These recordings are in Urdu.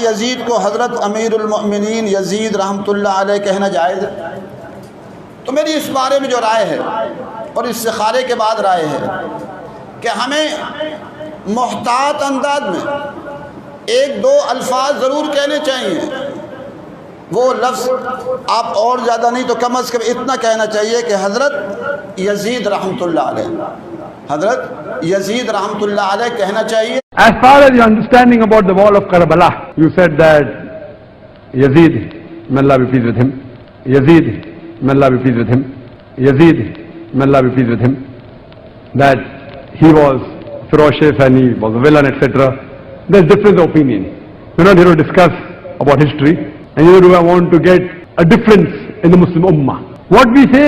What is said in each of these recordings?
یزید کو حضرت امیر المؤمنین یزید رحمۃ اللہ علیہ کہنا جائز ہے؟ تو میری اس بارے میں جو رائے ہے اور استخارے کے بعد رائے ہے کہ ہمیں محتاط انداز میں ایک دو الفاظ ضرور کہنے چاہیے. وہ لفظ آپ اور زیادہ نہیں تو کم از کم اتنا کہنا چاہیے کہ حضرت یزید رحمۃ اللہ علیہ، حضرت یزید رحمۃ اللہ علیہ کہنا چاہیے. As far as your understanding about the wall of Karbala, you said that Yazid, may Allah be pleased with him, Yazid, may Allah be pleased with him, Yazid, may Allah be pleased with him, that he was ferocious and he was a villain, etc. There's difference of opinion. We're not here to discuss about history, and neither do I want to get a difference in the Muslim Ummah. What we say,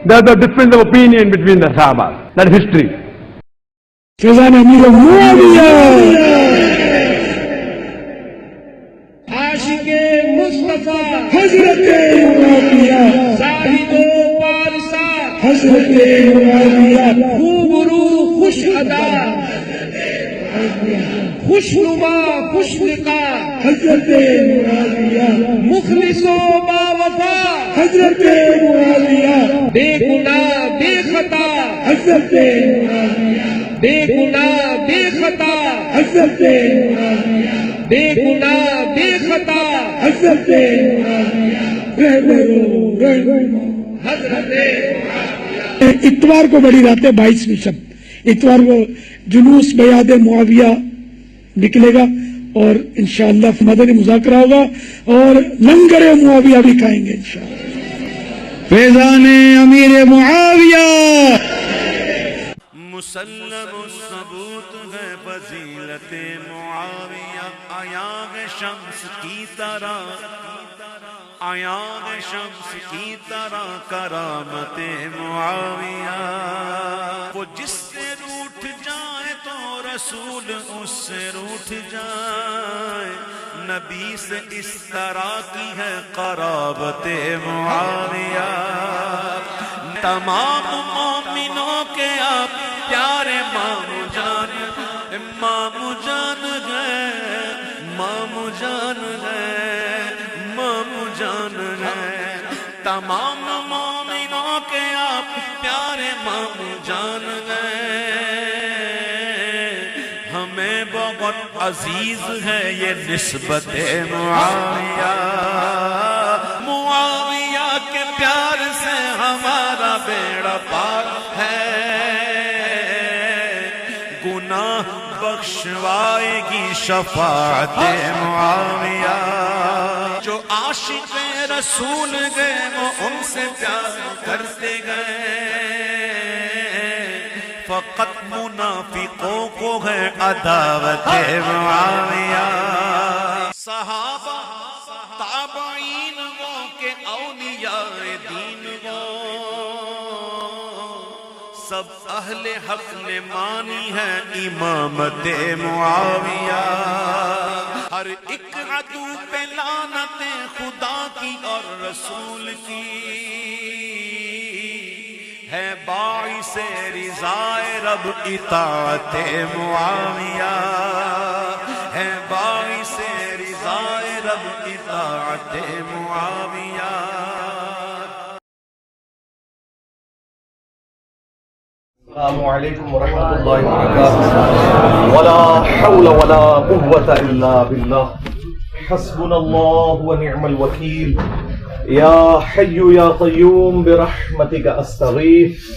there's a difference of opinion between the Sahaba. That is history. فیضان امیر معاویہ عاشق مصطفیٰ حضرت معاویہ زاہد و پارسا حضرت معاویہ خوبرو خوش ادا خوش نما خوش لقا حضرت معاویہ مخلص و باوفا حضرت معاویہ بے گناہ بے خطا حضرت معاویہ بے گناہ بے خطا حضرت معاویہ بے گناہ بے خطا حضرت معاویہ. اتوار کو بڑی رات ہے 22ویں شب، اتوار کو جلوس بیعت معاویہ نکلے گا اور انشاءاللہ مدنی مذاکرہ ہوگا اور لنگر معاویہ بھی کھائیں گے انشاءاللہ. فیضان امیر معاویہ مسلم الثبوت ہے فضیلت معاویہ، آیاغ شمس کی طرح، آیاغ شمس کی طرح کرامت معاویہ. وہ جس سے روٹھ جائے تو رسول اس سے روٹھ جائے، نبی سے اس طرح کی ہے قرابت معاویہ. تمام مومنوں کے آپ پیارے مامو جان، مامو جان ہے، مامو جان ہے، مامو جان ہے. تمام مومنوں کے آپ پیارے مامو جان ہے. ہمیں بہت عزیز ہے یہ نسبت معاویہ، معاویہ کے پیار سے ہمارا بیڑا پار ہے. گناہ بخشوائے گی شفاعت معاویہ. جو عاشق رسول گئے وہ ان سے پیار کرتے گئے، فقط منافقوں کو ہے عداوت معاویہ. صحابہ تابعین وہ کہ اولیاء دین وہ، سب اہل حق نے مانی ہے امامت معاویہ. ہر ایک عدو پہ لعنت خدا کی اور رسول کی ہے، باعث رضائے رب اطاعت معاویہ، ہے باعث رضائے رب اطاعت معاویہ. السلام علیکم ورحمۃ اللہ وبرکاتہ. ولا حول ولا قوة الا باللہ، حسبنا اللہ ونعم الوکیل. یا حی یا قیوم برحمتک استغیث،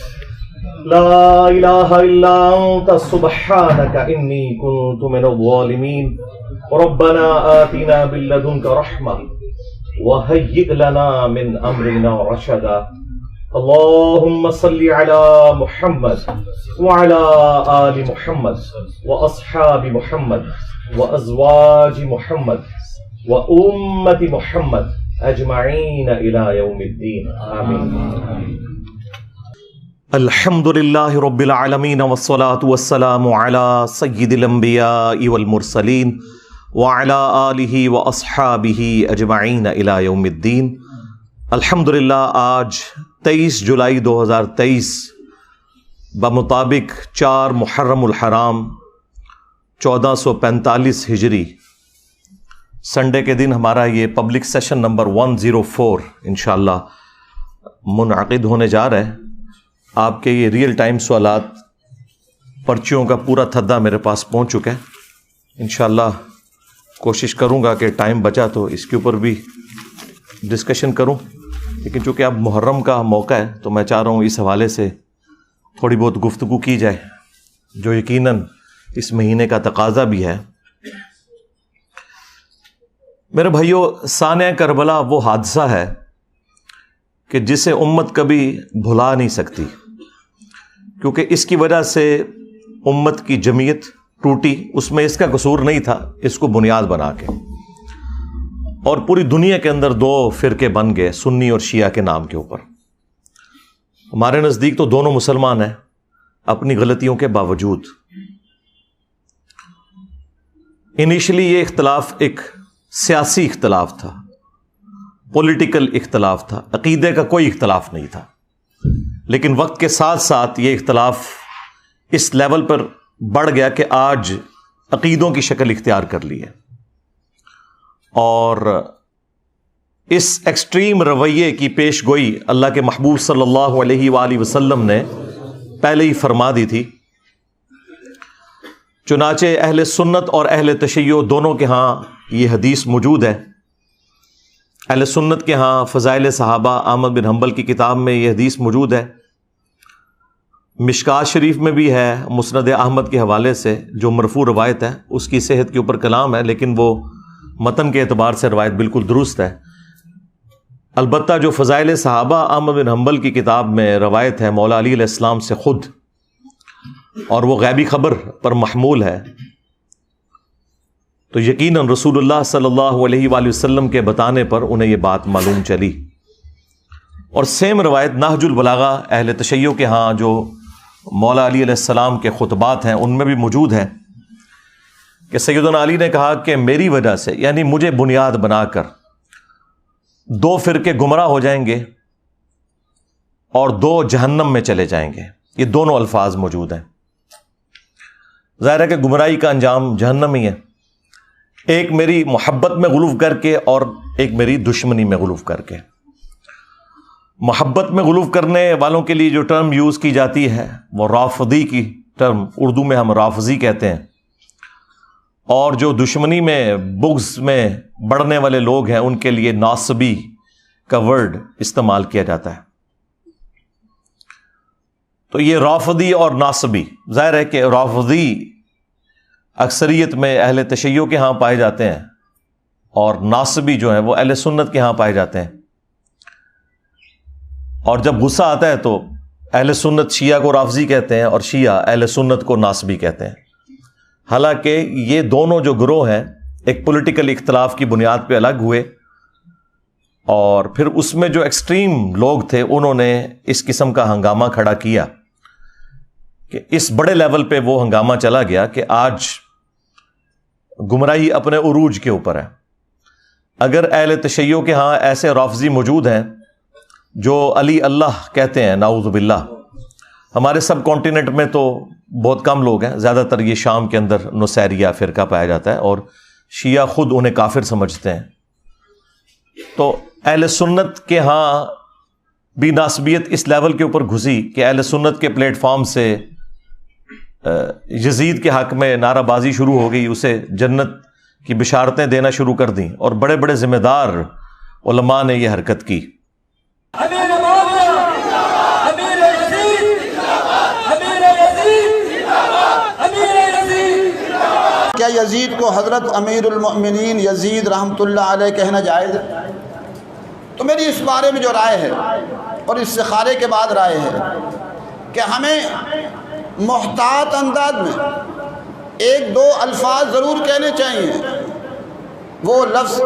لا الہ الا انت سبحانک انی کنت من الظالمین. ربنا آتنا من لدنک رحمہ وہیئ لنا من امرنا رشدا. اللهم صل على محمد وعلى آل محمد وأصحاب محمد وأزواج محمد وأمة محمد أجمعين إلى يوم الدين آمين. الحمد لله رب العالمين والصلاة والسلام على سيد الأنبياء والمرسلين وعلى آله وأصحابه أجمعين إلى يوم الدين. الحمدللہ آج 23 جولائی 2023 بمطابق 4 محرم الحرام 1445 ہجری سنڈے کے دن ہمارا یہ پبلک سیشن نمبر 104 انشاءاللہ منعقد ہونے جا رہا ہے. آپ کے یہ ریئل ٹائم سوالات پرچیوں کا پورا تھدا میرے پاس پہنچ چکا ہے. انشاءاللہ کوشش کروں گا کہ ٹائم بچا تو اس کے اوپر بھی ڈسکشن کروں، لیکن چونکہ اب محرم کا موقع ہے تو میں چاہ رہا ہوں اس حوالے سے تھوڑی بہت گفتگو کی جائے، جو یقیناً اس مہینے کا تقاضا بھی ہے. میرے بھائیوں، سانحہ کربلا وہ حادثہ ہے کہ جسے امت کبھی بھلا نہیں سکتی، کیونکہ اس کی وجہ سے امت کی جمعیت ٹوٹی. اس میں اس کا قصور نہیں تھا، اس کو بنیاد بنا کے، اور پوری دنیا کے اندر دو فرقے بن گئے، سنی اور شیعہ کے نام کے اوپر. ہمارے نزدیک تو دونوں مسلمان ہیں اپنی غلطیوں کے باوجود. انیشلی یہ اختلاف ایک سیاسی اختلاف تھا، پولیٹیکل اختلاف تھا، عقیدے کا کوئی اختلاف نہیں تھا. لیکن وقت کے ساتھ ساتھ یہ اختلاف اس لیول پر بڑھ گیا کہ آج عقیدوں کی شکل اختیار کر لی ہے. اور اس ایکسٹریم رویے کی پیش گوئی اللہ کے محبوب صلی اللہ علیہ وآلہ وسلم نے پہلے ہی فرما دی تھی. چنانچہ اہل سنت اور اہل تشیع دونوں کے ہاں یہ حدیث موجود ہے. اہل سنت کے ہاں فضائل صحابہ احمد بن حنبل کی کتاب میں یہ حدیث موجود ہے. مشکات شریف میں بھی ہے مسند احمد کے حوالے سے، جو مرفوع روایت ہے. اس کی صحت کے اوپر کلام ہے، لیکن وہ متن کے اعتبار سے روایت بالکل درست ہے. البتہ جو فضائل صحابہ احمد بن حنبل کی کتاب میں روایت ہے مولا علی علیہ السلام سے خود، اور وہ غیبی خبر پر محمول ہے، تو یقیناً رسول اللہ صلی اللہ علیہ وآلہ وسلم کے بتانے پر انہیں یہ بات معلوم چلی. اور سیم روایت نہج البلاغہ اہل تشیع کے ہاں جو مولا علی علیہ السلام کے خطبات ہیں ان میں بھی موجود ہے کہ سیدنا علی نے کہا کہ میری وجہ سے، یعنی مجھے بنیاد بنا کر، دو فرقے گمراہ ہو جائیں گے اور دو جہنم میں چلے جائیں گے. یہ دونوں الفاظ موجود ہیں. ظاہر ہے کہ گمراہی کا انجام جہنم ہی ہے، ایک میری محبت میں غلو کر کے اور ایک میری دشمنی میں غلو کر کے. محبت میں غلو کرنے والوں کے لیے جو ٹرم یوز کی جاتی ہے وہ رافضی کی ٹرم، اردو میں ہم رافضی کہتے ہیں، اور جو دشمنی میں بغض میں بڑھنے والے لوگ ہیں ان کے لیے ناصبی کا ورڈ استعمال کیا جاتا ہے. تو یہ رافضی اور ناصبی، ظاہر ہے کہ رافضی اکثریت میں اہل تشیع کے ہاں پائے جاتے ہیں اور ناصبی جو ہیں وہ اہل سنت کے ہاں پائے جاتے ہیں. اور جب غصہ آتا ہے تو اہل سنت شیعہ کو رافضی کہتے ہیں اور شیعہ اہل سنت کو ناصبی کہتے ہیں. حالانکہ یہ دونوں جو گروہ ہیں ایک پولیٹیکل اختلاف کی بنیاد پہ الگ ہوئے، اور پھر اس میں جو ایکسٹریم لوگ تھے انہوں نے اس قسم کا ہنگامہ کھڑا کیا کہ اس بڑے لیول پہ وہ ہنگامہ چلا گیا کہ آج گمراہی اپنے عروج کے اوپر ہے. اگر اہل تشیع کے ہاں ایسے رافضی موجود ہیں جو علی اللہ کہتے ہیں، نعوذ باللہ، ہمارے سب کانٹیننٹ میں تو بہت کم لوگ ہیں، زیادہ تر یہ شام کے اندر نصیریہ فرقہ پایا جاتا ہے اور شیعہ خود انہیں کافر سمجھتے ہیں. تو اہل سنت کے ہاں بھی ناسبیت اس لیول کے اوپر گھسی کہ اہل سنت کے پلیٹ فارم سے یزید کے حق میں نعرہ بازی شروع ہو گئی، اسے جنت کی بشارتیں دینا شروع کر دیں، اور بڑے بڑے ذمہ دار علماء نے یہ حرکت کی. کیا یزید کو حضرت امیر المؤمنین یزید رحمۃ اللہ علیہ کہنا جائز ہے؟ تو میری اس بارے میں جو رائے ہے اور استخارے کے بعد رائے ہے کہ ہمیں محتاط انداز میں ایک دو الفاظ ضرور کہنے چاہیے. وہ لفظ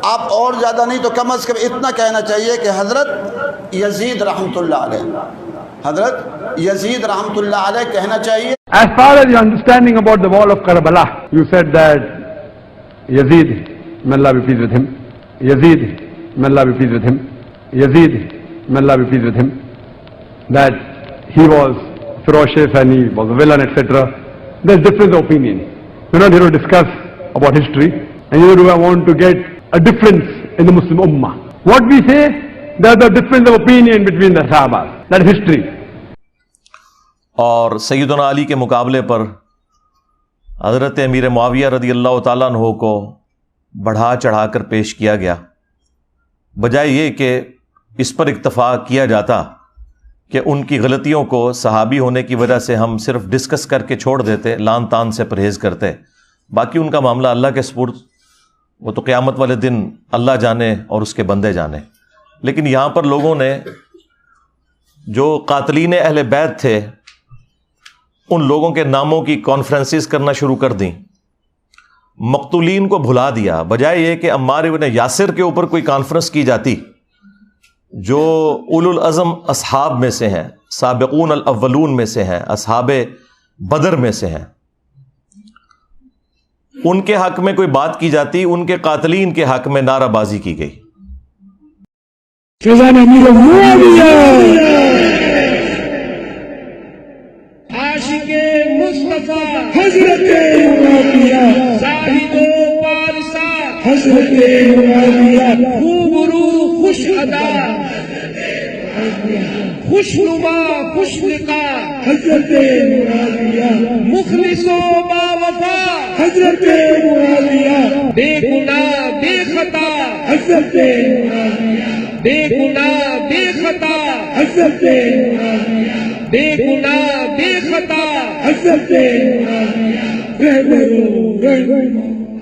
آپ اور زیادہ نہیں تو کم از کم اتنا کہنا چاہیے کہ حضرت یزید رحمۃ اللہ علیہ، حضرت یزید رحمۃ اللہ علیہ کہنا چاہیے. As far as your understanding about the wall of Karbala, you said that Yazid, may Allah be pleased with him, Yazid, may Allah be pleased with him, Yazid, may Allah be pleased with him, that he was ferocious and he was a villain, etc. There's difference of opinion. We're not here to discuss about history. and neither do I want to get a difference in the Muslim Ummah. What we say, there's a difference of opinion between the Sahaba. That is history. اور سیدنا علی کے مقابلے پر حضرت امیر معاویہ رضی اللہ تعالیٰ عنہ کو بڑھا چڑھا کر پیش کیا گیا، بجائے یہ کہ اس پر اکتفا کیا جاتا کہ ان کی غلطیوں کو صحابی ہونے کی وجہ سے ہم صرف ڈسکس کر کے چھوڑ دیتے، لان تان سے پرہیز کرتے، باقی ان کا معاملہ اللہ کے سپرد، وہ تو قیامت والے دن اللہ جانے اور اس کے بندے جانے۔ لیکن یہاں پر لوگوں نے جو قاتلین اہل بیت تھے ان لوگوں کے ناموں کی کانفرنسز کرنا شروع کر دیں، مقتولین کو بھلا دیا، بجائے یہ کہ عمار ابن یاسر کے اوپر کوئی کانفرنس کی جاتی جو اولو العزم اصحاب میں سے ہیں، سابقون الاولون میں سے ہیں، اصحاب بدر میں سے ہیں، ان کے حق میں کوئی بات کی جاتی، ان کے قاتلین کے حق میں نعرہ بازی کی گئی۔ فیضان امیر معاویہ عاشق مصطفیٰ حضرت معاویہ زاہد و پارسا حضرت معاویہ خوبرو خوش ادا خوش نما خوش لقا حضرت معاویہ مخلص و باوفا حضرت معاویہ بے گناہ بے خطا حضرت معاویہ بے گناہ بے خطا حضرت معاویہ بے گناہ بے خطا حضرت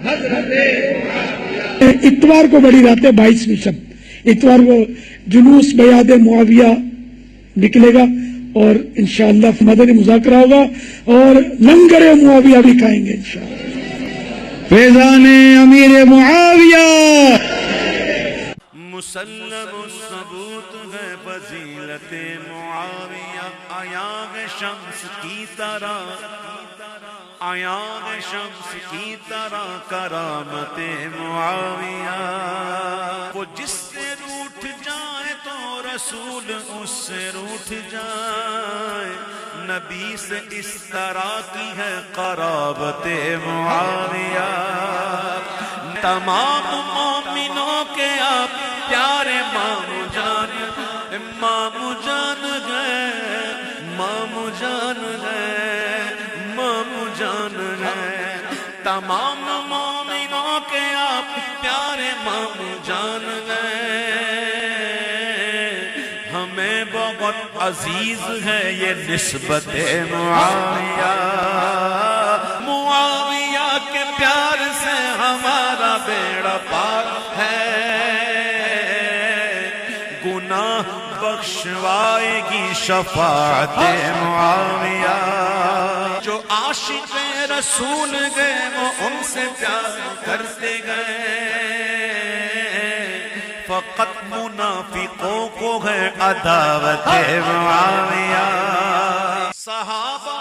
حضرت اتوار کو بڑی رات ہے، 22ویں شب اتوار کو جلوس بیعت معاویہ نکلے گا اور انشاءاللہ مدنی مذاکرہ ہوگا اور لنگر معاویہ بھی کھائیں گے انشاءاللہ۔ فیضان امیر معاویہ مسلم الثبوت ہے فضیلت معاویہ، آیاغ شمس کی طرح، آیاغ شمس کی طرح کرامت معاویہ، وہ جس سے روٹھ جائے تو رسول اس سے روٹھ جائے، نبی سے اس طرح کی ہے قرابت معاویہ، تمام مومنوں کے آپ پیارے مامو جان، مامو جان گئے، مامو جان گئے، مامو جان گئے، تمام مومنوں کے آپ پیارے مامو جان گئے، ہمیں بہت عزیز ہے یہ نسبت معاویہ، معاویہ کے پیار سے ہمارا بیڑا پار ہے، گناہ بخشوائے گی شفاعت معاویہ، جو عاشق رسول گئے وہ ان سے پیار کرتے گئے، فقط منافقوں کو ہے عداوت معاویہ، صحابہ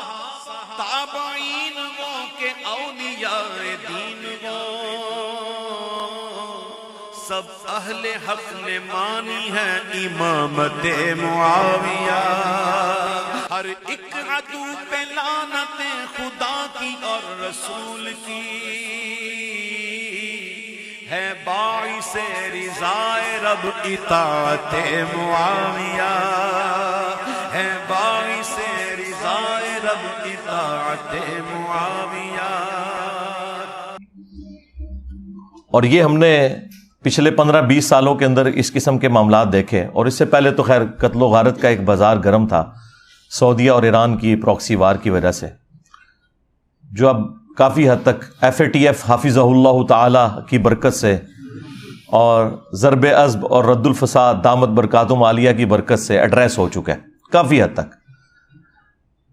تابعین وہ کہ اولیاء دین وہ، سب اہل حق نے مانی ہے امامت معاویہ، ہر ایک عدو پہ لعنت خدا کی اور رسول کی، ہے باعث رضائے رب اطاعت معاویہ، ہے باعث رضائے رب اطاعت معاویہ۔ اور یہ ہم نے پچھلے 15-20 سالوں کے اندر اس قسم کے معاملات دیکھے، اور اس سے پہلے تو خیر قتل و غارت کا ایک بازار گرم تھا سعودیہ اور ایران کی پراکسی وار کی وجہ سے، جو اب کافی حد تک FATF حافظہ اللہ تعالی کی برکت سے اور ضرب عزب اور رد الفساد دامت برکاتہم عالیہ کی برکت سے ایڈریس ہو چکا ہے کافی حد تک۔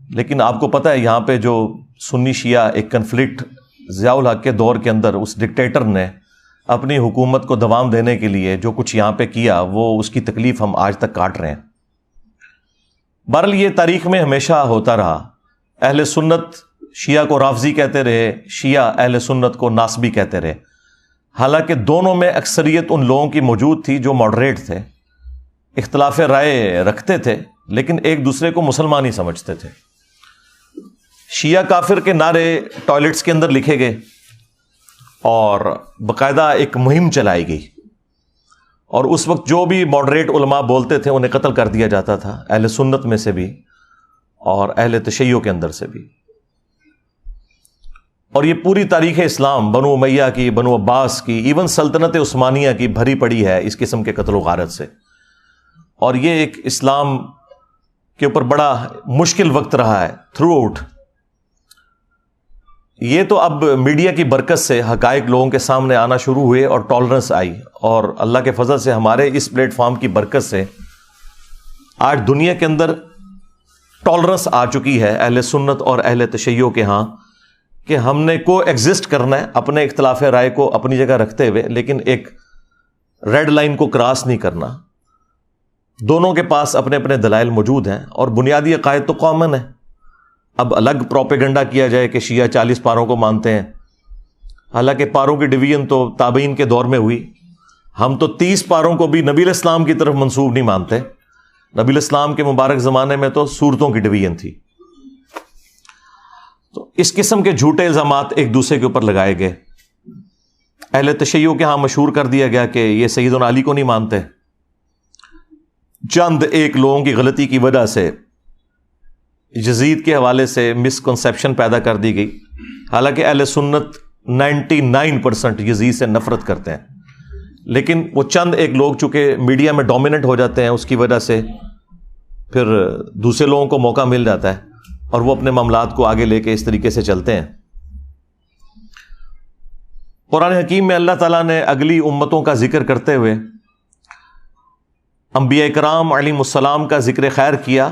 لیکن آپ کو پتہ ہے یہاں پہ جو سنی شیعہ ایک کنفلکٹ ضیاء الحق کے دور کے اندر اس ڈکٹیٹر نے اپنی حکومت کو دوام دینے کے لیے جو کچھ یہاں پہ کیا، وہ اس کی تکلیف ہم آج تک کاٹ رہے ہیں۔ بہرحال یہ تاریخ میں ہمیشہ ہوتا رہا، اہل سنت شیعہ کو رافضی کہتے رہے، شیعہ اہل سنت کو ناصبی کہتے رہے، حالانکہ دونوں میں اکثریت ان لوگوں کی موجود تھی جو ماڈریٹ تھے، اختلاف رائے رکھتے تھے لیکن ایک دوسرے کو مسلمان ہی سمجھتے تھے۔ شیعہ کافر کے نعرے ٹوائلٹس کے اندر لکھے گئے، اور باقاعدہ ایک مہم چلائی گئی، اور اس وقت جو بھی ماڈریٹ علماء بولتے تھے انہیں قتل کر دیا جاتا تھا، اہل سنت میں سے بھی اور اہل تشیع کے اندر سے بھی۔ اور یہ پوری تاریخ اسلام بنو امیہ کی، بنو عباس کی، ایون سلطنت عثمانیہ کی بھری پڑی ہے اس قسم کے قتل و غارت سے، اور یہ ایک اسلام کے اوپر بڑا مشکل وقت رہا ہے تھرو آؤٹ۔ یہ تو اب میڈیا کی برکت سے حقائق لوگوں کے سامنے آنا شروع ہوئے اور ٹالرنس آئی، اور اللہ کے فضل سے ہمارے اس پلیٹ فارم کی برکت سے آج دنیا کے اندر ٹالرنس آ چکی ہے اہل سنت اور اہل تشیع کے ہاں، کہ ہم نے کو ایگزسٹ کرنا ہے اپنے اختلاف رائے کو اپنی جگہ رکھتے ہوئے، لیکن ایک ریڈ لائن کو کراس نہیں کرنا۔ دونوں کے پاس اپنے اپنے دلائل موجود ہیں اور بنیادی عقائد تو کامن ہے۔ اب الگ پروپیگنڈا کیا جائے کہ شیعہ 40 پاروں کو مانتے ہیں، حالانکہ پاروں کی ڈویژن تو تابعین کے دور میں ہوئی۔ ہم تو 30 پاروں کو بھی نبی الاسلام کی طرف منسوب نہیں مانتے، نبی الاسلام کے مبارک زمانے میں تو سورتوں کی ڈویژن تھی۔ تو اس قسم کے جھوٹے الزامات ایک دوسرے کے اوپر لگائے گئے۔ اہل تشیع کے ہاں مشہور کر دیا گیا کہ یہ سیدنا علی کو نہیں مانتے۔ چند ایک لوگوں کی غلطی کی وجہ سے یزید کے حوالے سے مسکنسیپشن پیدا کر دی گئی، حالانکہ اہل سنت 99% یزید سے نفرت کرتے ہیں، لیکن وہ چند ایک لوگ چونکہ میڈیا میں ڈومیننٹ ہو جاتے ہیں، اس کی وجہ سے پھر دوسرے لوگوں کو موقع مل جاتا ہے اور وہ اپنے معاملات کو آگے لے کے اس طریقے سے چلتے ہیں۔ قرآن حکیم میں اللہ تعالیٰ نے اگلی امتوں کا ذکر کرتے ہوئے انبیاء کرام علیہم السلام کا ذکر خیر کیا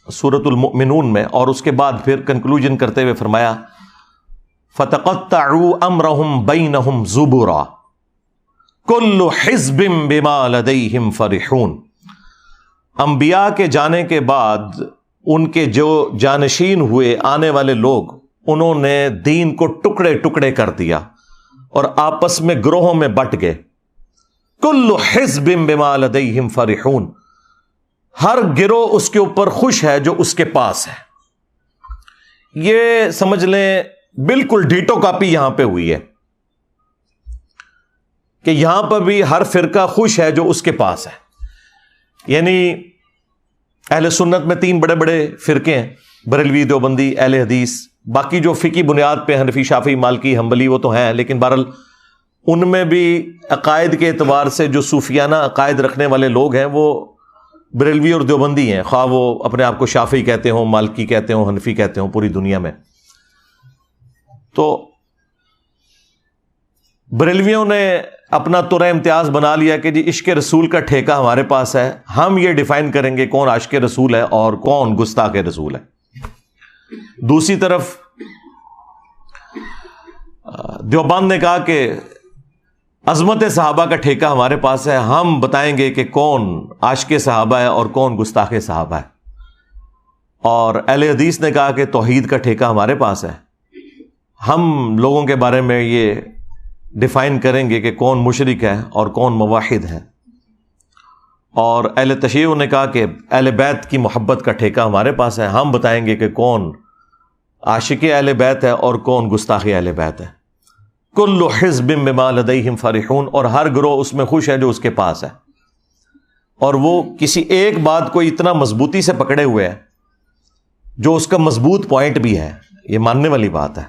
سورۃ المؤمنون میں، اور اس کے بعد پھر کنکلوژن کرتے ہوئے فرمایا فَتَقَطَّعُوا أَمْرَهُمْ بَيْنَهُمْ زُبُرًا كُلُّ حِزْبٍ بِمَا لَدَيْهِمْ فَرِحُونَ۔ انبیاء کے جانے کے بعد ان کے جو جانشین ہوئے آنے والے لوگ، انہوں نے دین کو ٹکڑے ٹکڑے کر دیا اور آپس میں گروہوں میں بٹ گئے۔ کل حزب بما لدیہم فرحون، ہر گروہ اس کے اوپر خوش ہے جو اس کے پاس ہے۔ یہ سمجھ لیں بالکل ڈیٹو کاپی یہاں پہ ہوئی ہے کہ یہاں پر بھی ہر فرقہ خوش ہے جو اس کے پاس ہے۔ یعنی اہل سنت میں 3 بڑے بڑے فرقے ہیں، بریلوی، دیوبندی، اہل حدیث۔ باقی جو فقہی بنیاد پہ حنفی، شافعی، مالکی، حنبلی وہ تو ہیں، لیکن بہرحال ان میں بھی عقائد کے اعتبار سے جو صوفیانہ عقائد رکھنے والے لوگ ہیں وہ بریلوی اور دیوبندی ہیں، خواہ وہ اپنے آپ کو شافعی کہتے ہوں، مالکی کہتے ہوں، حنفی کہتے ہوں، پوری دنیا میں۔ تو بریلویوں نے اپنا ترہ امتیاز بنا لیا کہ جی عشق رسول کا ٹھیکہ ہمارے پاس ہے، ہم یہ ڈیفائن کریں گے کون عاشق رسول ہے اور کون گستاخ رسول ہے۔ دوسری طرف دیوبند نے کہا کہ عظمت صحابہ کا ٹھیکہ ہمارے پاس ہے، ہم بتائیں گے کہ کون عاشق صحابہ ہے اور کون گستاخ صحابہ ہے۔ اور اہل حدیث نے کہا کہ توحید کا ٹھیکہ ہمارے پاس ہے، ہم لوگوں کے بارے میں یہ ڈیفائن کریں گے کہ کون مشرک ہے اور کون موحد ہے۔ اور اہل تشیع نے کہا کہ اہل بیت کی محبت کا ٹھیکہ ہمارے پاس ہے، ہم بتائیں گے کہ کون عاشق اہل بیت ہے اور کون گستاخ اہل بیت ہے۔ کل حزب بما لدیہم فرحون، اور ہر گروہ اس میں خوش ہے جو اس کے پاس ہے، اور وہ کسی ایک بات کو اتنا مضبوطی سے پکڑے ہوئے ہے جو اس کا مضبوط پوائنٹ بھی ہے، یہ ماننے والی بات ہے،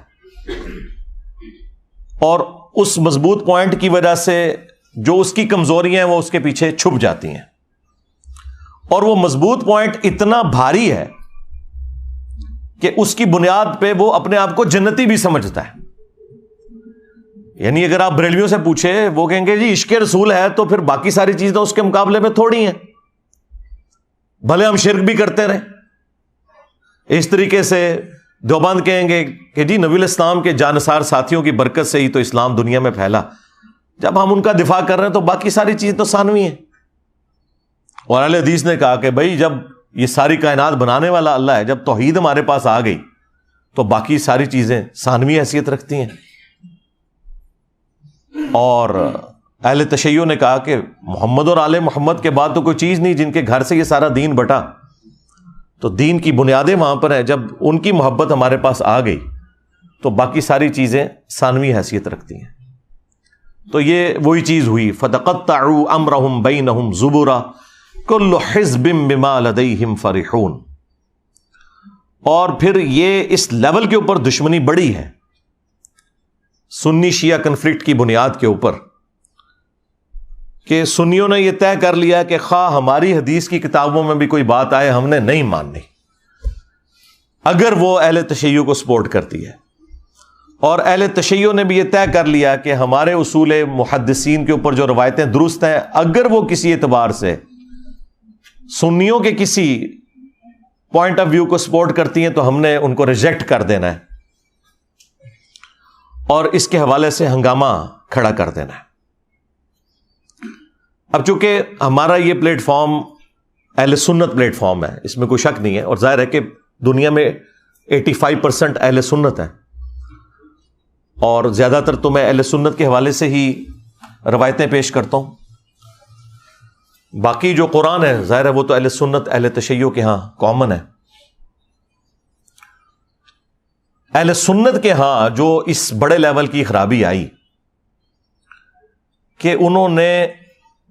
اور اس مضبوط پوائنٹ کی وجہ سے جو اس کی کمزوریاں ہیں وہ اس کے پیچھے چھپ جاتی ہیں، اور وہ مضبوط پوائنٹ اتنا بھاری ہے کہ اس کی بنیاد پہ وہ اپنے آپ کو جنتی بھی سمجھتا ہے۔ یعنی اگر آپ بریلویوں سے پوچھے، وہ کہیں گے جی عشق رسول ہے تو پھر باقی ساری چیزیں اس کے مقابلے میں تھوڑی ہیں، بھلے ہم شرک بھی کرتے رہیں۔ اس طریقے سے دیوبند کہیں گے کہ جی نبی الاسلام کے جانثار ساتھیوں کی برکت سے ہی تو اسلام دنیا میں پھیلا، جب ہم ان کا دفاع کر رہے ہیں تو باقی ساری چیزیں تو ثانوی ہیں۔ اور اہل حدیث نے کہا کہ بھائی جب یہ ساری کائنات بنانے والا اللہ ہے، جب توحید ہمارے پاس آ گئی تو باقی ساری چیزیں ثانوی حیثیت رکھتی ہیں۔ اور اہل تشیع نے کہا کہ محمد اور آل محمد کے بعد تو کوئی چیز نہیں جن کے گھر سے یہ سارا دین بٹا، تو دین کی بنیادیں وہاں پر ہیں۔ جب ان کی محبت ہمارے پاس آ گئی تو باقی ساری چیزیں ثانوی حیثیت رکھتی ہیں. تو یہ وہی چیز ہوئی. فَتَقَطَّعُوا أَمْرَهُمْ بَيْنَهُمْ زُبُرًا كُلُّ حِزْبٍ بِمَا لَدَيْهِمْ فَرِحُونَ. اور پھر یہ اس لیول کے اوپر دشمنی بڑی ہے سنی شیعہ کنفلکٹ کی بنیاد کے اوپر کہ سنیوں نے یہ طے کر لیا کہ خواہ ہماری حدیث کی کتابوں میں بھی کوئی بات آئے ہم نے نہیں ماننی اگر وہ اہل تشیع کو سپورٹ کرتی ہے. اور اہل تشیع نے بھی یہ طے کر لیا کہ ہمارے اصول محدثین کے اوپر جو روایتیں درست ہیں اگر وہ کسی اعتبار سے سنیوں کے کسی پوائنٹ آف ویو کو سپورٹ کرتی ہیں تو ہم نے ان کو ریجیکٹ کر دینا ہے اور اس کے حوالے سے ہنگامہ کھڑا کر دینا ہے. اب چونکہ ہمارا یہ پلیٹ فارم اہل سنت پلیٹ فارم ہے, اس میں کوئی شک نہیں ہے, اور ظاہر ہے کہ دنیا میں 85% اہل سنت ہے اور زیادہ تر تو میں اہل سنت کے حوالے سے ہی روایتیں پیش کرتا ہوں. باقی جو قرآن ہے ظاہر ہے وہ تو اہل سنت اہل تشیع کے ہاں کامن ہے. اہل سنت کے ہاں جو اس بڑے لیول کی خرابی آئی کہ انہوں نے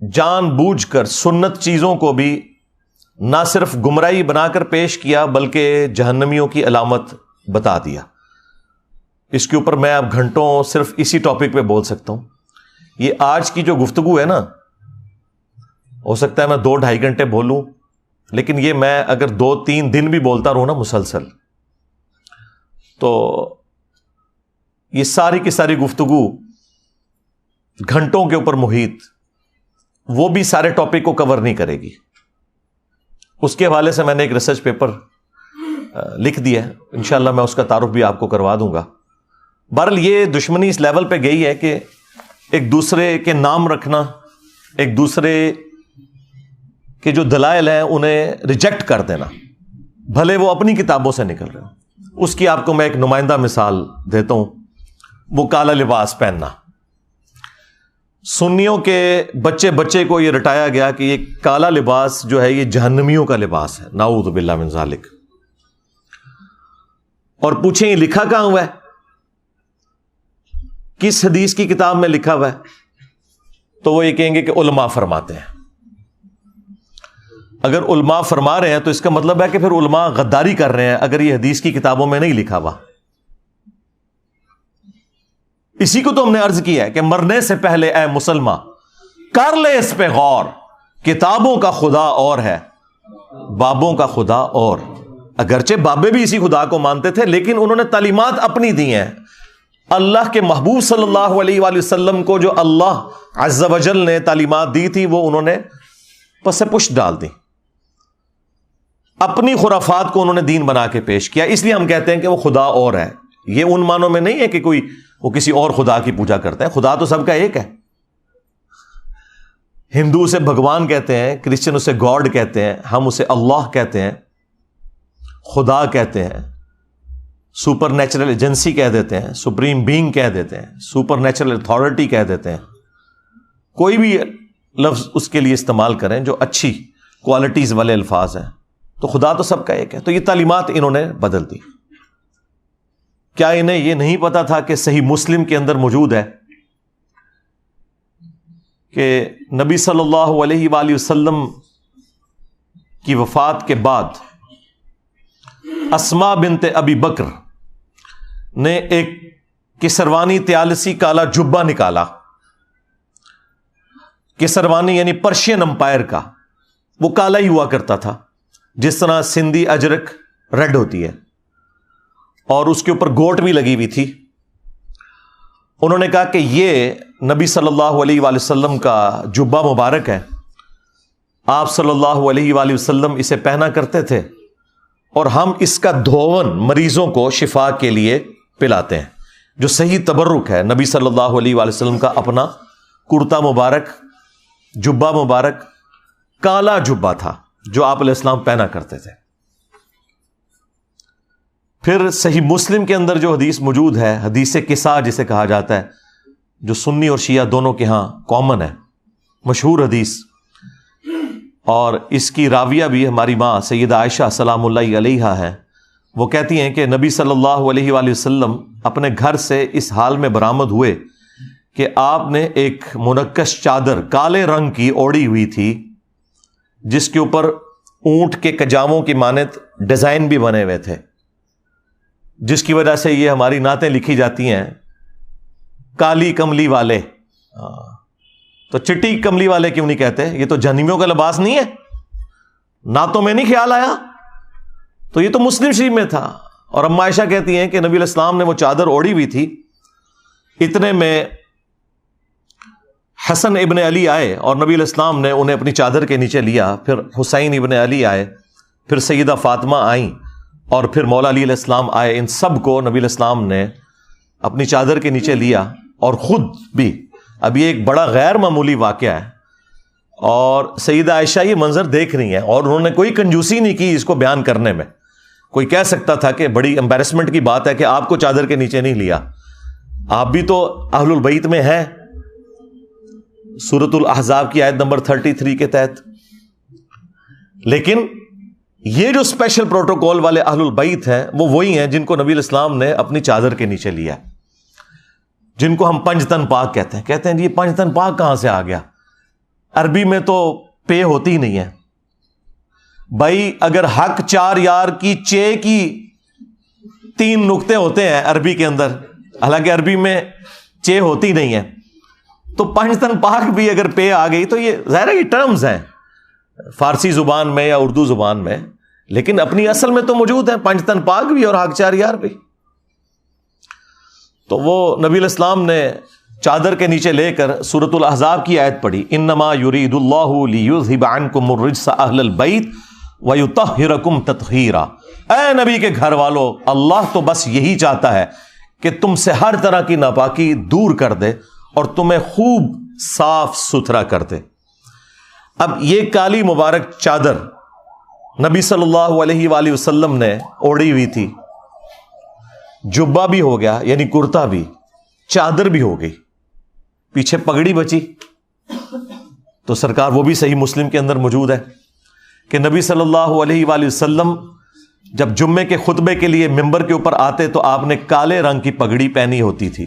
جان بوجھ کر سنت چیزوں کو بھی نہ صرف گمراہی بنا کر پیش کیا بلکہ جہنمیوں کی علامت بتا دیا. اس کے اوپر میں اب گھنٹوں صرف اسی ٹاپک پہ بول سکتا ہوں. یہ آج کی جو گفتگو ہے نا, ہو سکتا ہے میں 2-2.5 گھنٹے بولوں, لیکن یہ میں اگر 2-3 دن بھی بولتا رہوں نا مسلسل, تو یہ ساری کی ساری گفتگو گھنٹوں کے اوپر محیط, وہ بھی سارے ٹاپک کو کور نہیں کرے گی. اس کے حوالے سے میں نے ایک ریسرچ پیپر لکھ دیا ہے, انشاءاللہ میں اس کا تعارف بھی آپ کو کروا دوں گا. بہرحال یہ دشمنی اس لیول پہ گئی ہے کہ ایک دوسرے کے نام رکھنا, ایک دوسرے کے جو دلائل ہیں انہیں ریجیکٹ کر دینا, بھلے وہ اپنی کتابوں سے نکل رہے ہوں. اس کی آپ کو میں ایک نمائندہ مثال دیتا ہوں, وہ کالا لباس پہننا. سنیوں کے بچے بچے کو یہ رٹایا گیا کہ یہ کالا لباس جو ہے یہ جہنمیوں کا لباس ہے, نعوذ باللہ من ذالک. اور پوچھیں یہ لکھا کہاں ہوا ہے, کس حدیث کی کتاب میں لکھا ہوا ہے؟ تو وہ یہ کہیں گے کہ علماء فرماتے ہیں. اگر علماء فرما رہے ہیں تو اس کا مطلب ہے کہ پھر علماء غداری کر رہے ہیں اگر یہ حدیث کی کتابوں میں نہیں لکھا ہوا. اسی کو تو ہم نے عرض کیا ہے کہ مرنے سے پہلے اے مسلمان کر لے اس پہ غور, کتابوں کا خدا اور ہے بابوں کا خدا اور. اگرچہ بابے بھی اسی خدا کو مانتے تھے لیکن انہوں نے تعلیمات اپنی دی ہیں. اللہ کے محبوب صلی اللہ علیہ وآلہ وسلم کو جو اللہ عز و جل نے تعلیمات دی تھی وہ انہوں نے پس پشت ڈال دی, اپنی خرافات کو انہوں نے دین بنا کے پیش کیا. اس لیے ہم کہتے ہیں کہ وہ خدا اور ہے. یہ ان معنوں میں نہیں ہے کہ کوئی وہ کسی اور خدا کی پوجا کرتا ہے, خدا تو سب کا ایک ہے. ہندو اسے بھگوان کہتے ہیں, کرسچن اسے گاڈ کہتے ہیں, ہم اسے اللہ کہتے ہیں, خدا کہتے ہیں, سپر نیچرل ایجنسی کہہ دیتے ہیں, سپریم بینگ کہہ دیتے ہیں, سپر نیچرل اتھارٹی کہہ دیتے ہیں. کوئی بھی لفظ اس کے لیے استعمال کریں جو اچھی کوالٹیز والے الفاظ ہیں, تو خدا تو سب کا ایک ہے. تو یہ تعلیمات انہوں نے بدل دی. کیا انہیں یہ نہیں پتا تھا کہ صحیح مسلم کے اندر موجود ہے کہ نبی صلی اللہ علیہ وآلہ وسلم کی وفات کے بعد اسماء بنت ابی بکر نے ایک کسروانی طیالسی کالا جبہ نکالا. کسروانی یعنی پرشین امپائر کا, وہ کالا ہی ہوا کرتا تھا جس طرح سندھی اجرک ریڈ ہوتی ہے, اور اس کے اوپر گوٹ بھی لگی ہوئی تھی. انہوں نے کہا کہ یہ نبی صلی اللہ علیہ وآلہ وسلم کا جبہ مبارک ہے, آپ صلی اللہ علیہ وآلہ وسلم اسے پہنا کرتے تھے اور ہم اس کا دھون مریضوں کو شفا کے لیے پلاتے ہیں. جو صحیح تبرک ہے نبی صلی اللہ علیہ وآلہ وسلم کا اپنا کرتا مبارک, جبہ مبارک, کالا جبہ تھا جو آپ علیہ السلام پہنا کرتے تھے. پھر صحیح مسلم کے اندر جو حدیث موجود ہے, حدیث قصہ جسے کہا جاتا ہے, جو سنی اور شیعہ دونوں کے ہاں کامن ہے, مشہور حدیث, اور اس کی راویہ بھی ہماری ماں سیدہ عائشہ سلام اللہ علیہا ہے. وہ کہتی ہیں کہ نبی صلی اللہ علیہ وآلہ وسلم اپنے گھر سے اس حال میں برآمد ہوئے کہ آپ نے ایک منقش چادر کالے رنگ کی اوڑی ہوئی تھی، جس کے اوپر اونٹ کے کجاووں کی مانند ڈیزائن بھی بنے ہوئے تھے، جس کی وجہ سے یہ ہماری نعتیں لکھی جاتی ہیں، کالی کملی والے۔ تو چٹی کملی والے کیوں نہیں کہتے؟ یہ تو جہنمیوں کا لباس نہیں ہے، نعتوں میں نہیں خیال آیا؟ تو یہ تو مسلم شریف میں تھا۔ اور اما عائشہ کہتی ہیں کہ نبی علیہ السلام نے وہ چادر اوڑی ہوئی تھی، اتنے میں حسن ابن علی آئے اور نبی علیہ السلام نے انہیں اپنی چادر کے نیچے لیا، پھر حسین ابن علی آئے، پھر سیدہ فاطمہ آئیں، اور پھر مولا علی علیہ السلام آئے۔ ان سب کو نبی علیہ السلام نے اپنی چادر کے نیچے لیا اور خود بھی۔ اب یہ ایک بڑا غیر معمولی واقعہ ہے، اور سیدہ عائشہ یہ منظر دیکھ رہی ہیں، اور انہوں نے کوئی کنجوسی نہیں کی اس کو بیان کرنے میں۔ کوئی کہہ سکتا تھا کہ بڑی امبیرسمنٹ کی بات ہے کہ آپ کو چادر کے نیچے نہیں لیا، آپ بھی تو اہل البیت میں ہیں، سورۃ الاحزاب کی آیت نمبر 33 کے تحت۔ لیکن یہ جو اسپیشل پروٹوکول والے اہل البیت ہیں وہ وہی ہیں جن کو نبی علیہ السلام نے اپنی چادر کے نیچے لیا، جن کو ہم پنجتن پاک کہتے ہیں۔ کہتے ہیں جی پنجتن پاک کہاں سے آ گیا؟ عربی میں تو پے ہوتی ہی نہیں ہے بھائی۔ اگر حق چار یار کی چے کی 3 نقطے ہوتے ہیں عربی کے اندر، حالانکہ عربی میں چے ہوتی نہیں ہے، تو پنجتن پاک بھی اگر پے آ گئی تو یہ ظاہر ہے یہ ٹرمز ہیں فارسی زبان میں یا اردو زبان میں، لیکن اپنی اصل میں تو موجود ہیں پنجتن پاک بھی اور حق چار یار بھی۔ تو وہ نبی علیہ السلام نے چادر کے نیچے لے کر سورۃ الاحزاب کی آیت پڑھی، انما یرید اللہ لیذھب عنکم الرجس اہل البیت ویطہرکم تطہیرا۔ اے نبی کے گھر والو، اللہ تو بس یہی چاہتا ہے کہ تم سے ہر طرح کی ناپاکی دور کر دے اور تمہیں خوب صاف ستھرا کر دے۔ اب یہ کالی مبارک چادر نبی صلی اللہ علیہ وآلہ وسلم نے اوڑھی ہوئی تھی، جبہ بھی ہو گیا یعنی کرتا بھی، چادر بھی ہو گئی، پیچھے پگڑی بچی۔ تو سرکار وہ بھی صحیح مسلم کے اندر موجود ہے کہ نبی صلی اللہ علیہ وآلہ وسلم جب جمعے کے خطبے کے لیے ممبر کے اوپر آتے تو آپ نے کالے رنگ کی پگڑی پہنی ہوتی تھی۔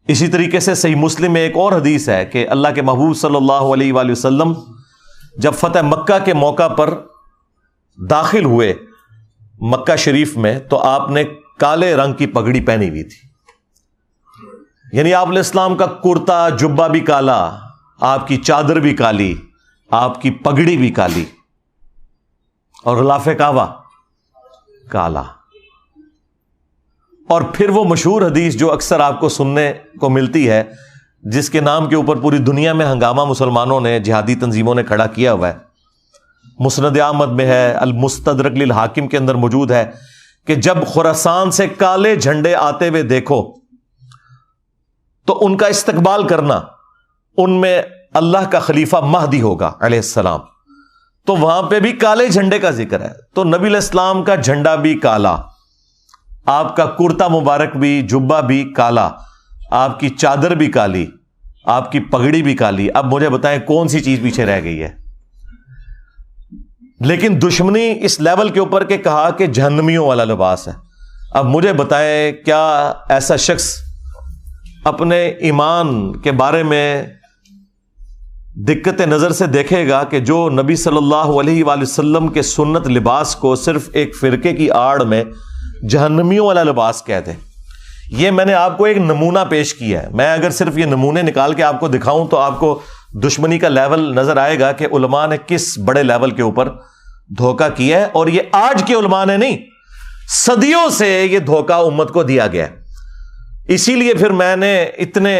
اسی طریقے سے صحیح مسلم میں ایک اور حدیث ہے کہ اللہ کے محبوب صلی اللہ علیہ وآلہ وسلم جب فتح مکہ کے موقع پر داخل ہوئے مکہ شریف میں تو آپ نے کالے رنگ کی پگڑی پہنی ہوئی تھی، یعنی آپ علیہ السلام کا کرتا جبہ بھی کالا، آپ کی چادر بھی کالی، آپ کی پگڑی بھی کالی، اور غلاف کعبہ کالا۔ اور پھر وہ مشہور حدیث جو اکثر آپ کو سننے کو ملتی ہے، جس کے نام کے اوپر پوری دنیا میں ہنگامہ مسلمانوں نے، جہادی تنظیموں نے کھڑا کیا ہوا ہے، مسند احمد میں ہے، المستدرک للحاکم کے اندر موجود ہے، کہ جب خراسان سے کالے جھنڈے آتے ہوئے دیکھو تو ان کا استقبال کرنا، ان میں اللہ کا خلیفہ مہدی ہوگا علیہ السلام، تو وہاں پہ بھی کالے جھنڈے کا ذکر ہے۔ تو نبی علیہ السلام کا جھنڈا بھی کالا، آپ کا کرتا مبارک بھی، جبہ بھی کالا، آپ کی چادر بھی کالی، آپ کی پگڑی بھی کالی۔ اب مجھے بتائیں کون سی چیز پیچھے رہ گئی ہے؟ لیکن دشمنی اس لیول کے اوپر کہ کہا کہ جہنمیوں والا لباس ہے۔ اب مجھے بتائیں کیا ایسا شخص اپنے ایمان کے بارے میں دقت نظر سے دیکھے گا کہ جو نبی صلی اللہ علیہ وآلہ وسلم کے سنت لباس کو صرف ایک فرقے کی آڑ میں جہنمیوں والا لباس کہتے ہیں؟ یہ میں نے آپ کو ایک نمونہ پیش کیا ہے۔ میں اگر صرف یہ نمونے نکال کے آپ کو دکھاؤں تو آپ کو دشمنی کا لیول نظر آئے گا کہ علماء نے کس بڑے لیول کے اوپر دھوکہ کیا ہے، اور یہ آج کے علماء نے نہیں، صدیوں سے یہ دھوکہ امت کو دیا گیا ہے۔ اسی لیے پھر میں نے اتنے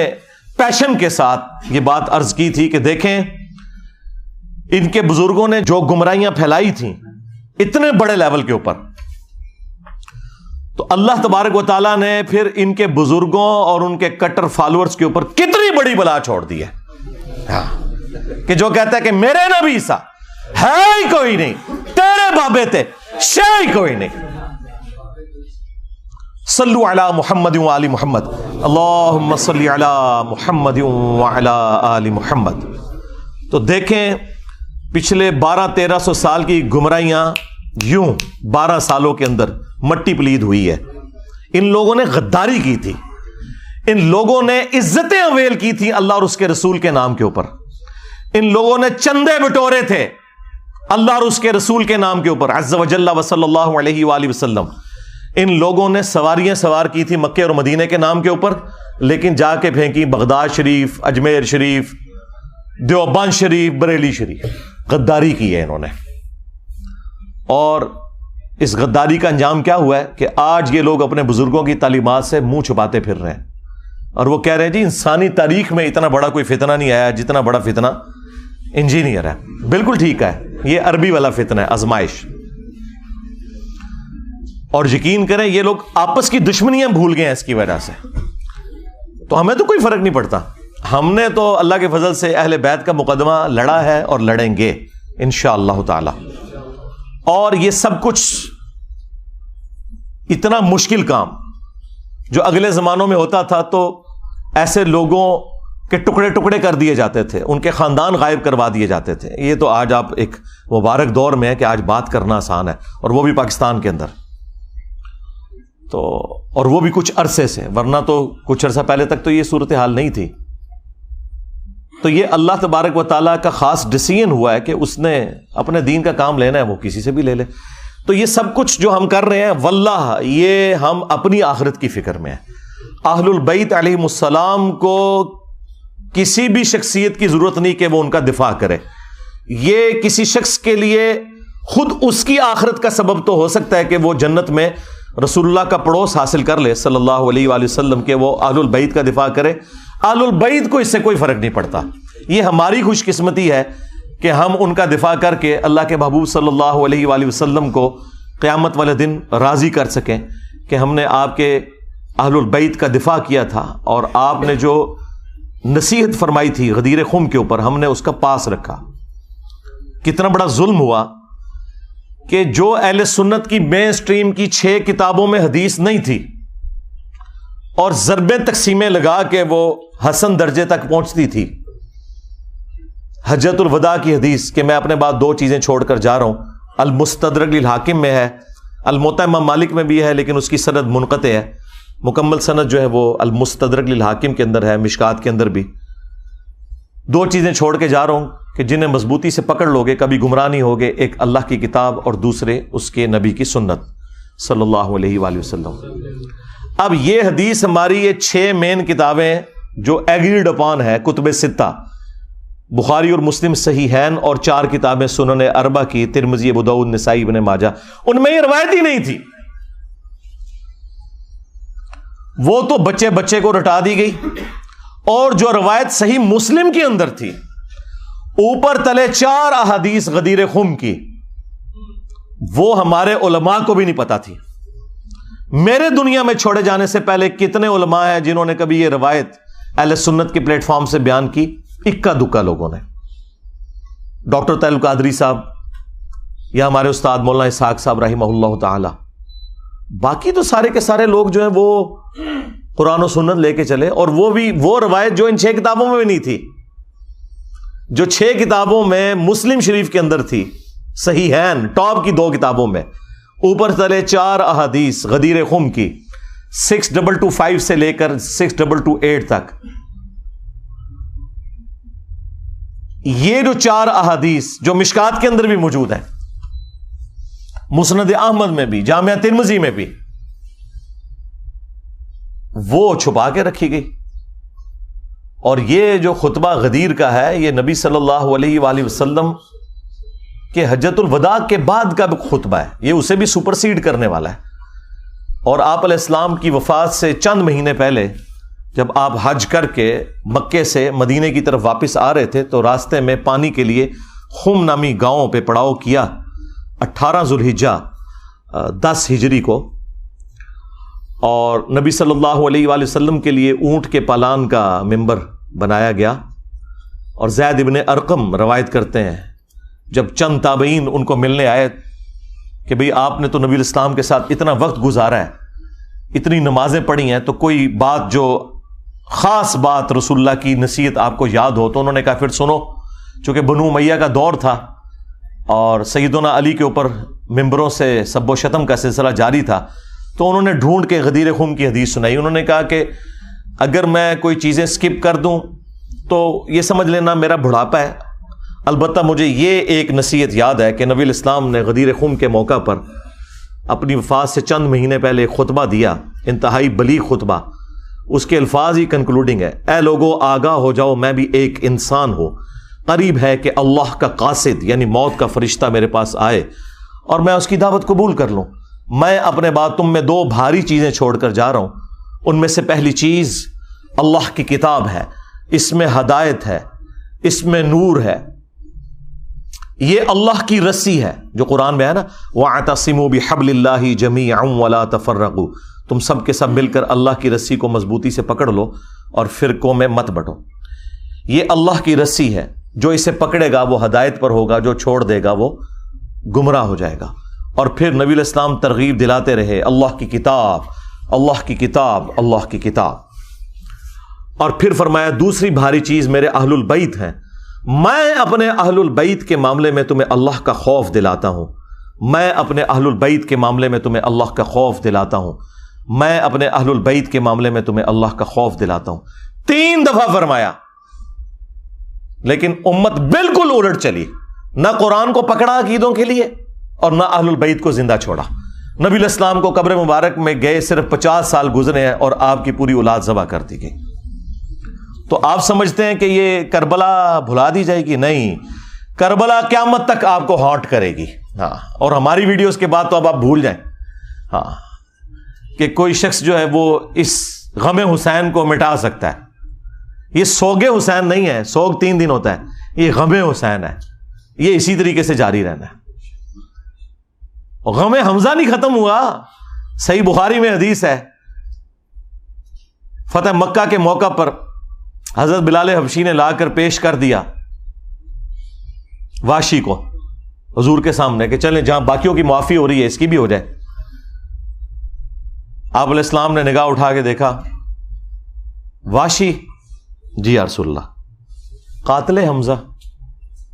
پیشن کے ساتھ یہ بات عرض کی تھی کہ دیکھیں ان کے بزرگوں نے جو گمراہیاں پھیلائی تھیں اتنے بڑے لیول کے اوپر، تو اللہ تبارک و تعالیٰ نے پھر ان کے بزرگوں اور ان کے کٹر فالوورز کے اوپر کتنی بڑی بلا چھوڑ دی ہے کہ جو کہتا ہے کہ میرے نبی سا ہے ہی کوئی نہیں، تیرے بابے تھے شے ہی کوئی نہیں۔ صلو علی محمد وعلی محمد، اللہم صلی علی محمد وعلی آل محمد۔ تو دیکھیں پچھلے 1200-1300 سال کی گمراہیاں یوں 12 سالوں کے اندر مٹی پلید ہوئی ہے. ان لوگوں نے غداری کی تھی, ان لوگوں نے عزتیں اویل کی تھی اللہ اور اس کے رسول کے نام کے اوپر, ان لوگوں نے چندے بٹورے تھے اللہ اور اس کے رسول کے نام کے اوپر عز و جل و صلی اللہ علیہ وآلہ وسلم. ان لوگوں نے سواریاں سوار کی تھی مکے اور مدینے کے نام کے اوپر, لیکن جا کے پھینکی بغداد شریف, اجمیر شریف, دیوبند شریف, بریلی شریف. غداری کی ہے انہوں نے. اور اس غداری کا انجام کیا ہوا ہے کہ آج یہ لوگ اپنے بزرگوں کی تعلیمات سے منہ چھپاتے پھر رہے ہیں, اور وہ کہہ رہے ہیں جی انسانی تاریخ میں اتنا بڑا کوئی فتنہ نہیں آیا جتنا بڑا فتنہ انجینئر ہے. بالکل ٹھیک ہے, یہ عربی والا فتنہ ہے, آزمائش. اور یقین کریں یہ لوگ آپس کی دشمنیاں بھول گئے ہیں اس کی وجہ سے. تو ہمیں تو کوئی فرق نہیں پڑتا, ہم نے تو اللہ کے فضل سے اہل بیت کا مقدمہ لڑا ہے اور لڑیں گے انشاءاللہ تعالی. اور یہ سب کچھ اتنا مشکل کام جو اگلے زمانوں میں ہوتا تھا تو ایسے لوگوں کے ٹکڑے ٹکڑے کر دیے جاتے تھے, ان کے خاندان غائب کروا دیے جاتے تھے. یہ تو آج آپ ایک مبارک دور میں ہے کہ آج بات کرنا آسان ہے, اور وہ بھی پاکستان کے اندر. تو اور وہ بھی کچھ عرصے سے, ورنہ تو کچھ عرصہ پہلے تک تو یہ صورتحال نہیں تھی. تو یہ اللہ تبارک و تعالیٰ کا خاص ڈیسیژن ہوا ہے کہ اس نے اپنے دین کا کام لینا ہے, وہ کسی سے بھی لے لے. تو یہ سب کچھ جو ہم کر رہے ہیں واللہ یہ ہم اپنی آخرت کی فکر میں ہیں. اہل البیت علیہم السلام کو کسی بھی شخصیت کی ضرورت نہیں کہ وہ ان کا دفاع کرے. یہ کسی شخص کے لیے خود اس کی آخرت کا سبب تو ہو سکتا ہے کہ وہ جنت میں رسول اللہ کا پڑوس حاصل کر لے صلی اللہ علیہ وآلہ وسلم, کے وہ اہل البیت کا دفاع کرے. اہل البیت کو اس سے کوئی فرق نہیں پڑتا. یہ ہماری خوش قسمتی ہے کہ ہم ان کا دفاع کر کے اللہ کے محبوب صلی اللہ علیہ وآلہ وسلم کو قیامت والے دن راضی کر سکیں کہ ہم نے آپ کے اہل البیت کا دفاع کیا تھا, اور آپ نے جو نصیحت فرمائی تھی غدیر خم کے اوپر ہم نے اس کا پاس رکھا. کتنا بڑا ظلم ہوا کہ جو اہل سنت کی مین سٹریم کی 6 کتابوں میں حدیث نہیں تھی, اور ضربیں تقسیمیں لگا کے وہ حسن درجے تک پہنچتی تھی. حجۃ الوداع کی حدیث کہ میں اپنے بعد 2 چیزیں چھوڑ کر جا رہا ہوں, المستدرک للحاکم میں ہے, الموطا امام مالک میں بھی ہے لیکن اس کی سند منقطع ہے. مکمل سند جو ہے وہ المستدرک للحاکم کے اندر ہے, مشکات کے اندر بھی. 2 چیزیں چھوڑ کے جا رہا ہوں کہ جنہیں مضبوطی سے پکڑ لوگے کبھی گمراہ نہیں ہوگے, ایک اللہ کی کتاب اور دوسرے اس کے نبی کی سنت صلی اللہ علیہ وآلہ وسلم. اب یہ حدیث ہماری یہ 6 مین کتابیں جو ایگریڈ اپان ہے, کتب 6 بخاری اور مسلم صحیحین, اور 4 کتابیں سنن اربع کی ترمذی, ابو داؤد, نسائی, ابن ماجہ, ان میں یہ روایت ہی نہیں تھی. وہ تو بچے بچے کو رٹا دی گئی. اور جو روایت صحیح مسلم کے اندر تھی اوپر تلے 4 احادیث غدیر خم کی, وہ ہمارے علماء کو بھی نہیں پتا تھی. میرے دنیا میں چھوڑے جانے سے پہلے کتنے علماء ہیں جنہوں نے کبھی یہ روایت اہل سنت کے پلیٹ فارم سے بیان کی؟ اکا دکا لوگوں نے. ڈاکٹر طاہر القادری صاحب یا ہمارے استاد مولانا اسحاق صاحب رحمہ اللہ تعالی. باقی تو سارے کے سارے لوگ جو ہیں وہ قرآن و سنت لے کے چلے, اور وہ بھی وہ روایت جو ان 6 کتابوں میں بھی نہیں تھی, جو 6 کتابوں میں مسلم شریف کے اندر تھی, صحیحین ٹاپ کی 2 کتابوں میں, اوپر تلے 4 احادیث غدیر خم کی 6225 سے لے کر 6228 تک. یہ جو 4 احادیث جو مشکات کے اندر بھی موجود ہیں, مسند احمد میں بھی, جامعہ ترمذی میں بھی, وہ چھپا کے رکھی گئی. اور یہ جو خطبہ غدیر کا ہے یہ نبی صلی اللہ علیہ وآلہ وسلم کہ حجۃ الوداع کے بعد کا خطبہ ہے, یہ اسے بھی سپرسیڈ کرنے والا ہے. اور آپ علیہ السلام کی وفات سے چند مہینے پہلے جب آپ حج کر کے مکے سے مدینے کی طرف واپس آ رہے تھے تو راستے میں پانی کے لیے خم نامی گاؤں پہ پڑاؤ کیا 18 ذوالحجہ 10 ہجری کو. اور نبی صلی اللہ علیہ وآلہ وسلم کے لیے اونٹ کے پالان کا ممبر بنایا گیا. اور زید ابن ارقم روایت کرتے ہیں جب چند تابعین ان کو ملنے آئے کہ بھئی آپ نے تو نبی الاسلام کے ساتھ اتنا وقت گزارا ہے, اتنی نمازیں پڑھی ہیں, تو کوئی بات جو خاص بات رسول اللہ کی نصیحت آپ کو یاد ہو. تو انہوں نے کہا پھر سنو, چونکہ بنو امیہ کا دور تھا اور سیدنا علی کے اوپر ممبروں سے سب و شتم کا سلسلہ جاری تھا تو انہوں نے ڈھونڈ کے غدیر خم کی حدیث سنائی. انہوں نے کہا کہ اگر میں کوئی چیزیں سکپ کر دوں تو یہ سمجھ لینا میرا بڑھاپا ہے. البتہ مجھے یہ ایک نصیحت یاد ہے کہ نبی الاسلام نے غدیر خم کے موقع پر اپنی وفات سے چند مہینے پہلے ایک خطبہ دیا, انتہائی بلیغ خطبہ. اس کے الفاظ ہی کنکلوڈنگ ہے, اے لوگو آگاہ ہو جاؤ میں بھی ایک انسان ہوں, قریب ہے کہ اللہ کا قاصد یعنی موت کا فرشتہ میرے پاس آئے اور میں اس کی دعوت قبول کر لوں. میں اپنے بعد تم میں 2 بھاری چیزیں چھوڑ کر جا رہا ہوں. ان میں سے پہلی چیز اللہ کی کتاب ہے, اس میں ہدایت ہے, اس میں نور ہے. یہ اللہ کی رسی ہے جو قرآن میں ہے نا, وَاعْتَصِمُوا بِحَبْلِ اللَّهِ جَمِيعًا وَلَا تَفَرَّقُوا, تم سب کے سب مل کر اللہ کی رسی کو مضبوطی سے پکڑ لو اور فرقوں میں مت بٹو. یہ اللہ کی رسی ہے, جو اسے پکڑے گا وہ ہدایت پر ہوگا, جو چھوڑ دے گا وہ گمراہ ہو جائے گا. اور پھر نبی علیہ السلام ترغیب دلاتے رہے, اللہ کی کتاب, اللہ کی کتاب, اللہ کی کتاب. اور پھر فرمایا دوسری بھاری چیز میرے اہل البیت ہیں, میں اپنے اہل البیت کے معاملے میں تمہیں اللہ کا خوف دلاتا ہوں, میں اپنے اہل البیت کے معاملے میں تمہیں اللہ کا خوف دلاتا ہوں, میں اپنے اہل البیت کے معاملے میں تمہیں اللہ کا خوف دلاتا ہوں. 3 دفعہ فرمایا, لیکن امت بالکل الٹ چلی, نہ قرآن کو پکڑا عقیدوں کے لیے اور نہ اہل البیت کو زندہ چھوڑا. نبی علیہ السلام کو قبر مبارک میں گئے صرف 50 سال گزرے ہیں اور آپ کی پوری اولاد ذبح کر دی گئی. تو آپ سمجھتے ہیں کہ یہ کربلا بھلا دی جائے گی؟ نہیں, کربلا قیامت تک آپ کو ہانٹ کرے گی. ہاں, اور ہماری ویڈیوز کے بعد تو اب آپ بھول جائیں ہاں کہ کوئی شخص جو ہے وہ اس غم حسین کو مٹا سکتا ہے. یہ سوگ حسین نہیں ہے, سوگ 3 دن ہوتا ہے, یہ غم حسین ہے, یہ اسی طریقے سے جاری رہنا ہے. غم حمزہ نہیں ختم ہوا. صحیح بخاری میں حدیث ہے, فتح مکہ کے موقع پر حضرت بلال حبشی نے لا کر پیش کر دیا واشی کو حضور کے سامنے کہ چلیں جہاں باقیوں کی معافی ہو رہی ہے اس کی بھی ہو جائے. آپ علیہ السلام نے نگاہ اٹھا کے دیکھا, واشی, جی یا رسول اللہ. قاتل حمزہ,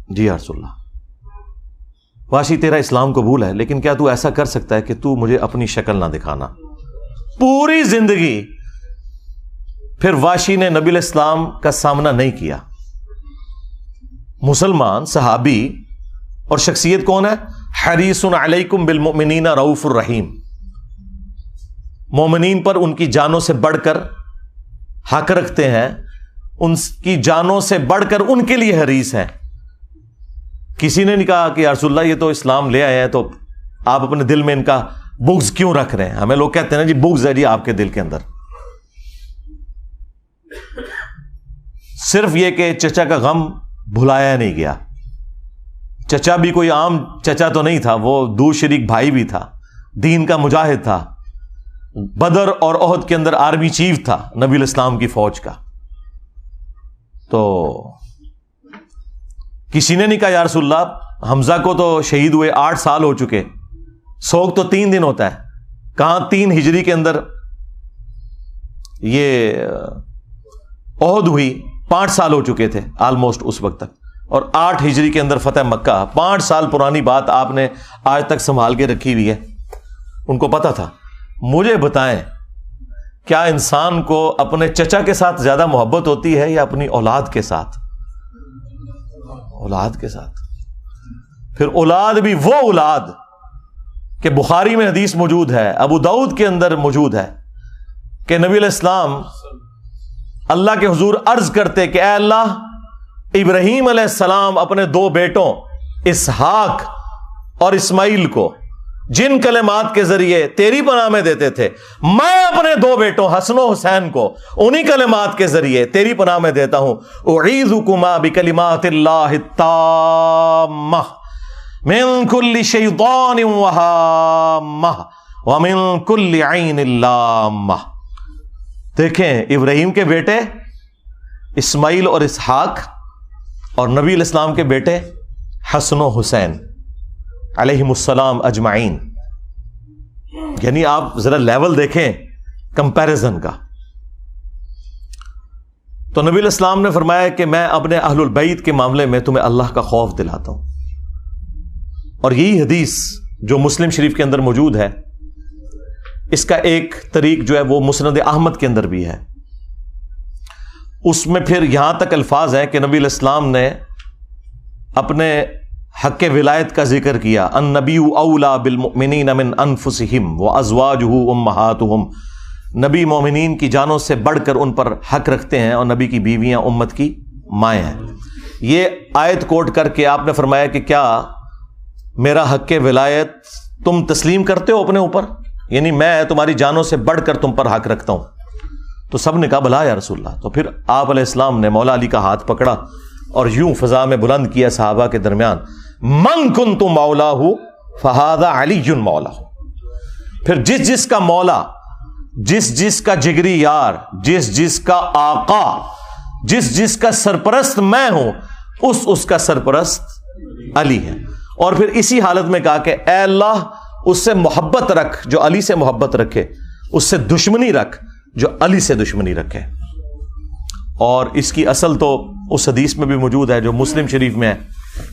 جی یا رسول اللہ. واشی تیرا اسلام قبول ہے, لیکن کیا تو ایسا کر سکتا ہے کہ تو مجھے اپنی شکل نہ دکھانا؟ پوری زندگی پھر واشی نے نبی علیہ السلام کا سامنا نہیں کیا. مسلمان صحابی اور شخصیت کون ہے؟ حریص علیکم بالمؤمنین رؤوف الرحیم, مومنین پر ان کی جانوں سے بڑھ کر حق رکھتے ہیں, ان کی جانوں سے بڑھ کر ان کے لیے حریص ہیں. کسی نے نہیں کہا کہ یا رسول اللہ یہ تو اسلام لے آئے ہیں تو آپ اپنے دل میں ان کا بغض کیوں رکھ رہے ہیں؟ ہمیں لوگ کہتے ہیں نا جی بغض ہے جی آپ کے دل کے اندر. صرف یہ کہ چچا کا غم بھلایا نہیں گیا. چچا بھی کوئی عام چچا تو نہیں تھا, وہ دو شریک بھائی بھی تھا, دین کا مجاہد تھا, بدر اور احد کے اندر آرمی چیف تھا نبی الاسلام کی فوج کا. تو کسی نے نہیں کہا یا رسول اللہ حمزہ کو تو شہید ہوئے 8 سال ہو چکے, سوگ تو 3 دن ہوتا ہے. کہاں 3 ہجری کے اندر یہ احد ہوئی, 5 سال ہو چکے تھے آلموسٹ اس وقت تک, اور 8 ہجری کے اندر فتح مکہ. 5 سال پرانی بات آپ نے آج تک سنبھال کے رکھی ہوئی ہے. ان کو پتا تھا. مجھے بتائیں کیا انسان کو اپنے چچا کے ساتھ زیادہ محبت ہوتی ہے یا اپنی اولاد کے ساتھ؟ اولاد کے ساتھ. پھر اولاد بھی وہ اولاد کہ بخاری میں حدیث موجود ہے, ابو داؤد کے اندر موجود ہے کہ نبی علیہ السلام اللہ کے حضور عرض کرتے کہ اے اللہ, ابراہیم علیہ السلام اپنے 2 بیٹوں اسحاق اور اسماعیل کو جن کلمات کے ذریعے تیری پناہ میں دیتے تھے, میں اپنے 2 بیٹوں حسن و حسین کو انہی کلمات کے ذریعے تیری پناہ میں دیتا ہوں. اعیذکما بکلمات اللہ التامہ من کل شیطان وہامہ ومن کل عین لامہ. دیکھیں ابراہیم کے بیٹے اسماعیل اور اسحاق اور نبی علیہ السلام کے بیٹے حسن و حسین علیہم السلام اجمعین. یعنی آپ ذرا لیول دیکھیں کمپیریزن کا. تو نبی علیہ السلام نے فرمایا کہ میں اپنے اہل البیت کے معاملے میں تمہیں اللہ کا خوف دلاتا ہوں. اور یہی حدیث جو مسلم شریف کے اندر موجود ہے، اس کا ایک طریق جو ہے وہ مسند احمد کے اندر بھی ہے. اس میں پھر یہاں تک الفاظ ہیں کہ نبی علیہ السلام نے اپنے حق ولایت کا ذکر کیا. النبی اولا بالمؤمنین من انفسہم وازواجہ امہاتہم. نبی مومنین کی جانوں سے بڑھ کر ان پر حق رکھتے ہیں اور نبی کی بیویاں امت کی مائیں ہیں. یہ آیت کوٹ کر کے آپ نے فرمایا کہ کیا میرا حق ولایت تم تسلیم کرتے ہو اپنے اوپر؟ یعنی میں تمہاری جانوں سے بڑھ کر تم پر حق رکھتا ہوں. تو سب نے کہا بلا یا رسول اللہ. تو پھر آپ علیہ السلام نے مولا علی کا ہاتھ پکڑا اور یوں فضا میں بلند کیا صحابہ کے درمیان، من کنت مولاہ فہذا علی مولاہ. پھر جس جس کا مولا، جس جس کا جگری یار، جس جس کا آقا، جس جس کا سرپرست میں ہوں، اس کا سرپرست علی ہے. اور پھر اسی حالت میں کہا کہ اے اللہ اس سے محبت رکھ جو علی سے محبت رکھے، اس سے دشمنی رکھ جو علی سے دشمنی رکھے. اور اس کی اصل تو اس حدیث میں بھی موجود ہے جو مسلم شریف میں ہے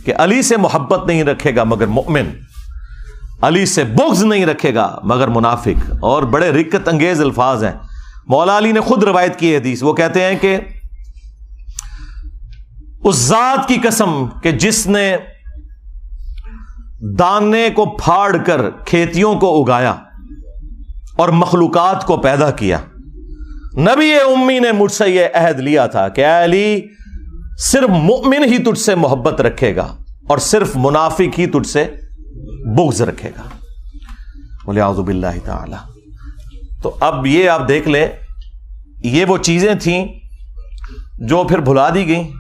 کہ علی سے محبت نہیں رکھے گا مگر مومن، علی سے بغض نہیں رکھے گا مگر منافق. اور بڑے رقت انگیز الفاظ ہیں. مولا علی نے خود روایت کی ہے حدیث. وہ کہتے ہیں کہ اس ذات کی قسم کہ جس نے دانے کو پھاڑ کر کھیتیوں کو اگایا اور مخلوقات کو پیدا کیا، نبی امی نے مجھ سے یہ عہد لیا تھا کہ اے علی صرف مومن ہی تجھ سے محبت رکھے گا اور صرف منافق ہی تجھ سے بغض رکھے گا. وَلِعَوْذُ بِاللَّهِ تَعَالَى. تو اب یہ آپ دیکھ لیں، یہ وہ چیزیں تھیں جو پھر بھلا دی گئیں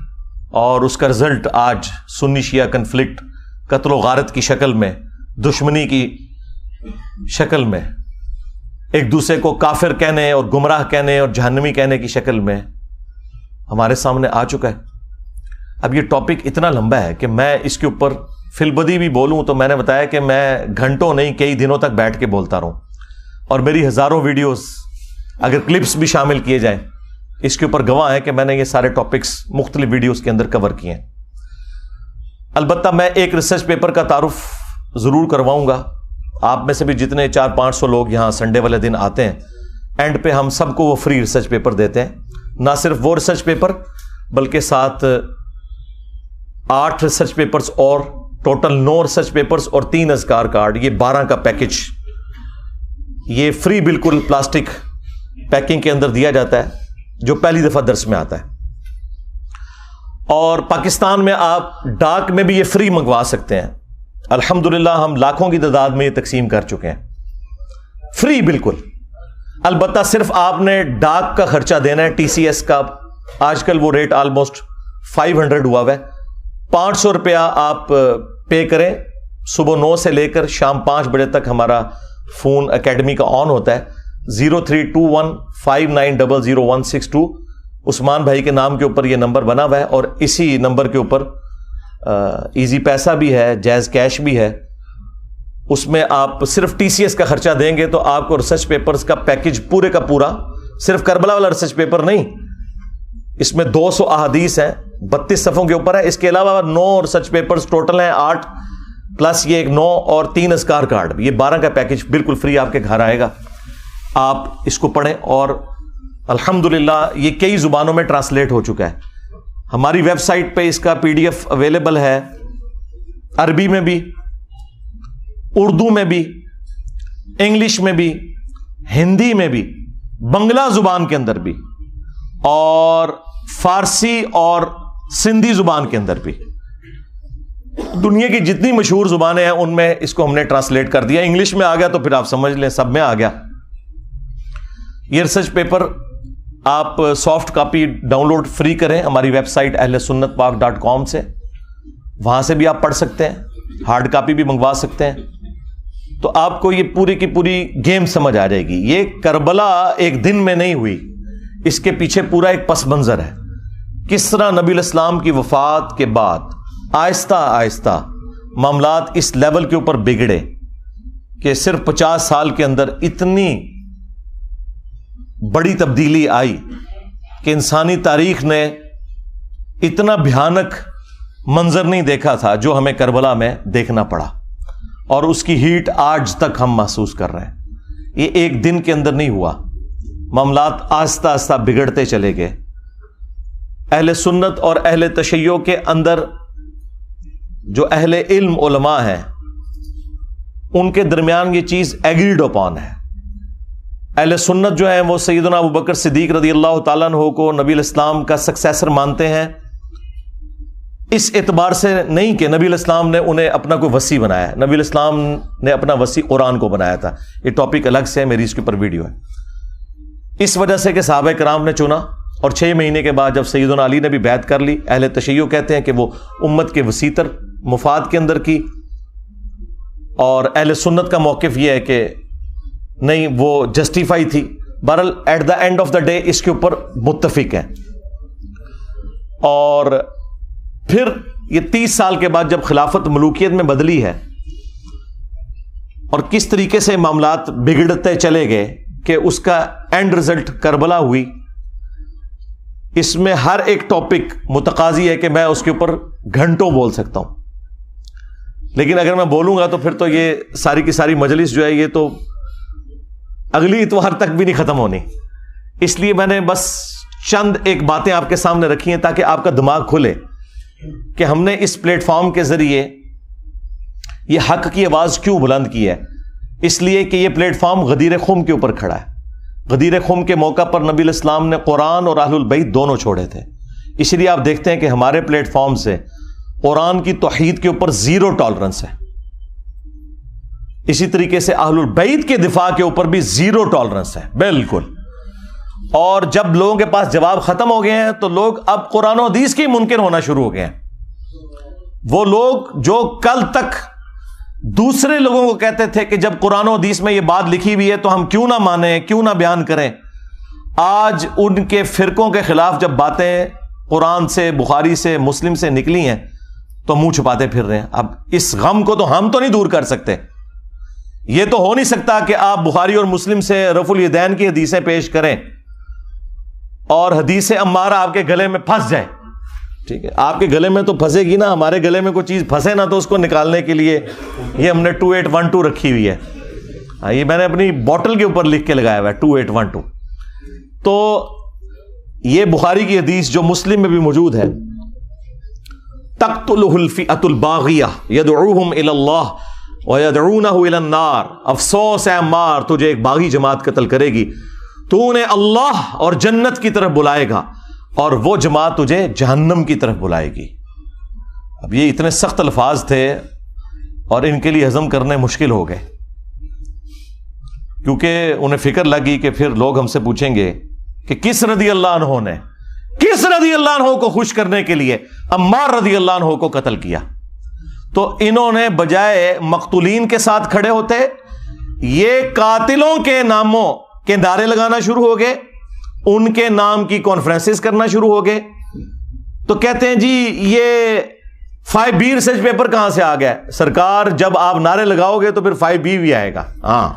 اور اس کا رزلٹ آج سنی شیعہ کنفلکٹ، قتل و غارت کی شکل میں، دشمنی کی شکل میں، ایک دوسرے کو کافر کہنے اور گمراہ کہنے اور جہنمی کہنے کی شکل میں ہمارے سامنے آ چکا ہے. اب یہ ٹاپک اتنا لمبا ہے کہ میں اس کے اوپر فی البدی بھی بولوں تو میں نے بتایا کہ میں گھنٹوں نہیں کئی دنوں تک بیٹھ کے بولتا رہوں. اور میری ہزاروں ویڈیوز اگر کلپس بھی شامل کیے جائیں اس کے اوپر گواہ ہے کہ میں نے یہ سارے ٹاپکس مختلف ویڈیوز کے اندر کور کیے ہیں. البتہ میں ایک ریسرچ پیپر کا تعارف ضرور کرواؤں گا. آپ میں سے بھی جتنے 400-500 لوگ یہاں سنڈے والے دن آتے ہیں، اینڈ پہ ہم سب کو وہ فری ریسرچ پیپر دیتے ہیں. نہ صرف وہ ریسرچ پیپر بلکہ ساتھ 8 ریسرچ پیپرز اور ٹوٹل 9 ریسرچ پیپرز اور 3 اذکار کارڈ، یہ 12 کا پیکج یہ فری بالکل پلاسٹک پیکنگ کے اندر دیا جاتا ہے جو پہلی دفعہ درس میں آتا ہے. اور پاکستان میں آپ ڈاک میں بھی یہ فری منگوا سکتے ہیں. الحمدللہ ہم لاکھوں کی تعداد میں یہ تقسیم کر چکے ہیں فری بالکل. البتہ صرف آپ نے ڈاک کا خرچہ دینا ہے. ٹی سی ایس کا آج کل وہ ریٹ آلموسٹ 500 ہوا ہے. 500 روپیہ آپ پے کریں. صبح 9 سے لے کر شام 5 بجے تک ہمارا فون اکیڈمی کا آن ہوتا ہے. 032159000162 عثمان بھائی کے نام کے اوپر یہ نمبر بنا ہوا ہے. اور اسی نمبر کے اوپر ایزی پیسہ بھی ہے، جائز کیش بھی ہے. اس میں آپ صرف ٹی سی ایس کا خرچہ دیں گے تو آپ کو ریسرچ پیپرز کا پیکج پورے کا پورا، صرف کربلا والا ریسرچ پیپر نہیں، اس میں 200 احادیث ہیں، 32 صفحوں کے اوپر ہے. اس کے علاوہ 9 ریسرچ پیپرز ٹوٹل ہیں 8 پلس یہ 9 اور 3 اذکار کارڈ، یہ 12 کا پیکج بالکل فری آپ کے گھر آئے گا. آپ اس کو پڑھیں. اور الحمدللہ یہ کئی زبانوں میں ٹرانسلیٹ ہو چکا ہے. ہماری ویب سائٹ پہ اس کا PDF اویلیبل ہے، عربی میں بھی، اردو میں بھی، انگلش میں بھی، ہندی میں بھی، بنگلہ زبان کے اندر بھی، اور فارسی اور سندھی زبان کے اندر بھی. دنیا کی جتنی مشہور زبانیں ہیں ان میں اس کو ہم نے ٹرانسلیٹ کر دیا. انگلش میں آ گیا تو پھر آپ سمجھ لیں سب میں آ گیا. یہ ریسرچ پیپر آپ soft copy download free کریں ہماری ویب سائٹ اہلسنتپاک.com سے، وہاں سے بھی آپ پڑھ سکتے ہیں. ہارڈ کاپی بھی منگوا سکتے ہیں. تو آپ کو یہ پوری کی پوری گیم سمجھ آ جائے گی. یہ کربلا ایک دن میں نہیں ہوئی، اس کے پیچھے پورا ایک پس منظر ہے. کس طرح نبی علیہ السلام کی وفات کے بعد آہستہ آہستہ معاملات اس لیول کے اوپر بگڑے کہ صرف 50 سال کے اندر اتنی بڑی تبدیلی آئی کہ انسانی تاریخ نے اتنا بھیانک منظر نہیں دیکھا تھا جو ہمیں کربلا میں دیکھنا پڑا. اور اس کی ہیٹ آج تک ہم محسوس کر رہے ہیں. یہ ایک دن کے اندر نہیں ہوا، معاملات آہستہ آہستہ بگڑتے چلے گئے. اہل سنت اور اہل تشیع کے اندر جو اہل علم علماء ہیں ان کے درمیان یہ چیز ایگریڈ اپون ہے. اہل سنت جو ہیں وہ سیدنا ابوبکر صدیق رضی اللہ تعالیٰ عنہ کو نبی الاسلام کا سکسیسر مانتے ہیں، اس اعتبار سے نہیں کہ نبی الاسلام نے انہیں اپنا کوئی وصی بنایا ہے. نبی الاسلام نے اپنا وصی قرآن کو بنایا تھا. یہ ٹاپک الگ سے ہے، میری اس کے اوپر ویڈیو ہے. اس وجہ سے کہ صحابہ کرام نے چنا، اور 6 مہینے کے بعد جب سیدنا علی نے بھی بیعت کر لی، اہل تشیع کہتے ہیں کہ وہ امت کے وسیع تر مفاد کے اندر کی، اور اہل سنت کا موقف یہ ہے کہ نہیں، وہ جسٹیفائی تھی. بہرحال at the end of the day اس کے اوپر متفق ہیں. اور پھر یہ 30 سال کے بعد جب خلافت ملوکیت میں بدلی ہے اور کس طریقے سے معاملات بگڑتے چلے گئے کہ اس کا اینڈ رزلٹ کربلا ہوئی، اس میں ہر ایک ٹاپک متقاضی ہے کہ میں اس کے اوپر گھنٹوں بول سکتا ہوں. لیکن اگر میں بولوں گا تو پھر تو یہ ساری کی ساری مجلس جو ہے یہ تو اگلی اتوار تک بھی نہیں ختم ہونی. اس لیے میں نے بس چند ایک باتیں آپ کے سامنے رکھی ہیں تاکہ آپ کا دماغ کھلے کہ ہم نے اس پلیٹ فارم کے ذریعے یہ حق کی آواز کیوں بلند کی ہے. اس لیے کہ یہ پلیٹ فارم غدیر خم کے اوپر کھڑا ہے. غدیر خم کے موقع پر نبی الاسلام نے قرآن اور اہل البیت دونوں چھوڑے تھے. اسی لیے آپ دیکھتے ہیں کہ ہمارے پلیٹ فارم سے قرآن کی توحید کے اوپر 0 ٹالرنس ہے. اسی طریقے سے اہل البیت کے دفاع کے اوپر بھی 0 ٹالرنس ہے بالکل. اور جب لوگوں کے پاس جواب ختم ہو گئے ہیں تو لوگ اب قرآن و حدیث کے منکر ہونا شروع ہو گئے ہیں. وہ لوگ جو کل تک دوسرے لوگوں کو کہتے تھے کہ جب قرآن و حدیث میں یہ بات لکھی ہوئی ہے تو ہم کیوں نہ مانیں، کیوں نہ بیان کریں، آج ان کے فرقوں کے خلاف جب باتیں قرآن سے، بخاری سے، مسلم سے نکلی ہیں تو منہ چھپاتے پھر رہے ہیں. اب اس غم کو تو ہم تو نہیں دور کر سکتے. یہ تو ہو نہیں سکتا کہ آپ بخاری اور مسلم سے رفع الیدین کی حدیثیں پیش کریں اور حدیث عمارہ آپ کے گلے میں پھنس جائے. ٹھیک ہے، آپ کے گلے میں تو پھنسے گی نا، ہمارے گلے میں کوئی چیز پھنسے نا تو اس کو نکالنے کے لیے یہ ہم نے 2812 رکھی ہوئی ہے. یہ میں نے اپنی بوٹل کے اوپر لکھ کے لگایا ہوا ہے 2812. تو یہ بخاری کی حدیث جو مسلم میں بھی موجود ہے، تقتلہ الفئۃ الباغیہ یدعوہم الی اللہ ویدعونہ الی النار. افسوس ہے عمار، تجھے ایک باغی جماعت قتل کرے گی، تو انہیں اللہ اور جنت کی طرف بلائے گا اور وہ جماعت تجھے جہنم کی طرف بلائے گی. اب یہ اتنے سخت الفاظ تھے اور ان کے لیے ہضم کرنے مشکل ہو گئے، کیونکہ انہیں فکر لگی کہ پھر لوگ ہم سے پوچھیں گے کہ کس رضی اللہ عنہ نے، کس رضی اللہ عنہ کو خوش کرنے کے لیے عمار رضی اللہ عنہ کو قتل کیا. تو انہوں نے بجائے مقتولین کے ساتھ کھڑے ہوتے یہ قاتلوں کے ناموں کے نعرے لگانا شروع ہو گئے، ان کے نام کی کانفرنسز کرنا شروع ہو گئے. تو کہتے ہیں جی یہ 5B ریسرچ پیپر کہاں سے آ گیا؟ سرکار جب آپ نعرے لگاؤ گے تو پھر 5B بھی آئے گا. ہاں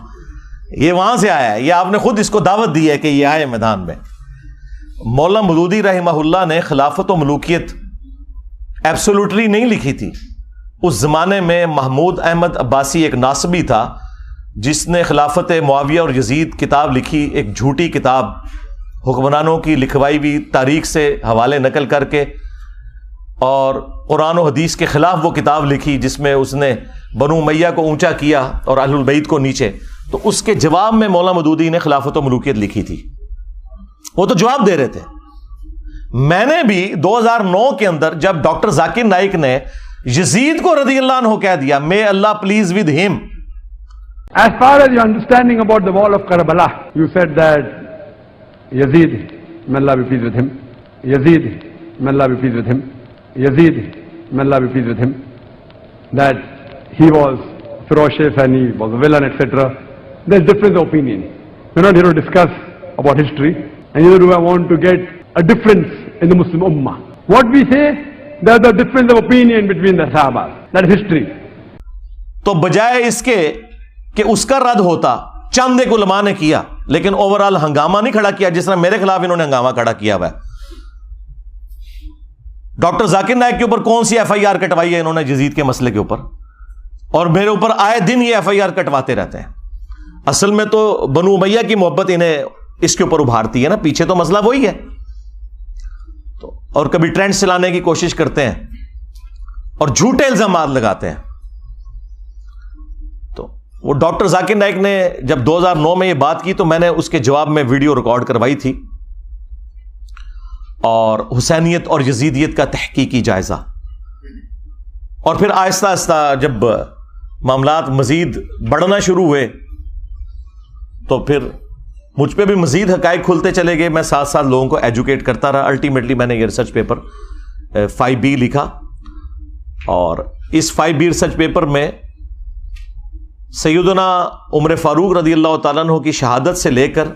یہ وہاں سے آیا ہے، یہ آپ نے خود اس کو دعوت دی ہے کہ یہ آئے میدان میں. مولانا مودودی رحمہ اللہ نے خلافت و ملوکیت ایبسولوٹلی نہیں لکھی تھی. اس زمانے میں محمود احمد عباسی ایک ناصبی تھا جس نے خلافت معاویہ اور یزید کتاب لکھی، ایک جھوٹی کتاب حکمرانوں کی لکھوائی ہوئی تاریخ سے حوالے نقل کر کے، اور قرآن و حدیث کے خلاف وہ کتاب لکھی جس میں اس نے بنو امیہ کو اونچا کیا اور اہل البیت کو نیچے. تو اس کے جواب میں مولانا مودودی نے خلافت و ملوکیت لکھی تھی. وہ تو جواب دے رہے تھے. میں نے بھی 2009 کے اندر جب ڈاکٹر ذاکر نائک نے یزید کو رضی اللہ عنہ کہہ دیا، may Allah please with him. As far as your understanding about the wall of Karbala, you said that Yazid, may Allah be pleased with him, Yazid, may Allah be pleased with him, Yazid, may Allah be pleased with him, that he was ferocious and he was a villain, etc. There's difference of opinion. We're not here to discuss about history, and neither do I want to get a difference in the Muslim Ummah. What we say, there's a difference of opinion between the Sahaba. That is history. تو بجائے اس کے کہ اس کا رد ہوتا، چند ایک علماء نے کیا، لیکن اوورال ہنگامہ نہیں کھڑا کیا جس طرح میرے خلاف انہوں نے ہنگامہ کھڑا کیا ہوا ہے. ڈاکٹر ذاکر نائک کے اوپر کون سی FIR کٹوائی ہے انہوں نے یزید کے مسئلے کے اوپر؟ اور میرے اوپر آئے دن یہ FIR کٹواتے رہتے ہیں. اصل میں تو بنو امیہ کی محبت انہیں اس کے اوپر ابھارتی ہے نا, پیچھے تو مسئلہ وہی ہے. تو اور کبھی ٹرینڈ چلانے کی کوشش کرتے ہیں اور جھوٹے الزامات لگاتے ہیں. تو وہ ڈاکٹر ذاکر نائک نے جب 2009 میں یہ بات کی تو میں نے اس کے جواب میں ویڈیو ریکارڈ کروائی تھی, اور حسینیت اور یزیدیت کا تحقیقی جائزہ. اور پھر آہستہ آہستہ جب معاملات مزید بڑھنا شروع ہوئے تو پھر مجھ پہ بھی مزید حقائق کھلتے چلے گئے. میں ساتھ ساتھ لوگوں کو ایجوکیٹ کرتا رہا. الٹیمیٹلی میں نے یہ ریسرچ پیپر 5B لکھا, اور اس 5B ریسرچ پیپر میں سیدنا عمر فاروق رضی اللہ تعالیٰ عنہ کی شہادت سے لے کر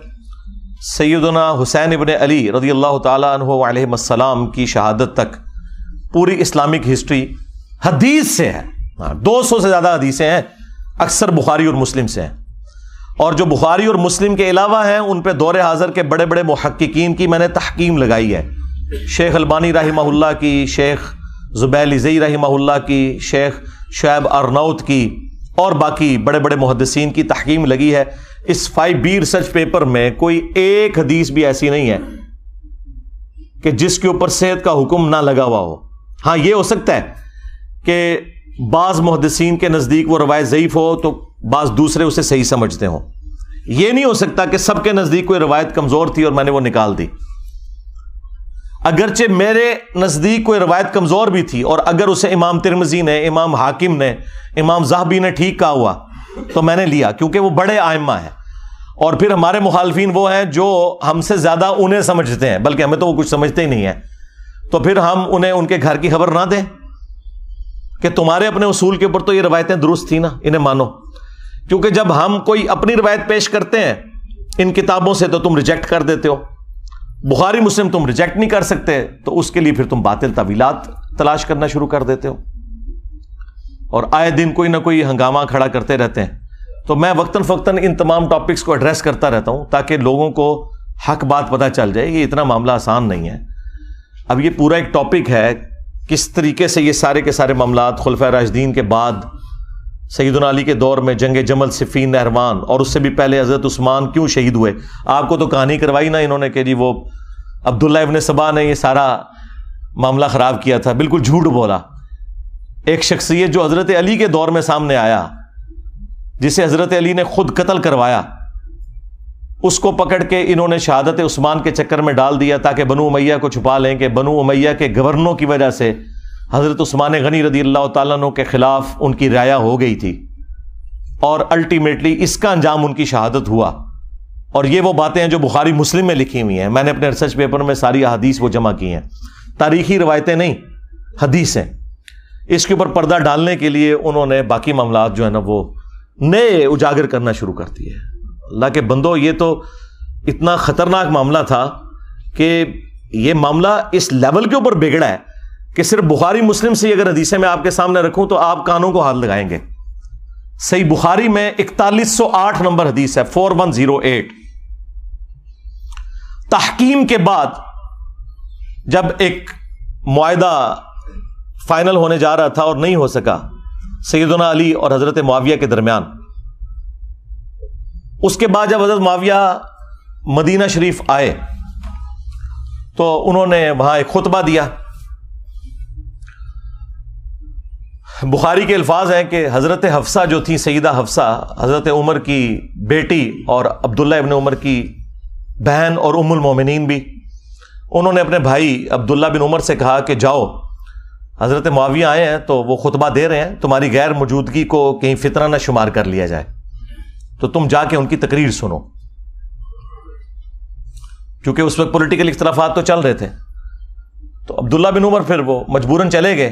سیدنا حسین ابن علی رضی اللہ تعالیٰ عنہ علیہ السلام کی شہادت تک پوری اسلامک ہسٹری حدیث سے ہے. 200 سے زیادہ حدیثیں ہیں, اکثر بخاری اور مسلم سے ہیں. اور جو بخاری اور مسلم کے علاوہ ہیں ان پہ دور حاضر کے بڑے بڑے محققین کی میں نے تحکیم لگائی ہے. شیخ البانی رحمہ اللہ کی, شیخ زبیل ازئی رحمہ اللہ کی, شیخ شعیب ارناؤت کی, اور باقی بڑے بڑے محدثین کی تحکیم لگی ہے. اس 5B ریسرچ پیپر میں کوئی ایک حدیث بھی ایسی نہیں ہے کہ جس کے اوپر صحت کا حکم نہ لگا ہوا ہو. ہاں یہ ہو سکتا ہے کہ بعض محدثین کے نزدیک وہ روایت ضعیف ہو تو بعض دوسرے اسے صحیح سمجھتے ہوں. یہ نہیں ہو سکتا کہ سب کے نزدیک کوئی روایت کمزور تھی اور میں نے وہ نکال دی. اگرچہ میرے نزدیک کوئی روایت کمزور بھی تھی اور اگر اسے امام ترمذی نے, امام حاکم نے, امام ذہبی نے ٹھیک کہا ہوا تو میں نے لیا, کیونکہ وہ بڑے ائمہ ہیں. اور پھر ہمارے مخالفین وہ ہیں جو ہم سے زیادہ انہیں سمجھتے ہیں, بلکہ ہمیں تو وہ کچھ سمجھتے ہی نہیں ہیں. تو پھر ہم انہیں ان کے گھر کی خبر نہ دیں کہ تمہارے اپنے اصول کے اوپر تو یہ روایتیں درست تھیں نا, انہیں مانو. کیونکہ جب ہم کوئی اپنی روایت پیش کرتے ہیں ان کتابوں سے تو تم ریجیکٹ کر دیتے ہو. بخاری مسلم تم ریجیکٹ نہیں کر سکتے تو اس کے لیے پھر تم باطل تعویلات تلاش کرنا شروع کر دیتے ہو, اور آئے دن کوئی نہ کوئی ہنگامہ کھڑا کرتے رہتے ہیں. تو میں وقتاً فوقتاً ان تمام ٹاپکس کو ایڈریس کرتا رہتا ہوں تاکہ لوگوں کو حق بات پتہ چل جائے. یہ اتنا معاملہ آسان نہیں ہے. اب یہ پورا ایک ٹاپک ہے کس طریقے سے یہ سارے کے سارے معاملات خلفائے راشدین کے بعد سیدنا علی کے دور میں جنگ جمل, صفین, نہروان, اور اس سے بھی پہلے حضرت عثمان کیوں شہید ہوئے. آپ کو تو کہانی کروائی نا انہوں نے کہ جی وہ عبداللہ ابن سبا نے یہ سارا معاملہ خراب کیا تھا. بالکل جھوٹ بولا. ایک شخصیت جو حضرت علی کے دور میں سامنے آیا, جسے حضرت علی نے خود قتل کروایا, اس کو پکڑ کے انہوں نے شہادت عثمان کے چکر میں ڈال دیا تاکہ بنو امیہ کو چھپا لیں کہ بنو امیہ کے گورنروں کی وجہ سے حضرت عثمان غنی رضی اللہ تعالیٰ عنہ کے خلاف ان کی رعایا ہو گئی تھی, اور الٹیمیٹلی اس کا انجام ان کی شہادت ہوا. اور یہ وہ باتیں ہیں جو بخاری مسلم میں لکھی ہوئی ہیں. میں نے اپنے ریسرچ پیپر میں ساری احادیث وہ جمع کی ہیں, تاریخی روایتیں نہیں, حدیثیں. اس کے اوپر پردہ ڈالنے کے لیے انہوں نے باقی معاملات جو ہے نا وہ نئے اجاگر کرنا شروع کر دیے. اللہ کے بندو, یہ تو اتنا خطرناک معاملہ تھا کہ یہ معاملہ اس لیول کے اوپر بگڑا ہے کہ صرف بخاری مسلم سے اگر حدیثیں میں آپ کے سامنے رکھوں تو آپ کانوں کو ہاتھ لگائیں گے. صحیح بخاری میں 4108 نمبر حدیث ہے, 4108. تحکیم کے بعد جب ایک معاہدہ فائنل ہونے جا رہا تھا اور نہیں ہو سکا سیدنا علی اور حضرت معاویہ کے درمیان, اس کے بعد جب حضرت معاویہ مدینہ شریف آئے تو انہوں نے وہاں ایک خطبہ دیا. بخاری کے الفاظ ہیں کہ حضرت حفصہ جو تھی, سیدہ حفصہ, حضرت عمر کی بیٹی اور عبداللہ ابن عمر کی بہن اور ام المومنین بھی, انہوں نے اپنے بھائی عبداللہ بن عمر سے کہا کہ جاؤ, حضرت معاویہ آئے ہیں تو وہ خطبہ دے رہے ہیں, تمہاری غیر موجودگی کو کہیں فتنہ نہ شمار کر لیا جائے, تو تم جا کے ان کی تقریر سنو. کیونکہ اس وقت پولیٹیکل اختلافات تو چل رہے تھے. تو عبداللہ بن عمر پھر وہ مجبوراً چلے گئے,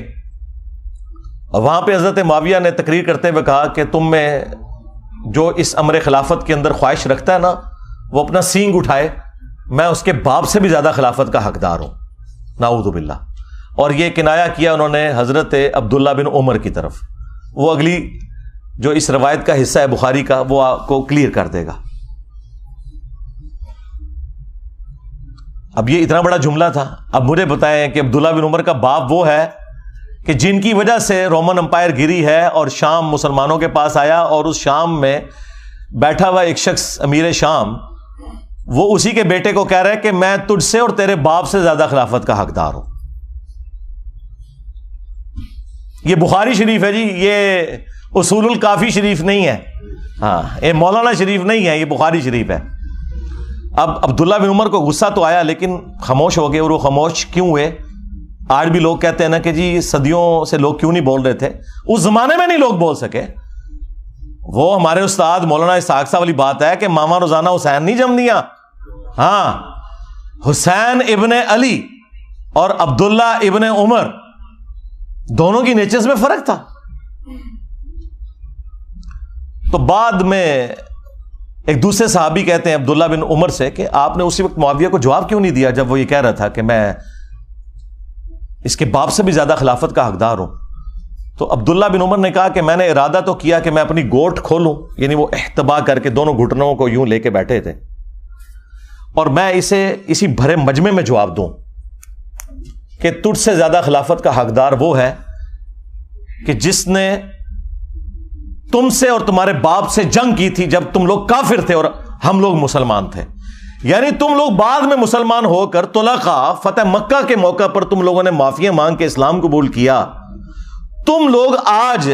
اور وہاں پہ حضرت معاویہ نے تقریر کرتے ہوئے کہا کہ تم میں جو اس امر خلافت کے اندر خواہش رکھتا ہے نا وہ اپنا سینگ اٹھائے, میں اس کے باپ سے بھی زیادہ خلافت کا حقدار ہوں, نعوذ باللہ. اور یہ کنایا کیا انہوں نے حضرت عبداللہ بن عمر کی طرف. وہ اگلی جو اس روایت کا حصہ ہے بخاری کا وہ آپ کو کلیئر کر دے گا. اب یہ اتنا بڑا جملہ تھا. اب مجھے بتائیں کہ عبداللہ بن عمر کا باپ وہ ہے کہ جن کی وجہ سے رومن امپائر گری ہے اور شام مسلمانوں کے پاس آیا، اور اس شام میں بیٹھا ہوا ایک شخص امیر شام وہ اسی کے بیٹے کو کہہ رہا ہے کہ میں تجھ سے اور تیرے باپ سے زیادہ خلافت کا حقدار ہوں. یہ بخاری شریف ہے جی، یہ اصول الکافی شریف نہیں ہے، ہاں یہ مولانا شریف نہیں ہے، یہ بخاری شریف ہے. اب عبداللہ بن عمر کو غصہ تو آیا لیکن خاموش ہو گئے. اور وہ خاموش کیوں ہوئے؟ آج بھی لوگ کہتے ہیں نا کہ جی صدیوں سے لوگ کیوں نہیں بول رہے تھے، اس زمانے میں نہیں لوگ بول سکے. وہ ہمارے استاد مولانا اسحاق صاحب والی بات ہے کہ ماما روزانہ حسین نہیں جم دیا. ہاں، حسین ابن علی اور عبداللہ ابن عمر دونوں کی نیچرز میں فرق تھا. تو بعد میں ایک دوسرے صحابی کہتے ہیں عبداللہ بن عمر سے کہ آپ نے اسی وقت معاویہ کو جواب کیوں نہیں دیا جب وہ یہ کہہ رہا تھا کہ میں اس کے باپ سے بھی زیادہ خلافت کا حقدار ہوں. تو عبداللہ بن عمر نے کہا کہ میں نے ارادہ تو کیا کہ میں اپنی گوٹ کھولوں، یعنی وہ احتبا کر کے دونوں گھٹنوں کو یوں لے کے بیٹھے تھے، اور میں اسے اسی بھرے مجمع میں جواب دوں کہ تجھ سے زیادہ خلافت کا حقدار وہ ہے کہ جس نے تم سے اور تمہارے باپ سے جنگ کی تھی جب تم لوگ کافر تھے اور ہم لوگ مسلمان تھے. یعنی تم لوگ بعد میں مسلمان ہو کر طلقہ فتح مکہ کے موقع پر تم لوگوں نے معافی مانگ کے اسلام قبول کیا. تم لوگ آج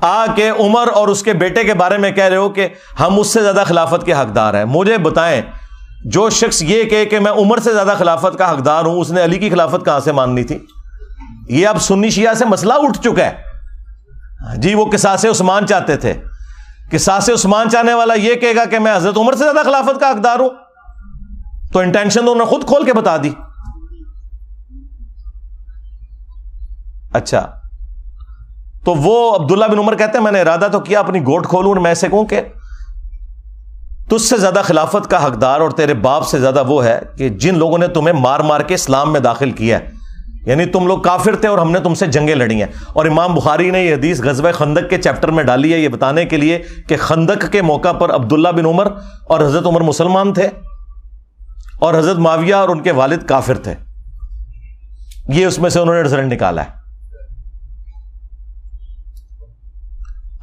آ کے عمر اور اس کے بیٹے کے بارے میں کہہ رہے ہو کہ ہم اس سے زیادہ خلافت کے حقدار ہیں. مجھے بتائیں، جو شخص یہ کہے کہ میں عمر سے زیادہ خلافت کا حقدار ہوں، اس نے علی کی خلافت کہاں سے ماننی تھی؟ یہ اب سنی شیعہ سے مسئلہ اٹھ چکا ہے جی. وہ قصاص عثمان چاہتے تھے، قصاص عثمان چاہنے والا یہ کہے گا کہ میں حضرت عمر سے زیادہ خلافت کا حقدار ہوں، تو انٹینشن تو انہوں نے خود کھول کے بتا دی. اچھا، تو وہ عبداللہ بن عمر کہتے ہیں میں نے ارادہ تو کیا اپنی گوٹ کھولوں اور میں ایسے کہوں کہ تجھ سے زیادہ خلافت کا حقدار اور تیرے باپ سے زیادہ وہ ہے کہ جن لوگوں نے تمہیں مار مار کے اسلام میں داخل کیا ہے. یعنی تم لوگ کافر تھے اور ہم نے تم سے جنگیں لڑی ہیں. اور امام بخاری نے یہ حدیث غزوہ خندق کے چیپٹر میں ڈالی ہے یہ بتانے کے لیے کہ خندق کے موقع پر عبداللہ بن عمر اور حضرت عمر مسلمان تھے اور حضرت معاویہ اور ان کے والد کافر تھے. یہ اس میں سے انہوں نے رزلٹ نکالا ہے.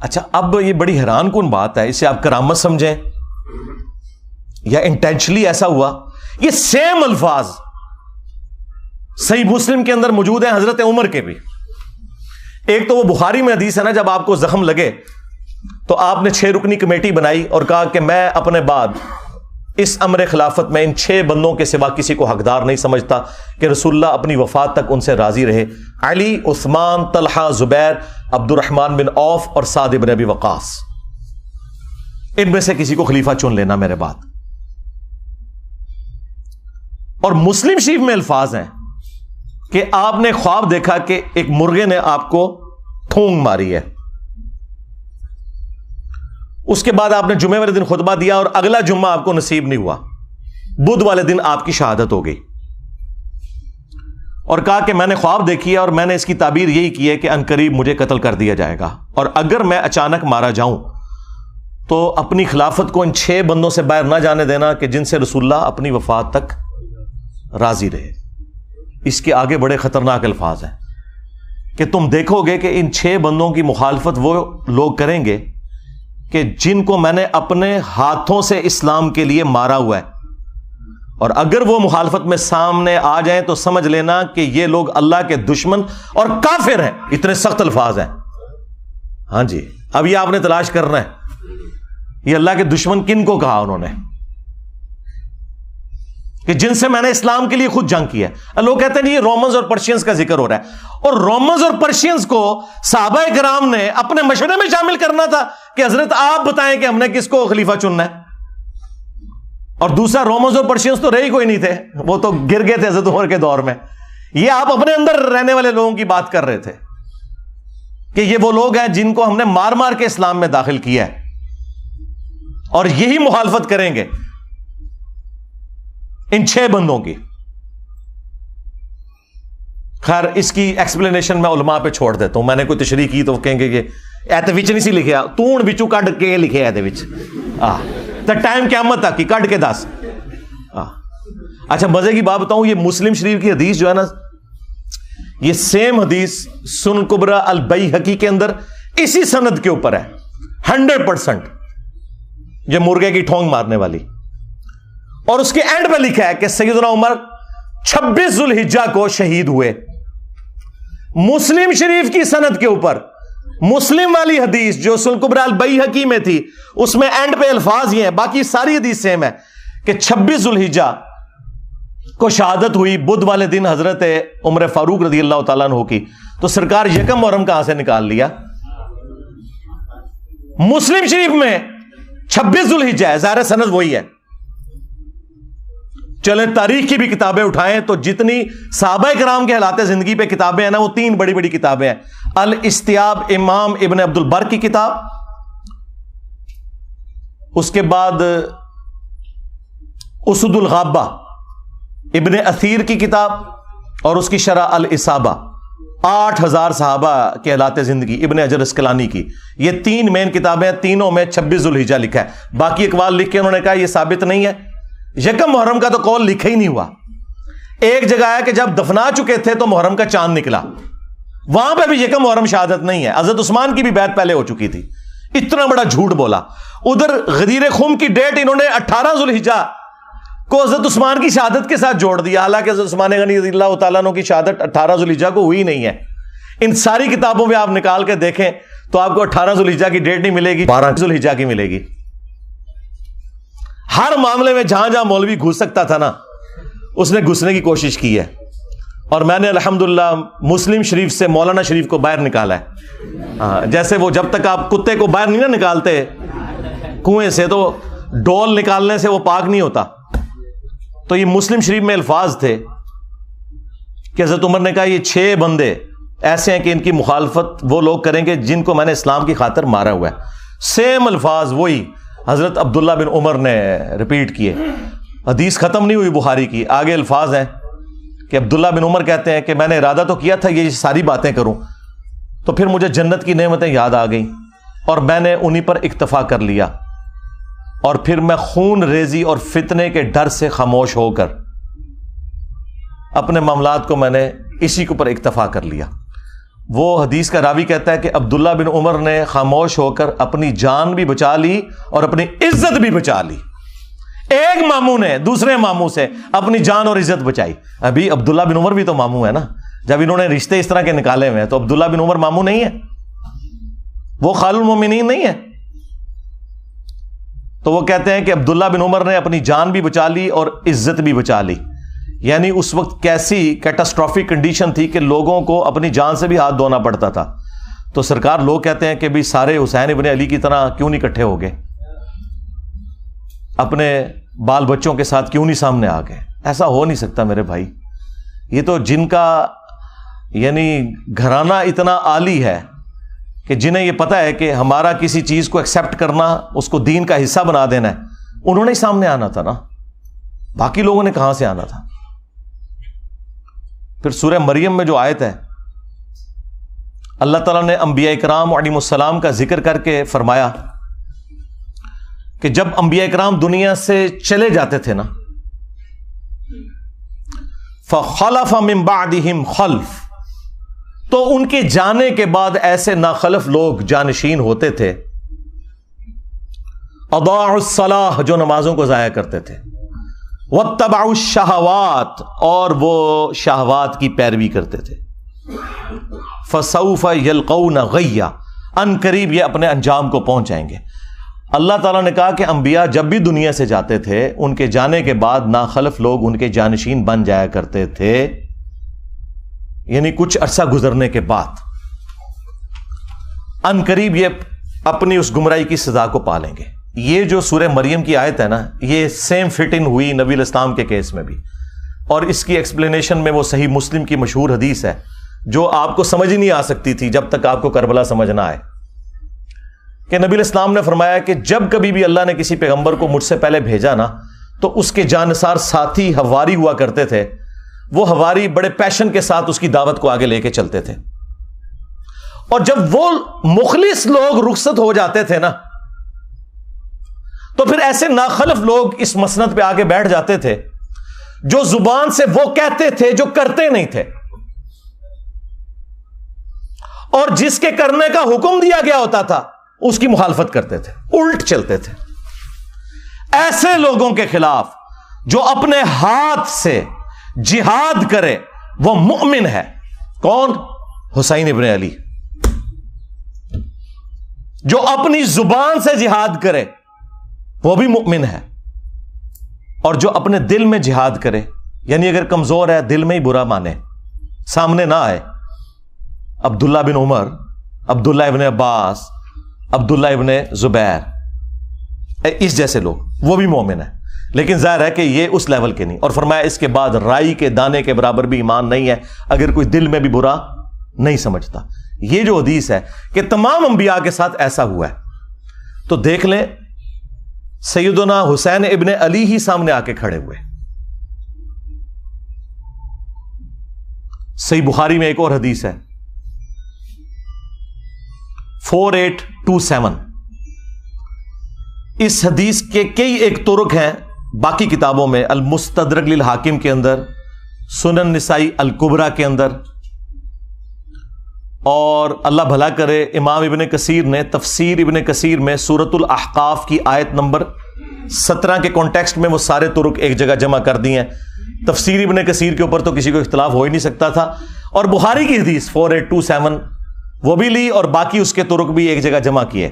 اچھا، اب یہ بڑی حیران کن بات ہے، اسے آپ کرامت سمجھیں یا انٹینشنلی ایسا ہوا. یہ سیم الفاظ صحیح مسلم کے اندر موجود ہیں حضرت عمر کے بھی. ایک تو وہ بخاری میں حدیث ہے نا، جب آپ کو زخم لگے تو آپ نے 6 رکنی کمیٹی بنائی اور کہا کہ میں اپنے بعد اس امر خلافت میں ان 6 بندوں کے سوا کسی کو حقدار نہیں سمجھتا کہ رسول اللہ اپنی وفات تک ان سے راضی رہے. علی، عثمان، طلحہ، زبیر، عبد الرحمن بن عوف اور سعد بن ابی وقاص، ان میں سے کسی کو خلیفہ چن لینا میرے بعد. اور مسلم شریف میں الفاظ ہیں کہ آپ نے خواب دیکھا کہ ایک مرغے نے آپ کو ٹھونگ ماری ہے. اس کے بعد آپ نے جمعے والے دن خطبہ دیا اور اگلا جمعہ آپ کو نصیب نہیں ہوا. بدھ والے دن آپ کی شہادت ہو گئی اور کہا کہ میں نے خواب دیکھی ہے اور میں نے اس کی تعبیر یہی کی ہے کہ عنقریب مجھے قتل کر دیا جائے گا، اور اگر میں اچانک مارا جاؤں تو اپنی خلافت کو ان 6 بندوں سے باہر نہ جانے دینا کہ جن سے رسول اللہ اپنی وفات تک راضی رہے. اس کے آگے بڑے خطرناک الفاظ ہیں کہ تم دیکھو گے کہ ان 6 بندوں کی مخالفت وہ لوگ کریں گے کہ جن کو میں نے اپنے ہاتھوں سے اسلام کے لیے مارا ہوا ہے، اور اگر وہ مخالفت میں سامنے آ جائیں تو سمجھ لینا کہ یہ لوگ اللہ کے دشمن اور کافر ہیں. اتنے سخت الفاظ ہیں. ہاں جی، اب یہ آپ نے تلاش کرنا ہے یہ اللہ کے دشمن کن کو کہا انہوں نے کہ جن سے میں نے اسلام کے لیے خود جنگ کی ہے. لوگ کہتے ہیں یہ رومنز اور پرشینز کا ذکر ہو رہا ہے، اور رومنز اور پرشینز کو صحابہ کرام نے اپنے مشورے میں شامل کرنا تھا کہ حضرت آپ بتائیں کہ ہم نے کس کو خلیفہ چننا ہے. اور دوسرا، رومنز اور پرشینز تو رہے ہی کوئی نہیں تھے، وہ تو گر گئے تھے حضرت عمر کے دور میں. یہ آپ اپنے اندر رہنے والے لوگوں کی بات کر رہے تھے کہ یہ وہ لوگ ہیں جن کو ہم نے مار مار کے اسلام میں داخل کیا ہے اور یہی مخالفت کریں گے ان 6 بندوں کی. خیر، اس کی ایکسپلینیشن میں علماء پہ چھوڑ دیتا ہوں. میں نے کوئی تشریح کی تو وہ کہیں گے کہ ایتے وچ نہیں سی لکھیا، تون وچوں کڈ کے لکھے ایتے وچ تے ٹائم قیامت تک کی کڈ کے دس. اچھا، مزے کی بات بتاؤں، یہ مسلم شریف کی حدیث جو ہے نا، یہ سیم حدیث سنن کبری البیہقی کے اندر اسی سند کے اوپر ہے 100%، یہ مرغے کی ٹھونگ مارنے والی، اور اس کے اینڈ پہ لکھا ہے کہ سیدنا عمر 26 ذوالحجہ کو شہید ہوئے۔ مسلم شریف کی سند کے اوپر مسلم والی حدیث جو سنن کبری البیہقی میں تھی، اس میں اینڈ پہ الفاظ یہ ہیں، باقی ساری حدیث سیم ہے کہ 26 ذوالحجہ کو شہادت ہوئی بدھ والے دن حضرت عمر فاروق رضی اللہ تعالیٰ عنہ کی، تو سرکار یکم محرم کہاں سے نکال لیا؟ مسلم شریف میں 26 ذوالحجہ ہے، ظاہر سند وہی ہے۔ چلیں تاریخ کی بھی کتابیں اٹھائیں تو جتنی صحابہ کرام کے حالات زندگی پہ کتابیں ہیں نا، وہ 3 بڑی بڑی کتابیں ہیں، الاستیاب امام ابن عبد البر کی کتاب، اس کے بعد اسد الغابہ ابن اثیر کی کتاب، اور اس کی شرح الاصابہ 8000 صحابہ کے حالات زندگی ابن حجر اسقلانی کی، یہ 3 مین کتابیں ہیں، تینوں میں 26 ذوالحجہ لکھا ہے۔ باقی اقوال لکھ کے انہوں نے کہا یہ ثابت نہیں ہے، یکم محرم کا تو قول لکھا ہی نہیں ہوا۔ ایک جگہ ہے کہ جب دفنا چکے تھے تو محرم کا چاند نکلا، وہاں پہ بھی یکم محرم شہادت نہیں ہے، حضرت عثمان کی بھی بیعت پہلے ہو چکی تھی، اتنا بڑا جھوٹ بولا۔ ادھر غدیر خم کی ڈیٹ انہوں نے 18 ذوالحجہ کو حضرت عثمان کی شہادت کے ساتھ جوڑ دیا، حالانکہ حضرت عثمان غنی رضی اللہ تعالیٰ عنہ کی شہادت 18 ذوالحجہ کو ہوئی نہیں ہے۔ ان ساری کتابوں میں آپ نکال کے دیکھیں تو آپ کو 18 ذوالحجہ کی ڈیٹ نہیں ملے گی، 12 ذوالحجہ کی ملے گی۔ ہر معاملے میں جہاں جہاں مولوی گھس سکتا تھا نا، اس نے گھسنے کی کوشش کی ہے، اور میں نے الحمدللہ مسلم شریف سے مولانا شریف کو باہر نکالا ہے۔ جیسے وہ جب تک آپ کتے کو باہر نہیں نا نکالتے کنویں سے، تو ڈول نکالنے سے وہ پاک نہیں ہوتا، تو یہ مسلم شریف میں الفاظ تھے کہ حضرت عمر نے کہا یہ 6 بندے ایسے ہیں کہ ان کی مخالفت وہ لوگ کریں گے جن کو میں نے اسلام کی خاطر مارا ہوا ہے۔ سیم الفاظ وہی حضرت عبداللہ بن عمر نے ریپیٹ کیے۔ حدیث ختم نہیں ہوئی بخاری کی، آگے الفاظ ہیں کہ عبداللہ بن عمر کہتے ہیں کہ میں نے ارادہ تو کیا تھا یہ ساری باتیں کروں، تو پھر مجھے جنت کی نعمتیں یاد آ گئیں اور میں نے انہی پر اکتفا کر لیا، اور پھر میں خون ریزی اور فتنے کے ڈر سے خاموش ہو کر اپنے معاملات کو میں نے اسی کے اوپر اکتفا کر لیا۔ وہ حدیث کا راوی کہتا ہے کہ عبداللہ بن عمر نے خاموش ہو کر اپنی جان بھی بچا لی اور اپنی عزت بھی بچا لی۔ ایک ماموں نے دوسرے ماموں سے اپنی جان اور عزت بچائی۔ ابھی عبداللہ بن عمر بھی تو ماموں ہے نا، جب انہوں نے رشتے اس طرح کے نکالے ہوئے ہیں تو عبداللہ بن عمر ماموں نہیں ہے، وہ خال المومنین نہیں ہے۔ تو وہ کہتے ہیں کہ عبداللہ بن عمر نے اپنی جان بھی بچا لی اور عزت بھی بچا لی، یعنی اس وقت کیسی کیٹاسٹرافک کنڈیشن تھی کہ لوگوں کو اپنی جان سے بھی ہاتھ دھونا پڑتا تھا۔ تو سرکار لوگ کہتے ہیں کہ بھی سارے حسین ابن علی کی طرح کیوں نہیں اکٹھے ہو گئے، اپنے بال بچوں کے ساتھ کیوں نہیں سامنے آ گئے؟ ایسا ہو نہیں سکتا میرے بھائی، یہ تو جن کا یعنی گھرانہ اتنا عالی ہے کہ جنہیں یہ پتا ہے کہ ہمارا کسی چیز کو ایکسیپٹ کرنا، اس کو دین کا حصہ بنا دینا ہے، انہوں نے سامنے آنا تھا نا، باقی لوگوں نے کہاں سے آنا تھا؟ پھر سورہ مریم میں جو آیت ہے، اللہ تعالیٰ نے انبیاء کرام علیہم السلام کا ذکر کر کے فرمایا کہ جب انبیاء کرام دنیا سے چلے جاتے تھے نا، فخلف من بعدہم خلف، تو ان کے جانے کے بعد ایسے ناخلف لوگ جانشین ہوتے تھے، اضاعوا الصلاۃ، جو نمازوں کو ضائع کرتے تھے، واتبعوا الشہوات، اور وہ شہوات کی پیروی کرتے تھے، فسوف یلقون غیا، ان قریب یہ اپنے انجام کو پہنچ جائیں گے۔ اللہ تعالیٰ نے کہا کہ انبیاء جب بھی دنیا سے جاتے تھے، ان کے جانے کے بعد ناخلف لوگ ان کے جانشین بن جایا کرتے تھے، یعنی کچھ عرصہ گزرنے کے بعد ان قریب یہ اپنی اس گمراہی کی سزا کو پالیں گے۔ یہ جو سورہ مریم کی آیت ہے نا، یہ سیم فٹ ان ہوئی نبی الاسلام کے کیس میں بھی، اور اس کی ایکسپلینیشن میں وہ صحیح مسلم کی مشہور حدیث ہے جو آپ کو سمجھ ہی نہیں آ سکتی تھی جب تک آپ کو کربلا سمجھ نہ آئے، کہ نبی الاسلام نے فرمایا کہ جب کبھی بھی اللہ نے کسی پیغمبر کو مجھ سے پہلے بھیجا نا، تو اس کے جانثار ساتھی حواری ہوا کرتے تھے، وہ حواری بڑے پیشن کے ساتھ اس کی دعوت کو آگے لے کے چلتے تھے، اور جب وہ مخلص لوگ رخصت ہو جاتے تھے نا، تو پھر ایسے ناخلف لوگ اس مسند پہ آگے بیٹھ جاتے تھے جو زبان سے وہ کہتے تھے جو کرتے نہیں تھے۔ اور جس کے کرنے کا حکم دیا گیا ہوتا تھا اس کی مخالفت کرتے تھے، الٹ چلتے تھے. ایسے لوگوں کے خلاف جو اپنے ہاتھ سے جہاد کرے وہ مؤمن ہے. کون؟ حسین ابن علی. جو اپنی زبان سے جہاد کرے وہ بھی مؤمن ہے. اور جو اپنے دل میں جہاد کرے، یعنی اگر کمزور ہے دل میں ہی برا مانے، سامنے نہ آئے. عبداللہ بن عمر، عبداللہ ابن عباس، عبداللہ ابن زبیر، اس جیسے لوگ، وہ بھی مومن ہیں. لیکن ظاہر ہے کہ یہ اس لیول کے نہیں. اور فرمایا اس کے بعد رائی کے دانے کے برابر بھی ایمان نہیں ہے اگر کوئی دل میں بھی برا نہیں سمجھتا. یہ جو حدیث ہے کہ تمام انبیاء کے ساتھ ایسا ہوا ہے، تو دیکھ لیں سیدنا حسین ابن علی ہی سامنے آ کے کھڑے ہوئے. صحیح بخاری میں ایک اور حدیث ہے 4827. اس حدیث کے کئی ایک طرق ہیں باقی کتابوں میں، المستدرک للحاکم کے اندر، سنن نسائی الکبریٰ کے اندر، اور اللہ بھلا کرے امام ابن کثیر نے تفسیر ابن کثیر میں سورۃ الاحقاف کی آیت نمبر 17 کے کانٹیکسٹ میں وہ سارے طرق ایک جگہ جمع کر دی ہیں. تفسیر ابن کثیر کے اوپر تو کسی کو اختلاف ہو ہی نہیں سکتا تھا. اور بخاری کی حدیث 4827 وہ بھی لی اور باقی اس کے طرق بھی ایک جگہ جمع کیے.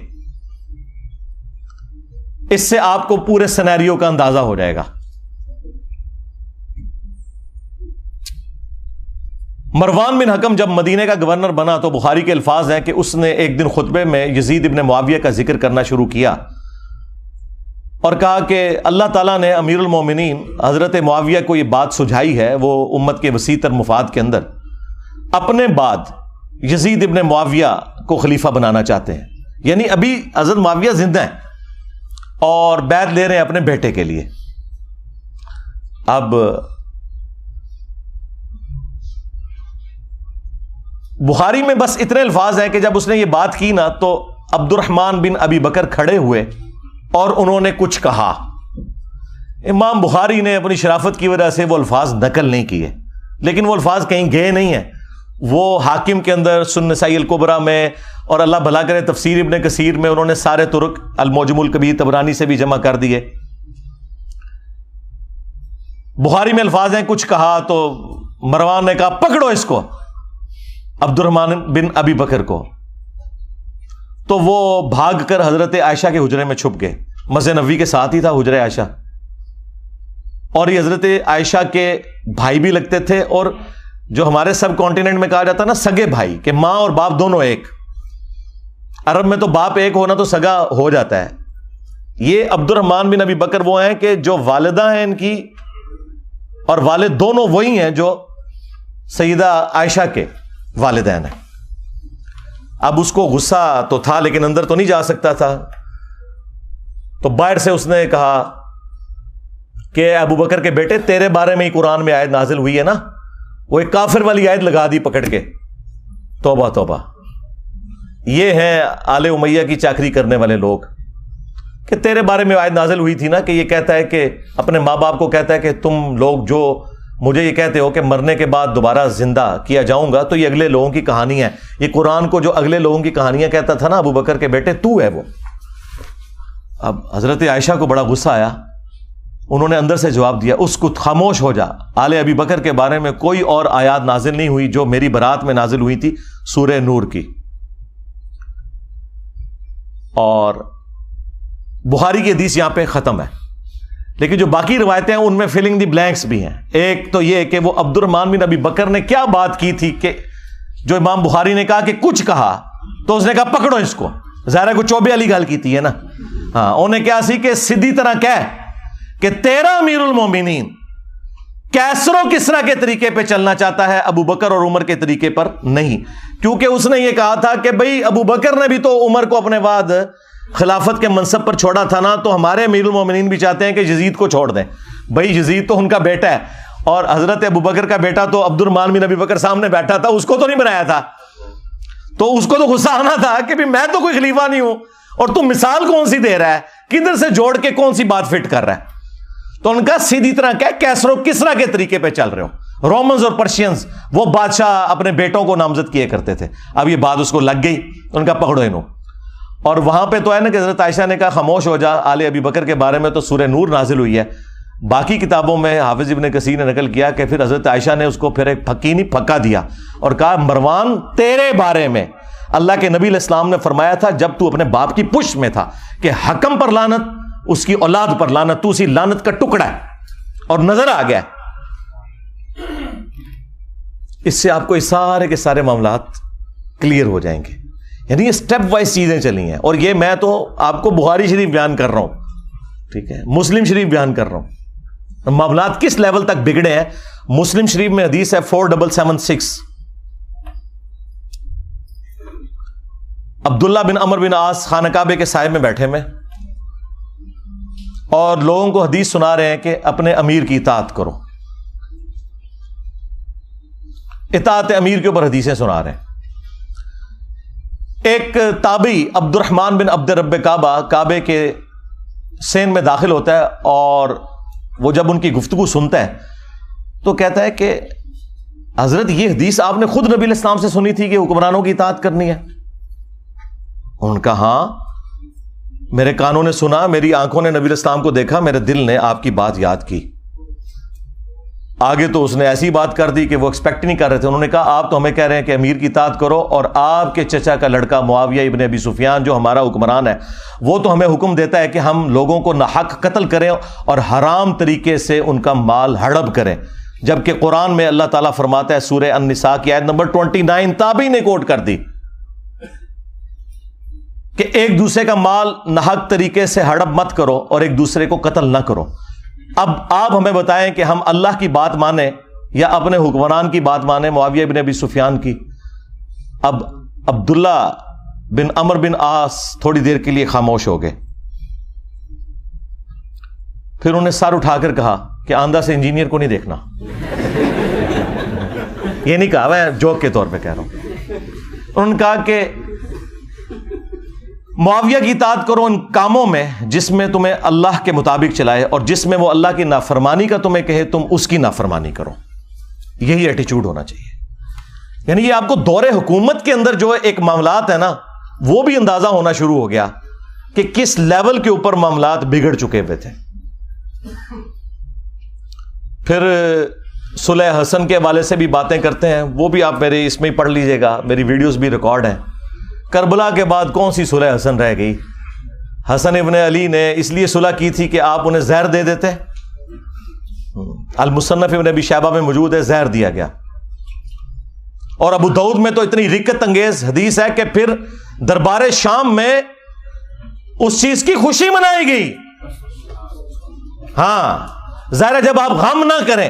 اس سے آپ کو پورے سینیریو کا اندازہ ہو جائے گا. مروان بن حکم جب مدینے کا گورنر بنا تو بخاری کے الفاظ ہیں کہ اس نے ایک دن خطبے میں یزید ابن معاویہ کا ذکر کرنا شروع کیا اور کہا کہ اللہ تعالیٰ نے امیر المومنین حضرت معاویہ کو یہ بات سجھائی ہے، وہ امت کے وسیع تر مفاد کے اندر اپنے بعد یزید ابن معاویہ کو خلیفہ بنانا چاہتے ہیں. یعنی ابھی حضرت معاویہ زندہ ہیں اور بیعت لے رہے ہیں اپنے بیٹے کے لیے. اب بخاری میں بس اتنے الفاظ ہیں کہ جب اس نے یہ بات کی نا تو عبد الرحمن بن ابی بکر کھڑے ہوئے اور انہوں نے کچھ کہا. امام بخاری نے اپنی شرافت کی وجہ سے وہ الفاظ نقل نہیں کیے، لیکن وہ الفاظ کہیں گئے نہیں ہیں. وہ حاکم کے اندر، سنن نسائی الکبریٰ میں، اور اللہ بھلا کرے تفسیر ابن کثیر میں انہوں نے سارے طرق، المعجم الکبیر طبرانی سے بھی جمع کر دیے. بخاری میں الفاظ ہیں کچھ کہا تو مروان نے کہا پکڑو اس کو، عبد الرحمن بن ابی بکر کو. تو وہ بھاگ کر حضرت عائشہ کے حجرے میں چھپ گئے. مسجد نبوی کے ساتھ ہی تھا حجرہ عائشہ، اور یہ حضرت عائشہ کے بھائی بھی لگتے تھے، اور جو ہمارے سب کانٹیننٹ میں کہا جاتا ہے نا سگے بھائی، کہ ماں اور باپ دونوں ایک. عرب میں تو باپ ایک ہونا تو سگا ہو جاتا ہے. یہ عبد الرحمن بن ابی بکر وہ ہیں کہ جو والدہ ہیں ان کی اور والد دونوں وہی ہیں جو سیدہ عائشہ کے والدین ہیں. اب اس کو غصہ تو تھا لیکن اندر تو نہیں جا سکتا تھا، تو باہر سے اس نے کہا کہ ابو بکر کے بیٹے تیرے بارے میں ہی قرآن میں آیت نازل ہوئی ہے نا. وہ ایک کافر والی آیت لگا دی پکڑ کے. توبہ توبہ. یہ ہیں آل امیہ کی چاکری کرنے والے لوگ کہ تیرے بارے میں آیت نازل ہوئی تھی نا کہ یہ کہتا ہے کہ اپنے ماں باپ کو کہتا ہے کہ تم لوگ جو مجھے یہ کہتے ہو کہ مرنے کے بعد دوبارہ زندہ کیا جاؤں گا، تو یہ اگلے لوگوں کی کہانی ہے. یہ قرآن کو جو اگلے لوگوں کی کہانیاں کہتا تھا نا ابو بکر کے بیٹے، تو ہے وہ. اب حضرت عائشہ کو بڑا غصہ آیا. انہوں نے اندر سے جواب دیا اس کو خاموش ہو جا، آل ابی بکر کے بارے میں کوئی اور آیات نازل نہیں ہوئی جو میری برات میں نازل ہوئی تھی سورہ نور کی. اور بخاری کی حدیث یہاں پہ ختم ہے، لیکن جو باقی روایتیں ہیں ان میں فلنگ دی بلینکس بھی ہیں. ایک تو یہ کہ وہ عبد الرحمن بن ابی بکر نے کیا بات کی تھی کہ جو امام بخاری نے کہا کہ کچھ کہا تو اس نے کہا پکڑو اس کو. ظاہر ہے کو چوبے والی گل کی ہے نا. ہاں انہیں کیا سی کہ سیدھی طرح کہہ کہ تیرا امیر المومنین کیسر و کسرا کے طریقے پہ چلنا چاہتا ہے، ابو بکر اور عمر کے طریقے پر نہیں. کیونکہ اس نے یہ کہا تھا کہ بھئی ابو بکر نے بھی تو عمر کو اپنے بعد خلافت کے منصب پر چھوڑا تھا نا، تو ہمارے امیر المومنین بھی چاہتے ہیں کہ یزید کو چھوڑ دیں. بھئی یزید تو ان کا بیٹا ہے، اور حضرت ابو بکر کا بیٹا تو عبد الرحمن بن ابی بکر سامنے بیٹھا تھا، اس کو تو نہیں بنایا تھا. تو اس کو تو غصہ آنا تھا کہ بھی میں تو کوئی خلیفہ نہیں ہوں اور تم مثال کون سی دے رہا ہے، کدھر سے جوڑ کے کون سی بات فٹ کر رہا ہے. تو ان کا سیدھی طرح کیسر و کسرا کے طریقے پہ چل رہے ہو. رومنز اور پرشینز وہ بادشاہ اپنے بیٹوں کو نامزد کیے کرتے تھے. اب یہ بات اس کو لگ گئی, ان کا پکڑو انہوں. اور وہاں پہ تو ہے نا کہ حضرت عائشہ نے کہا خاموش ہو جا, آل ابی بکر کے بارے میں تو سورہ نور نازل ہوئی ہے. باقی کتابوں میں حافظ ابن کثیر نے نقل کیا کہ پھر حضرت عائشہ نے اس کو پھر ایک پھکا دیا اور کہا مروان تیرے بارے میں اللہ کے نبی علیہ السلام نے فرمایا تھا جب تو اپنے باپ کی پشت میں تھا کہ حکم پر لعنت, اس کی اولاد پر لعنت, تو اسی لعنت کا ٹکڑا ہے. اور نظر آ گیا. اس سے آپ کو یہ سارے کے سارے معاملات کلیئر ہو جائیں گے. یعنی یہ سٹیپ وائز چیزیں چلی ہیں. اور یہ میں تو آپ کو بخاری شریف بیان کر رہا ہوں, ٹھیک ہے, مسلم شریف بیان کر رہا ہوں. معاملات کس لیول تک بگڑے ہیں. مسلم شریف میں حدیث ہے 4776, عبداللہ بن عمر بن عاص خانہ کعبے کے سائے میں بیٹھے میں اور لوگوں کو حدیث سنا رہے ہیں کہ اپنے امیر کی اطاعت کرو. اطاعت امیر کے اوپر حدیثیں سنا رہے ہیں. ایک تابعی عبد الرحمن بن عبد رب کعبہ کعبے کے سین میں داخل ہوتا ہے اور وہ جب ان کی گفتگو سنتا ہے تو کہتا ہے کہ حضرت یہ حدیث آپ نے خود نبی علیہ السلام سے سنی تھی کہ حکمرانوں کی اطاعت کرنی ہے؟ ان کا ہاں, میرے کانوں نے سنا, میری آنکھوں نے نبی علیہ السلام کو دیکھا, میرے دل نے آپ کی بات یاد کی. آگے تو اس نے ایسی بات کر دی کہ وہ ایکسپیکٹ نہیں کر رہے تھے. انہوں نے کہا آپ تو ہمیں کہہ رہے ہیں کہ امیر کی اطاعت کرو, اور آپ کے چچا کا لڑکا معاویہ ابن ابی سفیان جو ہمارا حکمران ہے وہ تو ہمیں حکم دیتا ہے کہ ہم لوگوں کو ناحق قتل کریں اور حرام طریقے سے ان کا مال ہڑپ کریں, جبکہ قرآن میں اللہ تعالیٰ فرماتا ہے سورہ النساء کی آیت نمبر 29 تابعی نے کوٹ کر دی کہ ایک دوسرے کا مال ناحق طریقے سے ہڑپ مت کرو اور ایک دوسرے کو قتل نہ کرو. اب آپ ہمیں بتائیں کہ ہم اللہ کی بات مانیں یا اپنے حکمران کی بات مانیں, معاویہ بن ابی سفیان کی. اب عبداللہ بن عمر بن عاص تھوڑی دیر کے لیے خاموش ہو گئے. پھر انہیں سر اٹھا کر کہا کہ آندھا سے انجینئر کو نہیں دیکھنا. یہ نہیں کہا, میں جوک کے طور پہ کہہ رہا ہوں. انہوں نے کہا کہ معاویہ کی اطاعت کرو ان کاموں میں جس میں تمہیں اللہ کے مطابق چلائے, اور جس میں وہ اللہ کی نافرمانی کا تمہیں کہے تم اس کی نافرمانی کرو. یہی ایٹیچیوڈ ہونا چاہیے. یعنی یہ آپ کو دور حکومت کے اندر جو ایک معاملات ہے نا وہ بھی اندازہ ہونا شروع ہو گیا کہ کس لیول کے اوپر معاملات بگڑ چکے ہوئے تھے. پھر صلح حسن کے حوالے سے بھی باتیں کرتے ہیں, وہ بھی آپ میرے اس میں ہی پڑھ لیجئے گا, میری ویڈیوز بھی ریکارڈ ہیں. کربلا کے بعد کون سی صلح حسن رہ گئی؟ حسن ابن علی نے اس لیے صلح کی تھی کہ آپ انہیں زہر دے دیتے. المصنف ابن ابی شیبہ میں موجود ہے, زہر دیا گیا. اور ابو داؤد میں تو اتنی رکت انگیز حدیث ہے کہ پھر دربار شام میں اس چیز کی خوشی منائی گئی. ہاں ظاہر ہے جب آپ غم نہ کریں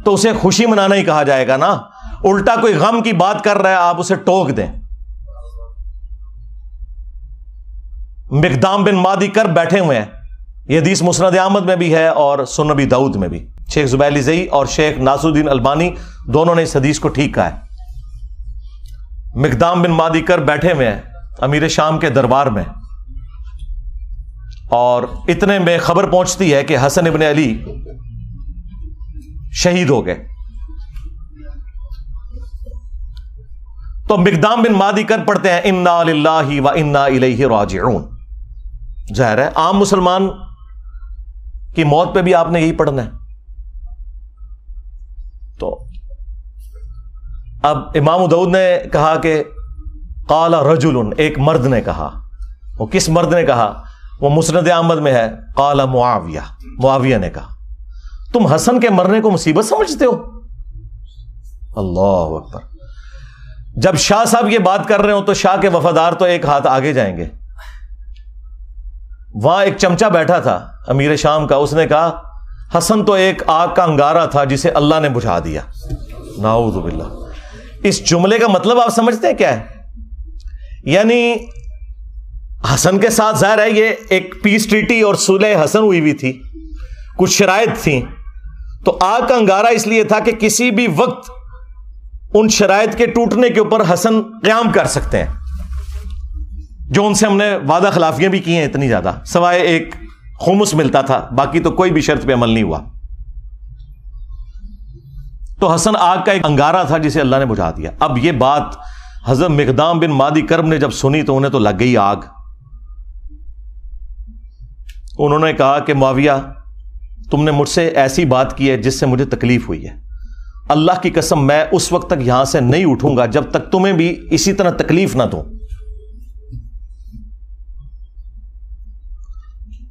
تو اسے خوشی منانا ہی کہا جائے گا نا. الٹا کوئی غم کی بات کر رہا ہے آپ اسے ٹوک دیں. مقدام بن مادی کر بیٹھے ہوئے ہیں, یہ حدیث مسند احمد میں بھی ہے اور سنن ابی داؤد میں بھی. شیخ زبیلی زئی اور شیخ ناصر الدین البانی دونوں نے اس حدیث کو ٹھیک کہا ہے. مقدام بن مادی کر بیٹھے ہوئے ہیں امیر شام کے دربار میں, اور اتنے میں خبر پہنچتی ہے کہ حسن ابن علی شہید ہو گئے. تو مقدام بن مادی کر پڑھتے ہیں انا للہ و انا الیہ راجعون. ظاہر ہے عام مسلمان کی موت پہ بھی آپ نے یہی پڑھنا ہے. تو اب امام داؤد نے کہا کہ قال رجل, ایک مرد نے کہا. وہ کس مرد نے کہا؟ وہ مسند احمد میں ہے. قال معاویہ, معاویہ نے کہا تم حسن کے مرنے کو مصیبت سمجھتے ہو؟ اللہ اکبر. جب شاہ صاحب یہ بات کر رہے ہو تو شاہ کے وفادار تو ایک ہاتھ آگے جائیں گے. وہاں ایک چمچا بیٹھا تھا امیر شام کا, اس نے کہا حسن تو ایک آگ کا انگارہ تھا جسے اللہ نے بجھا دیا. نعوذ باللہ. اس جملے کا مطلب آپ سمجھتے ہیں کیا ہے؟ یعنی حسن کے ساتھ ظاہر ہے یہ ایک پیس ٹریٹی اور صلح حسن ہوئی ہوئی تھی, کچھ شرائط تھیں, تو آگ کا انگارہ اس لیے تھا کہ کسی بھی وقت ان شرائط کے ٹوٹنے کے اوپر حسن قیام کر سکتے ہیں, جو ان سے ہم نے وعدہ خلافیاں بھی کی ہیں اتنی زیادہ, سوائے ایک خمس ملتا تھا, باقی تو کوئی بھی شرط پہ عمل نہیں ہوا. تو حسن آگ کا ایک انگارہ تھا جسے اللہ نے بجھا دیا. اب یہ بات حضرت مقدام بن مادی کرب نے جب سنی تو انہیں تو لگ گئی آگ. انہوں نے کہا کہ معاویہ تم نے مجھ سے ایسی بات کی ہے جس سے مجھے تکلیف ہوئی ہے. اللہ کی قسم میں اس وقت تک یہاں سے نہیں اٹھوں گا جب تک تمہیں بھی اسی طرح تکلیف نہ دوں.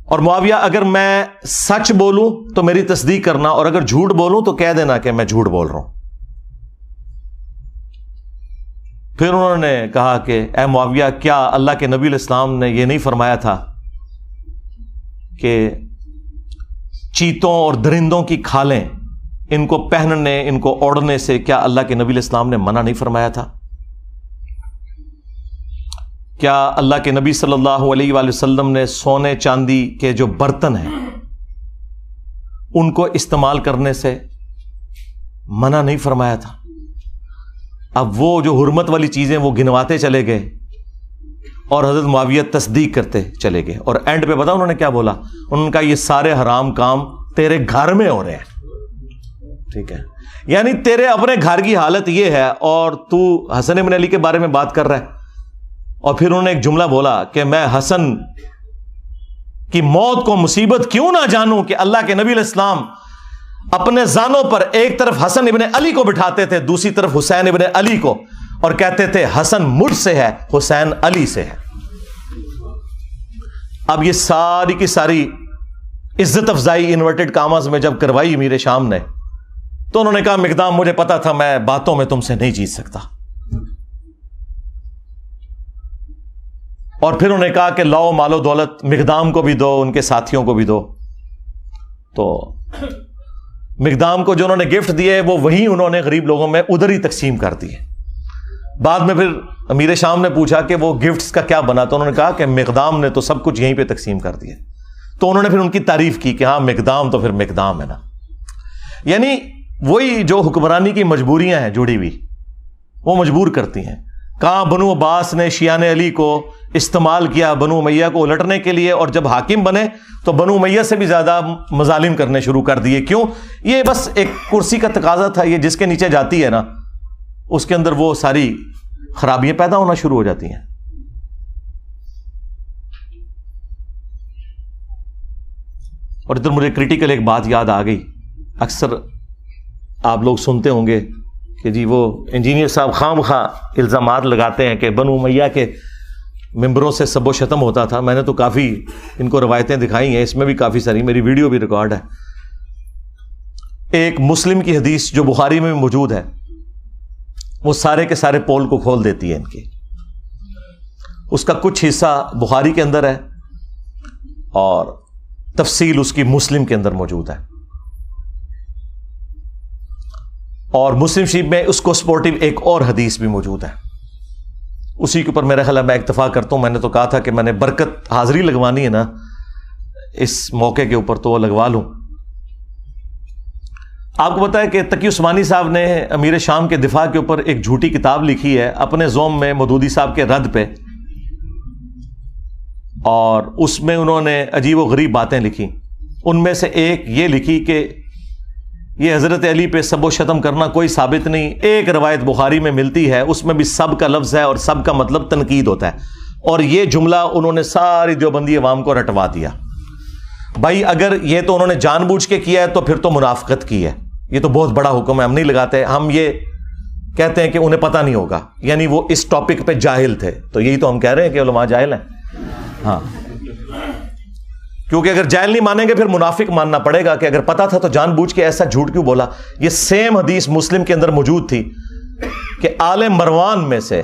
اور معاویہ اگر میں سچ بولوں تو میری تصدیق کرنا، اور اگر جھوٹ بولوں تو کہہ دینا کہ میں جھوٹ بول رہا ہوں. پھر انہوں نے کہا کہ اے معاویہ کیا اللہ کے نبی علیہ السلام نے یہ نہیں فرمایا تھا کہ چیتوں اور درندوں کی کھالیں ان کو پہننے ان کو اوڑھنے سے کیا اللہ کے نبی علیہ السلام نے منع نہیں فرمایا تھا؟ کیا اللہ کے نبی صلی اللہ علیہ وآلہ وسلم نے سونے چاندی کے جو برتن ہیں ان کو استعمال کرنے سے منع نہیں فرمایا تھا؟ اب وہ جو حرمت والی چیزیں وہ گنواتے چلے گئے اور حضرت معاویہ تصدیق کرتے چلے گئے، اور اینڈ پہ بتا انہوں نے کیا بولا؟ انہوں نے کہا یہ سارے حرام کام تیرے گھر میں ہو رہے ہیں. ٹھیک ہے، یعنی تیرے اپنے گھر کی حالت یہ ہے اور تو حسن بن علی کے بارے میں بات کر رہا ہے. اور پھر انہوں نے ایک جملہ بولا کہ میں حسن کی موت کو مصیبت کیوں نہ جانوں کہ اللہ کے نبی علیہ السلام اپنے زانوں پر ایک طرف حسن ابن علی کو بٹھاتے تھے، دوسری طرف حسین ابن علی کو، اور کہتے تھے حسن مجھ سے ہے، حسین علی سے ہے. اب یہ ساری کی ساری عزت افزائی انورٹڈ کاماز میں جب کروائی امیر شام نے تو انہوں نے کہا مقدام مجھے پتا تھا میں باتوں میں تم سے نہیں جیت سکتا. اور پھر انہوں نے کہا کہ لاؤ مال و دولت مقدام کو بھی دو، ان کے ساتھیوں کو بھی دو. تو مقدام کو جو انہوں نے گفٹ دیے وہ وہیں انہوں نے غریب لوگوں میں ادھر ہی تقسیم کر دیے. بعد میں پھر امیر شام نے پوچھا کہ وہ گفٹس کا کیا بنا، تو انہوں نے کہا کہ مقدام نے تو سب کچھ یہیں پہ تقسیم کر دیا. تو انہوں نے پھر ان کی تعریف کی کہ ہاں مقدام تو پھر مقدام ہے نا. یعنی وہی جو حکمرانی کی مجبوریاں ہیں جڑی ہوئی وہ مجبور کرتی ہیں. کہاں بنو عباس نے شیعان علی کو استعمال کیا بنو امیہ کو الٹنے کے لیے، اور جب حاکم بنے تو بنو امیہ سے بھی زیادہ مظالم کرنے شروع کر دیے. کیوں؟ یہ بس ایک کرسی کا تقاضا تھا، یہ جس کے نیچے جاتی ہے نا اس کے اندر وہ ساری خرابیاں پیدا ہونا شروع ہو جاتی ہیں. اور ادھر مجھے کریٹیکل ایک بات یاد آ گئی. اکثر آپ لوگ سنتے ہوں گے کہ جی وہ انجینئر صاحب خام خواہ الزامات لگاتے ہیں کہ بنو امیہ کے ممبروں سے سب و شتم ہوتا تھا. میں نے تو کافی ان کو روایتیں دکھائی ہیں، اس میں بھی کافی ساری میری ویڈیو بھی ریکارڈ ہے. ایک مسلم کی حدیث جو بخاری میں بھی موجود ہے وہ سارے کے سارے پول کو کھول دیتی ہے ان کی. اس کا کچھ حصہ بخاری کے اندر ہے اور تفصیل اس کی مسلم کے اندر موجود ہے. اور مسلم شریف میں اس کو سپورٹیو ایک اور حدیث بھی موجود ہے. اسی کے اوپر میرا خیال ہے میں اکتفا کرتا ہوں. میں نے تو کہا تھا کہ میں نے برکت حاضری لگوانی ہے نا اس موقع کے اوپر تو وہ لگوا لوں. آپ کو پتا ہے کہ تقی عثمانی صاحب نے امیر شام کے دفاع کے اوپر ایک جھوٹی کتاب لکھی ہے اپنے زوم میں مودودی صاحب کے رد پہ، اور اس میں انہوں نے عجیب و غریب باتیں لکھی. ان میں سے ایک یہ لکھی کہ یہ حضرت علی پہ سب و شتم کرنا کوئی ثابت نہیں. ایک روایت بخاری میں ملتی ہے اس میں بھی سب کا لفظ ہے اور سب کا مطلب تنقید ہوتا ہے، اور یہ جملہ انہوں نے ساری دیوبندی عوام کو رٹوا دیا. بھائی اگر یہ تو انہوں نے جان بوجھ کے کیا ہے تو پھر تو منافقت کی ہے. یہ تو بہت بڑا حکم ہے، ہم نہیں لگاتے. ہم یہ کہتے ہیں کہ انہیں پتہ نہیں ہوگا، یعنی وہ اس ٹاپک پہ جاہل تھے. تو یہی تو ہم کہہ رہے ہیں کہ علماء جاہل ہیں. ہاں، کیونکہ اگر جاہل نہیں مانیں گے پھر منافق ماننا پڑے گا کہ اگر پتا تھا تو جان بوجھ کے ایسا جھوٹ کیوں بولا. یہ سیم حدیث مسلم کے اندر موجود تھی کہ آل مروان میں سے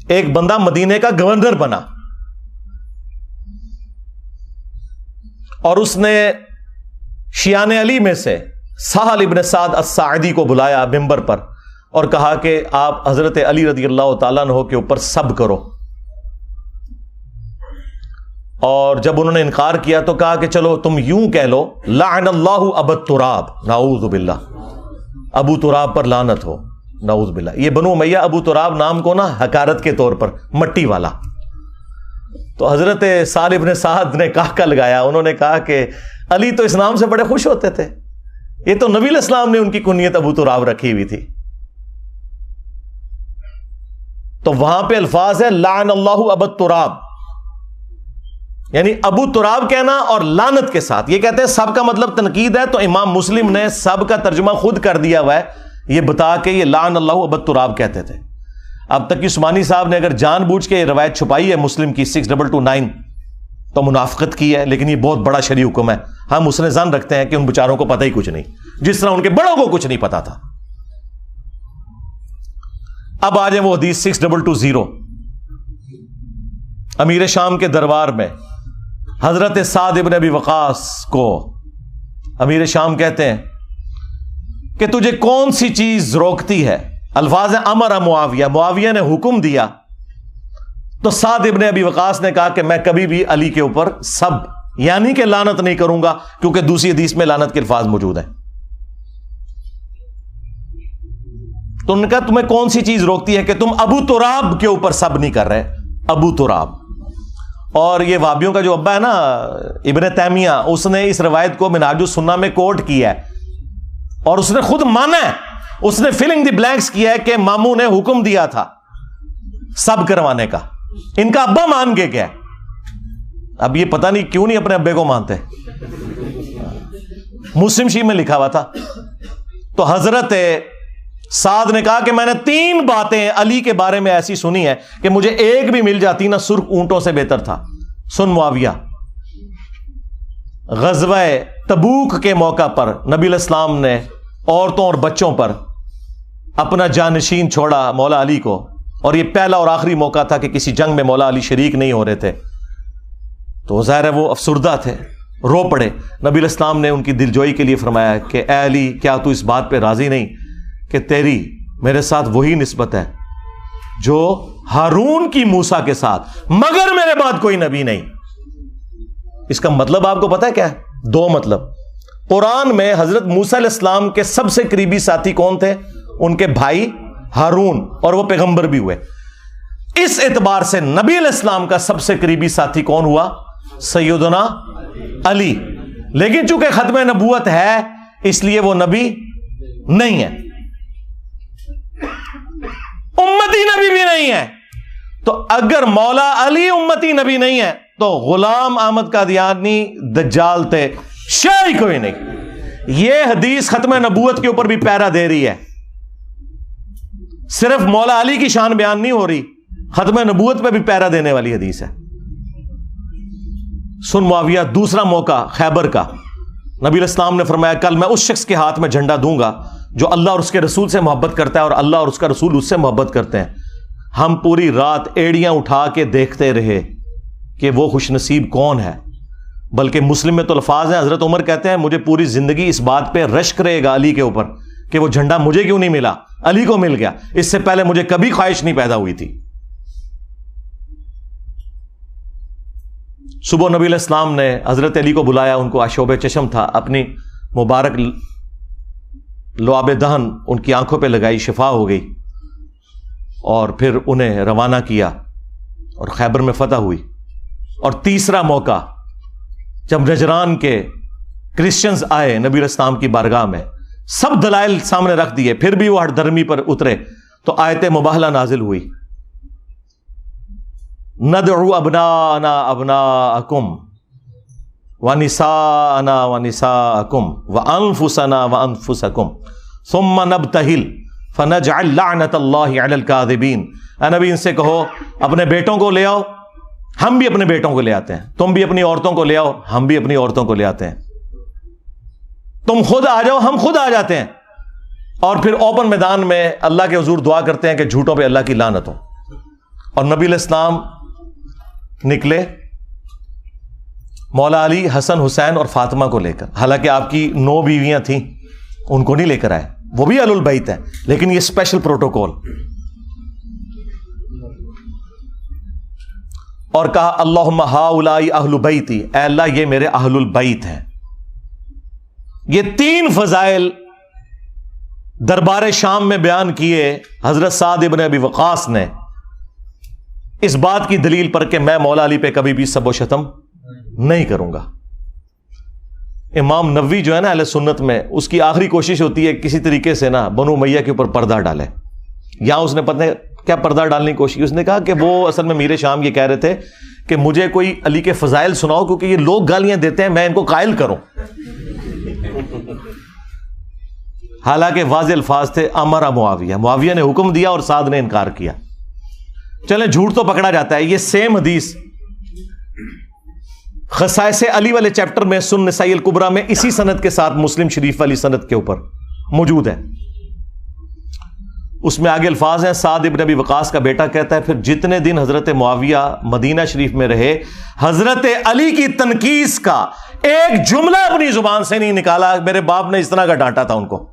ایک بندہ مدینے کا گورنر بنا اور اس نے شیعان علی میں سے سہل ابن سعد الساعدی کو بلایا ممبر پر اور کہا کہ آپ حضرت علی رضی اللہ تعالیٰ عنہ کے اوپر سب کرو. اور جب انہوں نے انکار کیا تو کہا کہ چلو تم یوں کہہ لو لعن اللہ ابا تراب، نعوذ باللہ، ابو تراب پر لعنت ہو، نعوذ باللہ. یہ بنو امیہ ابو تراب نام کو نا حقارت کے طور پر مٹی والا. تو حضرت سہل ابن سعد نے کہا لگایا، انہوں نے کہا کہ علی تو اس نام سے بڑے خوش ہوتے تھے، یہ تو نبی علیہ السلام نے ان کی کنیت ابو تراب رکھی ہوئی تھی. تو وہاں پہ الفاظ ہے لعن اللہ ابا تراب، یعنی ابو تراب کہنا اور لعنت کے ساتھ. یہ کہتے ہیں سب کا مطلب تنقید ہے، تو امام مسلم نے سب کا ترجمہ خود کر دیا ہوا ہے یہ بتا کے یہ لعن اللہ ابا تراب کہتے تھے. اب تک عثمانی صاحب نے اگر جان بوجھ کے یہ روایت چھپائی ہے مسلم کی 6229 تو منافقت کی ہے، لیکن یہ بہت بڑا شرعی حکم ہے. ہم اس نے ظن رکھتے ہیں کہ ان بیچاروں کو پتہ ہی کچھ نہیں، جس طرح ان کے بڑوں کو کچھ نہیں پتا تھا. اب آ جائیں وہ حدیث 6220. امیر شام کے دربار میں حضرت سعد ابن ابی وقاص کو امیر شام کہتے ہیں کہ تجھے کون سی چیز روکتی ہے؟ الفاظ امر معاویہ، معاویہ نے حکم دیا. تو سعد ابن ابی وقاص نے کہا کہ میں کبھی بھی علی کے اوپر سب یعنی کہ لعنت نہیں کروں گا، کیونکہ دوسری حدیث میں لعنت کے الفاظ موجود ہیں. تو انہوں نے کہا تمہیں کون سی چیز روکتی ہے کہ تم ابو تراب کے اوپر سب نہیں کر رہے؟ ابو تراب. اور یہ وہابیوں کا جو ابا ہے نا ابن تیمیہ، اس نے اس روایت کو منہاج السنہ میں کوٹ کیا ہے اور اس نے خود مانا ہے، اس نے فلنگ دی بلینکس کیا ہے کہ ماموں نے حکم دیا تھا سب کروانے کا. ان کا ابا مان کے گیا. اب یہ پتہ نہیں کیوں نہیں اپنے ابے کو مانتے. مسلم شریف میں لکھا ہوا تھا. تو حضرت سعد نے کہا کہ میں نے 3 باتیں علی کے بارے میں ایسی سنی ہے کہ مجھے ایک بھی مل جاتی نا سرخ اونٹوں سے بہتر تھا. سن معاویہ، غزوہ تبوک کے موقع پر نبی علیہ السلام نے عورتوں اور بچوں پر اپنا جانشین چھوڑا مولا علی کو، اور یہ پہلا اور آخری موقع تھا کہ کسی جنگ میں مولا علی شریک نہیں ہو رہے تھے. تو ظاہر ہے وہ افسردہ تھے، رو پڑے. نبی علیہ السلام نے ان کی دلجوئی کے لیے فرمایا کہ اے علی، کیا تو اس بات پہ راضی نہیں کہ تیری میرے ساتھ وہی نسبت ہے جو ہارون کی موسیٰ کے ساتھ، مگر میرے بعد کوئی نبی نہیں. اس کا مطلب آپ کو پتا ہے کیا ہے؟ 2 مطلب. قرآن میں حضرت موسیٰ علیہ السلام کے سب سے قریبی ساتھی کون تھے؟ ان کے بھائی ہارون، اور وہ پیغمبر بھی ہوئے. اس اعتبار سے نبی علیہ السلام کا سب سے قریبی ساتھی کون ہوا؟ سیدنا علی. لیکن چونکہ ختم نبوت ہے اس لیے وہ نبی نہیں ہے، امتی نبی بھی نہیں ہے. تو اگر مولا علی امتی نبی نہیں ہے تو غلام احمد قادیانی دجال تھے، شے کوئی نہیں. یہ حدیث ختم نبوت کے اوپر بھی پیرا دے رہی ہے. صرف مولا علی کی شان بیان نہیں ہو رہی، ختم نبوت پہ بھی پیرا دینے والی حدیث ہے. سن معاویہ، دوسرا موقع خیبر کا. نبی علیہ السلام نے فرمایا کل میں اس شخص کے ہاتھ میں جھنڈا دوں گا جو اللہ اور اس کے رسول سے محبت کرتا ہے اور اللہ اور اس کا رسول اس سے محبت کرتے ہیں. ہم پوری رات ایڑیاں اٹھا کے دیکھتے رہے کہ وہ خوش نصیب کون ہے. بلکہ مسلم میں تو الفاظ ہیں، حضرت عمر کہتے ہیں مجھے پوری زندگی اس بات پہ رشک رہے گا علی کے اوپر کہ وہ جھنڈا مجھے کیوں نہیں ملا، علی کو مل گیا. اس سے پہلے مجھے کبھی خواہش نہیں پیدا ہوئی تھی. صبح نبی علیہ السلام نے حضرت علی کو بلایا، ان کو آشوب چشم تھا، اپنی مبارک لعاب دہن ان کی آنکھوں پہ لگائی، شفا ہو گئی، اور پھر انہیں روانہ کیا اور خیبر میں فتح ہوئی. اور تیسرا موقع جب نجران کے کرسچنز آئے نبی علیہ السلام کی بارگاہ میں، سب دلائل سامنے رکھ دیے، پھر بھی وہ ہٹ درمی پر اترے، تو آیت مباہلہ نازل ہوئی، ندعو ابناءنا ابناءکم ونساءنا ونساءکم وانفسنا وانفسکم ثم نبتہل فنجعل لعنت اللہ علی الکاذبین. اے نبی ان سے کہو اپنے بیٹوں کو لے آؤ، ہم بھی اپنے بیٹوں کو لے آتے ہیں، تم بھی اپنی عورتوں کو لے آؤ، ہم بھی اپنی عورتوں کو لے آتے ہیں، تم خود آ جاؤ، ہم خود آ جاتے ہیں. اور پھر اوپن میدان میں اللہ کے حضور دعا کرتے ہیں کہ جھوٹوں پہ اللہ کی لعنت ہو. اور نبی علیہ السلام نکلے مولا علی، حسن، حسین اور فاطمہ کو لے کر. حالانکہ آپ کی 9 بیویاں تھیں، ان کو نہیں لے کر آئے، وہ بھی اہل البیت ہیں، لیکن یہ اسپیشل پروٹوکول. اور کہا اللہم ہؤلاء اہل بیتی، اے اللہ یہ میرے اہل البیت ہیں. یہ 3 فضائل دربار شام میں بیان کیے حضرت سعد ابن ابی وقاص نے، اس بات کی دلیل پر کہ میں مولا علی پہ کبھی بھی سب و شتم نہیں کروں گا. امام نووی جو ہے نا اہل سنت میں، اس کی آخری کوشش ہوتی ہے کسی طریقے سے نا بنو امیہ کے اوپر پردہ ڈالے. یہاں اس نے پتہ ہے کیا پردہ ڈالنے کی کوشش کی؟ اس نے کہا کہ وہ اصل میں میر شام یہ کہہ رہے تھے کہ مجھے کوئی علی کے فضائل سناؤ کیونکہ یہ لوگ گالیاں دیتے ہیں، میں ان کو قائل کروں. حالانکہ واضح الفاظ تھے امر معاویہ، معاویہ نے حکم دیا اور سعد نے انکار کیا. چلیں جھوٹ تو پکڑا جاتا ہے. یہ سیم حدیث خصائص علی والے چیپٹر میں سنن نسائی الکبریٰ میں اسی سند کے ساتھ مسلم شریف والی سند کے اوپر موجود ہے. اس میں آگے الفاظ ہیں، سعد ابن ابی وقاص کا بیٹا کہتا ہے پھر جتنے دن حضرت معاویہ مدینہ شریف میں رہے حضرت علی کی تنقیص کا ایک جملہ اپنی زبان سے نہیں نکالا. میرے باپ نے اس طرح کا ڈانٹا تھا ان کو،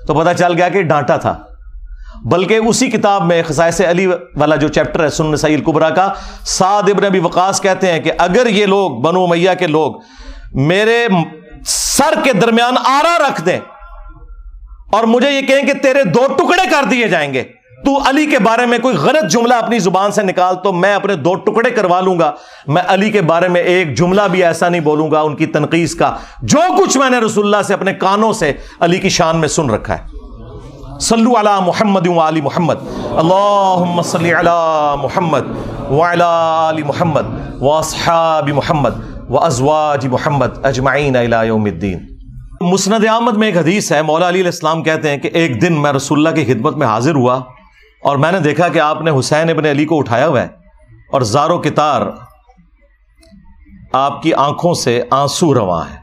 تو پتہ چل گیا کہ ڈانٹا تھا. بلکہ اسی کتاب میں خصائص علی والا جو چیپٹر ہے سنن نسائی الکبریٰ کا، سعد ابن ابی وقاص کہتے ہیں کہ اگر یہ لوگ بنو امیہ کے لوگ میرے سر کے درمیان آرا رکھ دیں اور مجھے یہ کہیں کہ تیرے 2 ٹکڑے کر دیے جائیں گے، تو علی کے بارے میں کوئی غلط جملہ اپنی زبان سے نکال تو میں اپنے 2 ٹکڑے کروا لوں گا. میں علی کے بارے میں ایک جملہ بھی ایسا نہیں بولوں گا ان کی تنقیص کا جو کچھ میں نے رسول اللہ سے اپنے کانوں سے علی کی شان میں سن رکھا ہے. صلو علی محمد وآل محمد، اللہم صلی علی محمد وعلی آل محمد واصحاب محمد وازواج محمد اجمعین الی یوم الدین. مسند احمد میں ایک حدیث ہے، مولا علی علیہ السلام کہتے ہیں کہ ایک دن میں رسول اللہ کی خدمت میں حاضر ہوا اور میں نے دیکھا کہ آپ نے حسین ابن علی کو اٹھایا ہوا ہے اور زار و کتار آپ کی آنکھوں سے آنسو رواں ہے.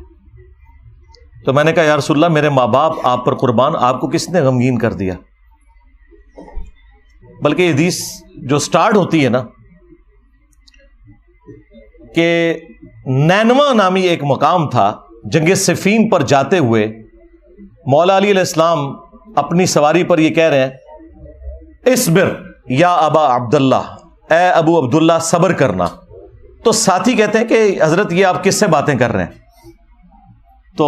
تو میں نے کہا یا رسول اللہ میرے ماں باپ آپ پر قربان، آپ کو کس نے غمگین کر دیا؟ بلکہ یہ حدیث جو سٹارٹ ہوتی ہے نا کہ نینوا نامی ایک مقام تھا، جنگ صفین پر جاتے ہوئے مولا علی علیہ السلام اپنی سواری پر یہ کہہ رہے ہیں اصبر یا ابا عبداللہ، اے ابو عبداللہ صبر کرنا. تو ساتھی کہتے ہیں کہ حضرت یہ آپ کس سے باتیں کر رہے ہیں؟ تو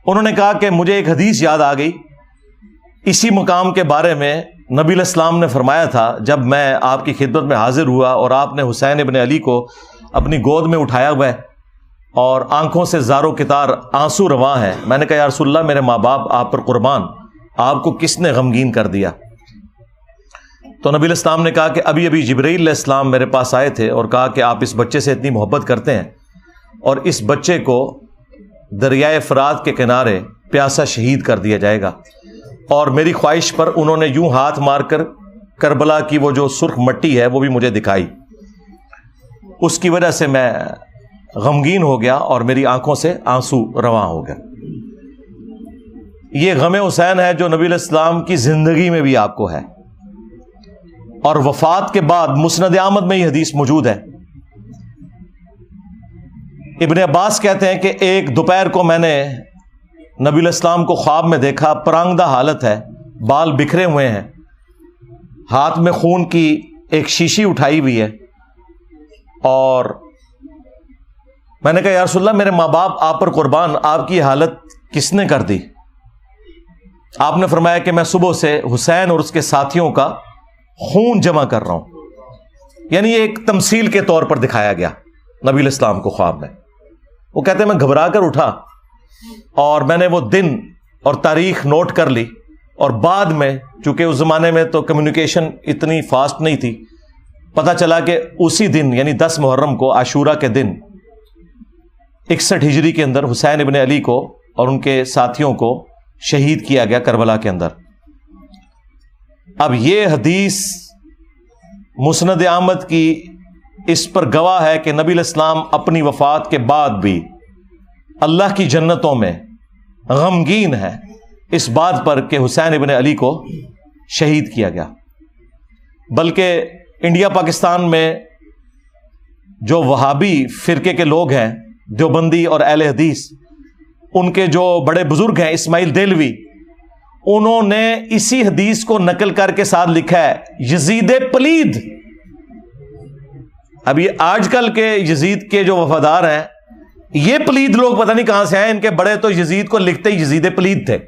انہوں نے کہا کہ مجھے ایک حدیث یاد آ گئی، اسی مقام کے بارے میں نبی علیہ السلام نے فرمایا تھا جب میں آپ کی خدمت میں حاضر ہوا اور آپ نے حسین ابن علی کو اپنی گود میں اٹھایا ہوا ہے اور آنکھوں سے زارو کتار آنسو رواں ہے. میں نے کہا یا رسول اللہ میرے ماں باپ آپ پر قربان، آپ کو کس نے غمگین کر دیا؟ تو نبی علیہ السلام نے کہا کہ ابھی ابھی جبرائیل علیہ السلام میرے پاس آئے تھے اور کہا کہ آپ اس بچے سے اتنی محبت کرتے ہیں اور اس بچے کو دریائے فرات کے کنارے پیاسا شہید کر دیا جائے گا. اور میری خواہش پر انہوں نے یوں ہاتھ مار کر کربلا کی وہ جو سرخ مٹی ہے وہ بھی مجھے دکھائی. اس کی وجہ سے میں غمگین ہو گیا اور میری آنکھوں سے آنسو رواں ہو گیا. یہ غم حسین ہے جو نبی علیہ السلام کی زندگی میں بھی آپ کو ہے اور وفات کے بعد مسند احمد میں یہ حدیث موجود ہے. ابن عباس کہتے ہیں کہ ایک دوپہر کو میں نے نبی علیہ السلام کو خواب میں دیکھا، پرانگدہ حالت ہے، بال بکھرے ہوئے ہیں، ہاتھ میں خون کی ایک شیشی اٹھائی ہوئی ہے اور میں نے کہا یا رسول اللہ میرے ماں باپ آپ پر قربان، آپ کی حالت کس نے کر دی؟ آپ نے فرمایا کہ میں صبح سے حسین اور اس کے ساتھیوں کا خون جمع کر رہا ہوں. یعنی یہ ایک تمثیل کے طور پر دکھایا گیا نبی علیہ السلام کو خواب میں. وہ کہتے ہیں میں گھبرا کر اٹھا اور میں نے وہ دن اور تاریخ نوٹ کر لی اور بعد میں چونکہ اس زمانے میں تو کمیونیکیشن اتنی فاسٹ نہیں تھی، پتہ چلا کہ اسی دن یعنی 10 محرم کو عاشورہ کے دن 61 ہجری کے اندر حسین ابن علی کو اور ان کے ساتھیوں کو شہید کیا گیا کربلا کے اندر. اب یہ حدیث مسند احمد کی اس پر گواہ ہے کہ نبی علیہ السلام اپنی وفات کے بعد بھی اللہ کی جنتوں میں غمگین ہے اس بات پر کہ حسین ابن علی کو شہید کیا گیا. بلکہ انڈیا پاکستان میں جو وہابی فرقے کے لوگ ہیں، دیوبندی اور اہل حدیث، ان کے جو بڑے بزرگ ہیں اسماعیل دہلوی، انہوں نے اسی حدیث کو نقل کر کے ساتھ لکھا ہے یزید پلید. اب یہ آج کل کے یزید کے جو وفادار ہیں یہ پلید لوگ پتہ نہیں کہاں سے آئے، ان کے بڑے تو یزید کو لکھتے ہی یزید پلید تھے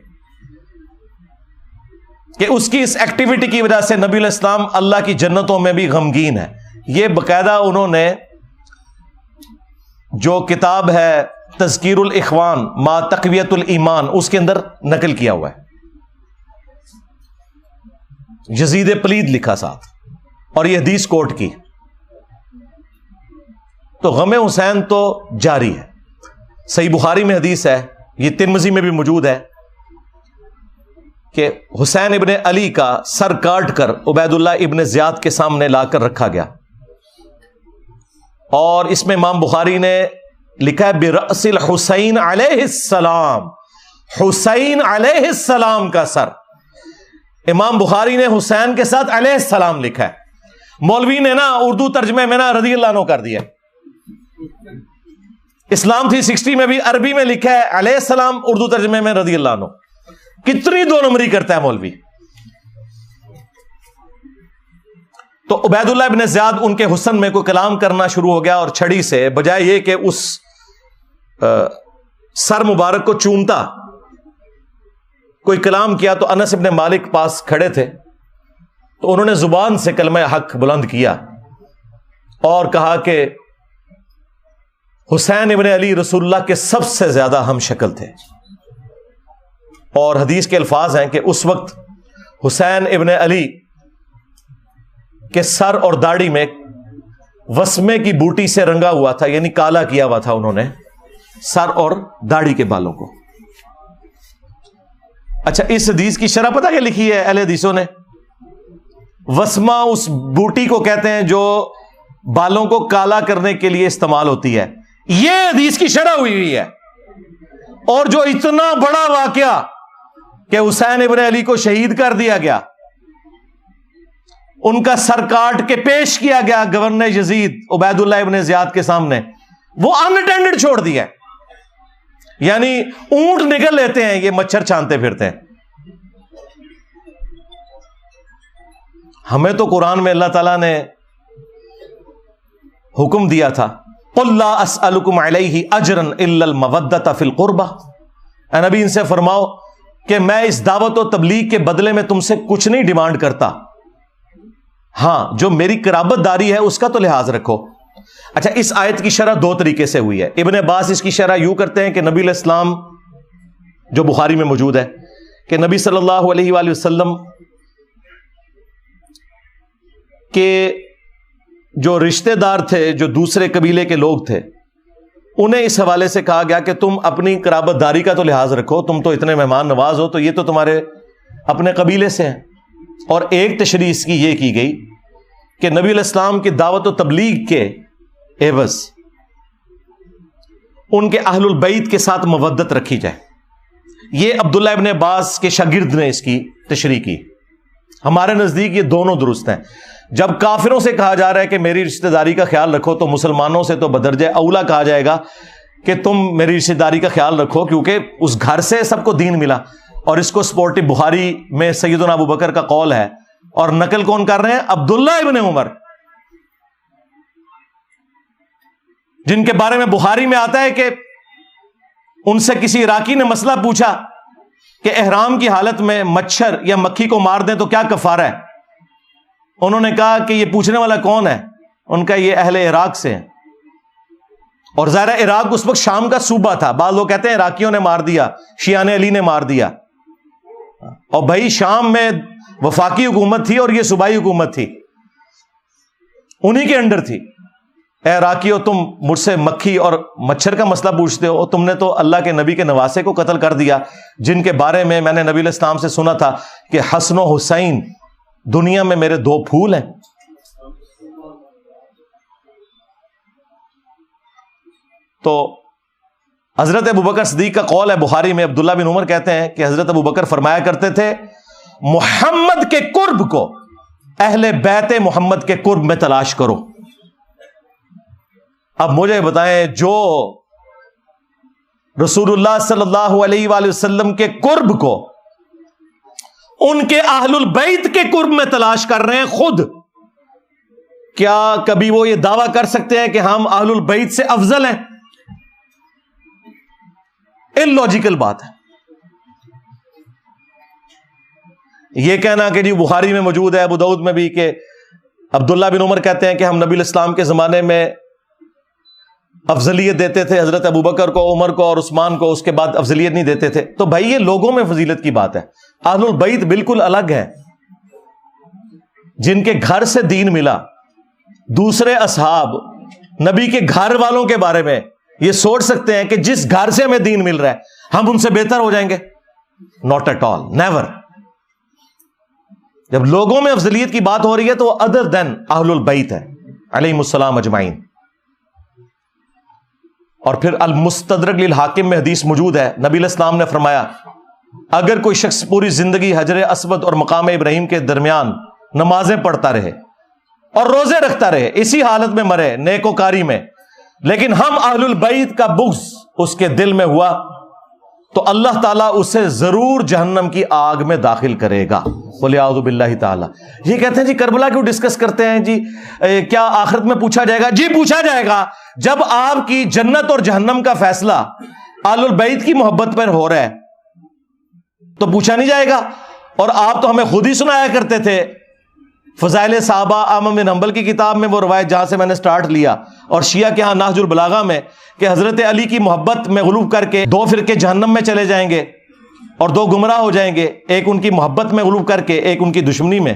کہ اس کی اس ایکٹیویٹی کی وجہ سے نبی علیہ السلام اللہ کی جنتوں میں بھی غمگین ہے. یہ باقاعدہ انہوں نے جو کتاب ہے تذکیر الاخوان ما تقویت الایمان اس کے اندر نقل کیا ہوا ہے. یزید پلید لکھا ساتھ اور یہ حدیث کوٹ کی. تو غم حسین تو جاری ہے. صحیح بخاری میں حدیث ہے, یہ ترمذی میں بھی موجود ہے, کہ حسین ابن علی کا سر کاٹ کر عبید اللہ ابن زیاد کے سامنے لا کر رکھا گیا, اور اس میں امام بخاری نے لکھا ہے برأس الحسین علیہ السلام, حسین علیہ السلام کا سر. امام بخاری نے حسین کے ساتھ علیہ السلام لکھا ہے. مولوی نے نا اردو ترجمے میں نا رضی اللہ عنہ کر دیا. اسلام 360 میں بھی عربی میں لکھا ہے علیہ السلام, اردو ترجمے میں رضی اللہ عنہ. کتنی دو نمبری کرتا ہے مولوی. تو عبید اللہ ابن زیاد ان کے حسن میں کوئی کلام کرنا شروع ہو گیا, اور چھڑی سے بجائے یہ کہ اس سر مبارک کو چومتا کوئی کلام کیا, تو انس ابن مالک پاس کھڑے تھے, تو انہوں نے زبان سے کلمہ حق بلند کیا اور کہا کہ حسین ابن علی رسول اللہ کے سب سے زیادہ ہم شکل تھے. اور حدیث کے الفاظ ہیں کہ اس وقت حسین ابن علی کے سر اور داڑھی میں وسمے کی بوٹی سے رنگا ہوا تھا, یعنی کالا کیا ہوا تھا انہوں نے سر اور داڑھی کے بالوں کو. اچھا, اس حدیث کی شرح پتہ کیا لکھی ہے اہل حدیثوں نے؟ وسمہ اس بوٹی کو کہتے ہیں جو بالوں کو کالا کرنے کے لیے استعمال ہوتی ہے. یہ حدیث کی شرح ہوئی ہے. اور جو اتنا بڑا واقعہ کہ حسین ابن علی کو شہید کر دیا گیا, ان کا سر کاٹ کے پیش کیا گیا گورنر یزید عبید اللہ ابن زیاد کے سامنے, وہ اناٹینڈڈ چھوڑ دیا. یعنی اونٹ نکل لیتے ہیں, یہ مچھر چھانتے پھرتے ہیں. ہمیں تو قرآن میں اللہ تعالیٰ نے حکم دیا تھا قُلْ لَا أَسْأَلُكُمْ عَلَيْهِ أَجْرًا إِلَّا الْمَوَدَّةَ فِي الْقُرْبَةِ. اے نبی ان سے فرماؤ کہ میں اس دعوت و تبلیغ کے بدلے میں تم سے کچھ نہیں ڈیمانڈ کرتا, ہاں جو میری قرابت داری ہے اس کا تو لحاظ رکھو. اچھا, اس آیت کی شرح دو طریقے سے ہوئی ہے. ابن عباس اس کی شرح یوں کرتے ہیں کہ نبی علیہ السلام, جو بخاری میں موجود ہے, کہ نبی صلی اللہ علیہ وآلہ وسلم کے جو رشتہ دار تھے, جو دوسرے قبیلے کے لوگ تھے, انہیں اس حوالے سے کہا گیا کہ تم اپنی قرابت داری کا تو لحاظ رکھو, تم تو اتنے مہمان نواز ہو, تو یہ تو تمہارے اپنے قبیلے سے ہیں. اور ایک تشریح اس کی یہ کی گئی کہ نبی علیہ السلام کی دعوت و تبلیغ کے عوض ان کے اہل البیت کے ساتھ مودت رکھی جائے. یہ عبداللہ ابن عباس کے شاگرد نے اس کی تشریح کی. ہمارے نزدیک یہ دونوں درست ہیں. جب کافروں سے کہا جا رہا ہے کہ میری رشتہ داری کا خیال رکھو, تو مسلمانوں سے تو بدرجہ اولا کہا جائے گا کہ تم میری رشتہ داری کا خیال رکھو, کیونکہ اس گھر سے سب کو دین ملا. اور اس کو سپورٹی بخاری میں سیدنا ابو بکر کا قول ہے, اور نقل کون کر رہے ہیں؟ عبداللہ ابن عمر, جن کے بارے میں بخاری میں آتا ہے کہ ان سے کسی عراقی نے مسئلہ پوچھا کہ احرام کی حالت میں مچھر یا مکھی کو مار دیں تو کیا کفارہ ہے. انہوں نے کہا کہ یہ پوچھنے والا کون ہے؟ ان کا یہ اہل عراق سے ہے. اور ظاہر عراق اس وقت شام کا صوبہ تھا. بعض لوگ کہتے ہیں عراقیوں نے مار دیا, شیعان علی نے مار دیا. اور بھائی شام میں وفاقی حکومت تھی اور یہ صوبائی حکومت تھی, انہی کے انڈر تھی. اے عراقیوں, تم مجھ سے مکھی اور مچھر کا مسئلہ پوچھتے ہو, تم نے تو اللہ کے نبی کے نواسے کو قتل کر دیا, جن کے بارے میں نے نبی علیہ السلام سے سنا تھا کہ حسن و حسین دنیا میں میرے دو پھول ہیں. تو حضرت ابوبکر صدیق کا قول ہے بخاری میں, عبداللہ بن عمر کہتے ہیں کہ حضرت ابوبکر فرمایا کرتے تھے محمد کے قرب کو اہل بیت محمد کے قرب میں تلاش کرو. اب مجھے بتائیں, جو رسول اللہ صلی اللہ علیہ وآلہ وسلم کے قرب کو ان کے اہل البیت کے قرب میں تلاش کر رہے ہیں خود, کیا کبھی وہ یہ دعویٰ کر سکتے ہیں کہ ہم اہل البیت سے افضل ہیں؟ اللاجیکل بات ہے. یہ کہنا کہ جی بخاری میں موجود ہے, ابو داؤد میں بھی, کہ عبداللہ بن عمر کہتے ہیں کہ ہم نبی علیہ السلام کے زمانے میں افضلیت دیتے تھے حضرت ابوبکر کو، عمر کو اور عثمان کو، اس کے بعد افضلیت نہیں دیتے تھے. تو بھائی یہ لوگوں میں فضیلت کی بات ہے. اہل البیت بالکل الگ ہے، جن کے گھر سے دین ملا. دوسرے اصحاب نبی کے گھر والوں کے بارے میں یہ سوچ سکتے ہیں کہ جس گھر سے ہمیں دین مل رہا ہے ہم ان سے بہتر ہو جائیں گے؟ Not at all, never. جب لوگوں میں افضلیت کی بات ہو رہی ہے تو وہ ادر دین اہل البیت ہے علیہم السلام اجمعین. اور پھر المستدرک للحاکم میں حدیث موجود ہے، نبی علیہ السلام نے فرمایا اگر کوئی شخص پوری زندگی حجر اسود اور مقام ابراہیم کے درمیان نمازیں پڑھتا رہے اور روزے رکھتا رہے، اسی حالت میں مرے نیکوکاری میں، لیکن ہم اہل البیت کا بغض اس کے دل میں ہوا تو اللہ تعالیٰ اسے ضرور جہنم کی آگ میں داخل کرے گا. وَلِعَوْذُ بِاللَّهِ تعالیٰ. یہ کہتے ہیں جی کربلا کیوں ڈسکس کرتے ہیں جی؟ کیا آخرت میں پوچھا جائے گا؟ جی پوچھا جائے گا. جب آپ کی جنت اور جہنم کا فیصلہ اہل البیت کی محبت پر ہو رہا ہے تو پوچھا نہیں جائے گا؟ اور آپ تو ہمیں خود ہی سنایا کرتے تھے فضائل صحابہ احمد بن حنبل کی کتاب میں وہ روایت جہاں سے میں نے سٹارٹ لیا، اور شیعہ کے ہاں نہج البلاغہ میں، کہ حضرت علی کی محبت میں غلوب کر کے 2 فرقے جہنم میں چلے جائیں گے اور 2 گمراہ ہو جائیں گے، ایک ان کی محبت میں غلوب کر کے، ایک ان کی دشمنی میں.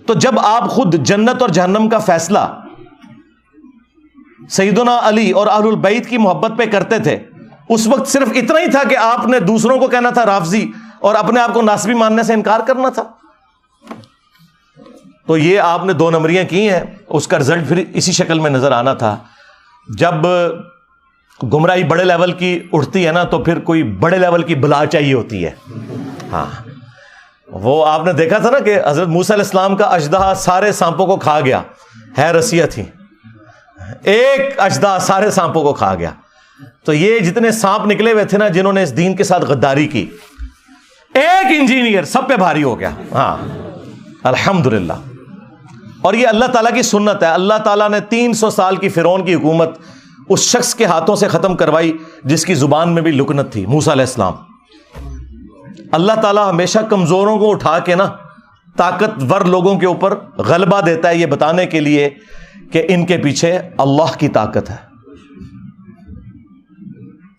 تو جب آپ خود جنت اور جہنم کا فیصلہ سیدنا علی اور اہل البیت کی محبت پہ کرتے تھے، اس وقت صرف اتنا ہی تھا کہ آپ نے دوسروں کو کہنا تھا رافضی اور اپنے آپ کو ناسبی ماننے سے انکار کرنا تھا. تو یہ آپ نے 2 نمبریاں کی ہیں، اس کا رزلٹ پھر اسی شکل میں نظر آنا تھا. جب گمراہی بڑے لیول کی اٹھتی ہے نا تو پھر کوئی بڑے لیول کی بلا چاہیے ہوتی ہے. ہاں وہ آپ نے دیکھا تھا نا کہ حضرت موسیٰ علیہ السلام کا اژدہا سارے سانپوں کو کھا گیا، ہے رسیہ تھی، ایک اژدہا سارے سانپوں کو کھا گیا. تو یہ جتنے سانپ نکلے ہوئے تھے نا جنہوں نے اس دین کے ساتھ غداری کی، ایک انجینئر سب پہ بھاری ہو گیا. ہاں الحمدللہ. اور یہ اللہ تعالیٰ کی سنت ہے. اللہ تعالیٰ نے 300 سال کی فرعون کی حکومت اس شخص کے ہاتھوں سے ختم کروائی جس کی زبان میں بھی لکنت تھی، موسیٰ علیہ السلام. اللہ تعالیٰ ہمیشہ کمزوروں کو اٹھا کے نا طاقتور لوگوں کے اوپر غلبہ دیتا ہے، یہ بتانے کے لیے کہ ان کے پیچھے اللہ کی طاقت ہے.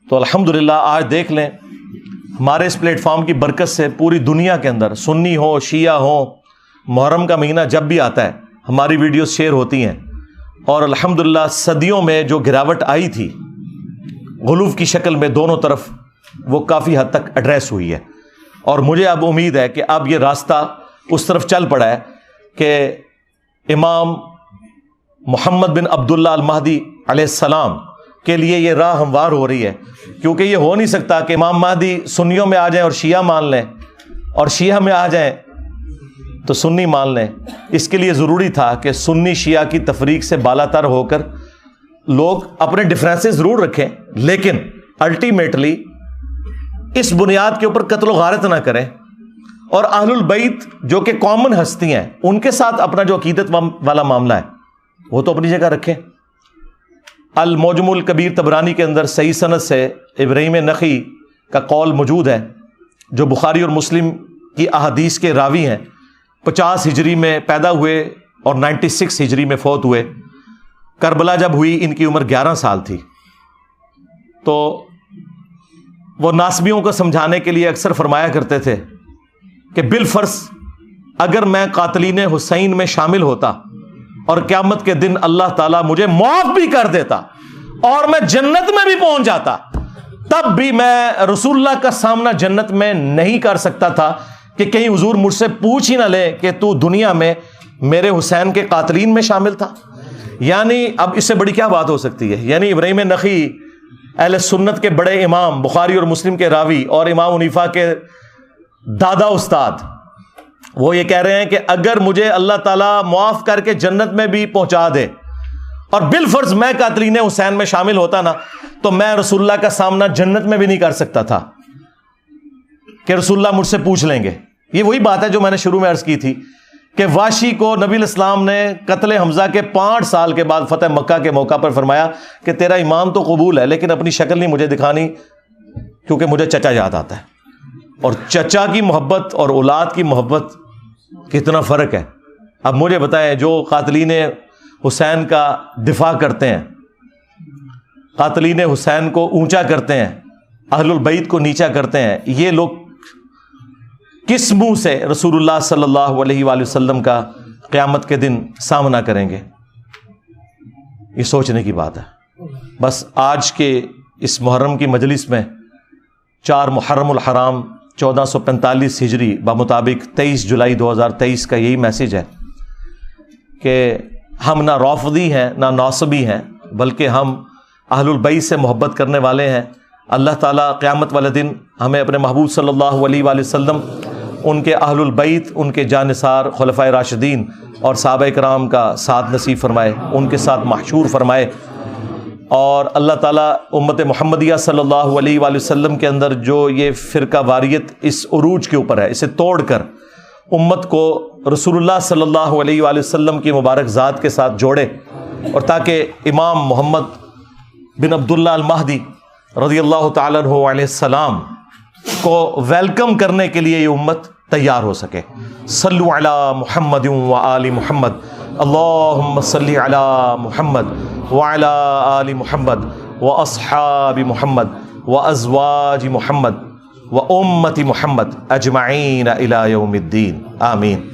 تو الحمدللہ آج دیکھ لیں ہمارے اس پلیٹ فارم کی برکت سے پوری دنیا کے اندر سنی ہو شیعہ ہو، محرم کا مہینہ جب بھی آتا ہے ہماری ویڈیوز شیئر ہوتی ہیں. اور الحمدللہ صدیوں میں جو گراوٹ آئی تھی غلوف کی شکل میں دونوں طرف، وہ کافی حد تک ایڈریس ہوئی ہے. اور مجھے اب امید ہے کہ اب یہ راستہ اس طرف چل پڑا ہے کہ امام محمد بن عبداللہ المہدی علیہ السلام کے لیے یہ راہ ہموار ہو رہی ہے. کیونکہ یہ ہو نہیں سکتا کہ امام مہدی سنیوں میں آ جائیں اور شیعہ مان لیں، اور شیعہ میں آ جائیں تو سنی مان لیں. اس کے لیے ضروری تھا کہ سنی شیعہ کی تفریق سے بالا تر ہو کر لوگ اپنے ڈفرینسز ضرور رکھیں، لیکن الٹیمیٹلی اس بنیاد کے اوپر قتل و غارت نہ کریں. اور اہل البیت جو کہ کامن ہستی ہیں ان کے ساتھ اپنا جو عقیدت والا معاملہ ہے وہ تو اپنی جگہ رکھیں. المعجم الکبیر طبرانی کے اندر صحیح سند سے ابراہیم نخعی کا قول موجود ہے، جو بخاری اور مسلم کی احادیث کے راوی ہیں. 50 ہجری میں پیدا ہوئے اور 96 ہجری میں فوت ہوئے. کربلا جب ہوئی ان کی عمر 11 سال تھی. تو وہ ناسبیوں کو سمجھانے کے لیے اکثر فرمایا کرتے تھے کہ بالفرض اگر میں قاتلین حسین میں شامل ہوتا اور قیامت کے دن اللہ تعالیٰ مجھے معاف بھی کر دیتا اور میں جنت میں بھی پہنچ جاتا، تب بھی میں رسول اللہ کا سامنا جنت میں نہیں کر سکتا تھا کہ کہیں حضور مجھ سے پوچھ ہی نہ لے کہ تو دنیا میں میرے حسین کے قاتلین میں شامل تھا. یعنی اب اس سے بڑی کیا بات ہو سکتی ہے؟ یعنی ابراہیم نخعی اہل سنت کے بڑے امام، بخاری اور مسلم کے راوی اور امام حنیفہ کے دادا استاد، وہ یہ کہہ رہے ہیں کہ اگر مجھے اللہ تعالیٰ معاف کر کے جنت میں بھی پہنچا دے اور بالفرض میں قاتلین حسین میں شامل ہوتا نا تو میں رسول اللہ کا سامنا جنت میں بھی نہیں کر سکتا تھا کہ رسول اللہ مجھ سے پوچھ لیں گے. یہ وہی بات ہے جو میں نے شروع میں عرض کی تھی کہ واشی کو نبی علیہ السلام نے قتل حمزہ کے 5 سال کے بعد فتح مکہ کے موقع پر فرمایا کہ تیرا ایمان تو قبول ہے لیکن اپنی شکل نہیں مجھے دکھانی کیونکہ مجھے چچا یاد آتا ہے. اور چچا کی محبت اور اولاد کی محبت کتنا فرق ہے. اب مجھے بتائیں جو قاتلین حسین کا دفاع کرتے ہیں قاتلین حسین کو اونچا کرتے ہیں، اہل البیت کو نیچا کرتے ہیں، یہ لوگ کس منہ سے رسول اللہ صلی اللہ علیہ وآلہ وسلم کا قیامت کے دن سامنا کریں گے؟ یہ سوچنے کی بات ہے۔ بس آج کے اس محرم کی مجلس میں 4 محرم الحرام 1445 ہجری بمطابق 23 جولائی 2023 کا یہی میسیج ہے کہ ہم نہ رافضی ہیں نہ ناصبی ہیں، بلکہ ہم اہل البیت سے محبت کرنے والے ہیں۔ اللہ تعالیٰ قیامت والے دن ہمیں اپنے محبوب صلی اللہ علیہ وآلہ وسلم، ان کے اہل البیت، ان کے جانثار خلفائے راشدین اور صحابہ کرام کا ساتھ نصیب فرمائے، ان کے ساتھ محشور فرمائے، اور اللہ تعالیٰ امت محمدیہ صلی اللہ علیہ وآلہ وسلم کے اندر جو یہ فرقہ واریت اس عروج کے اوپر ہے، اسے توڑ کر امت کو رسول اللہ صلی اللہ علیہ وآلہ وسلم کی مبارک ذات کے ساتھ جوڑے، اور تاکہ امام محمد بن عبداللہ المہدی رضی اللہ تعالیٰ عنہ علیہ السلام کو ویلکم کرنے کے لیے یہ امت تیار ہو سکے۔ صلو علی محمد و آل محمد، اللہم صلی علی محمد وعلی آل محمد و اصحاب محمد و ازواج محمد و امت محمد اجمعین الی یوم الدین، آمین۔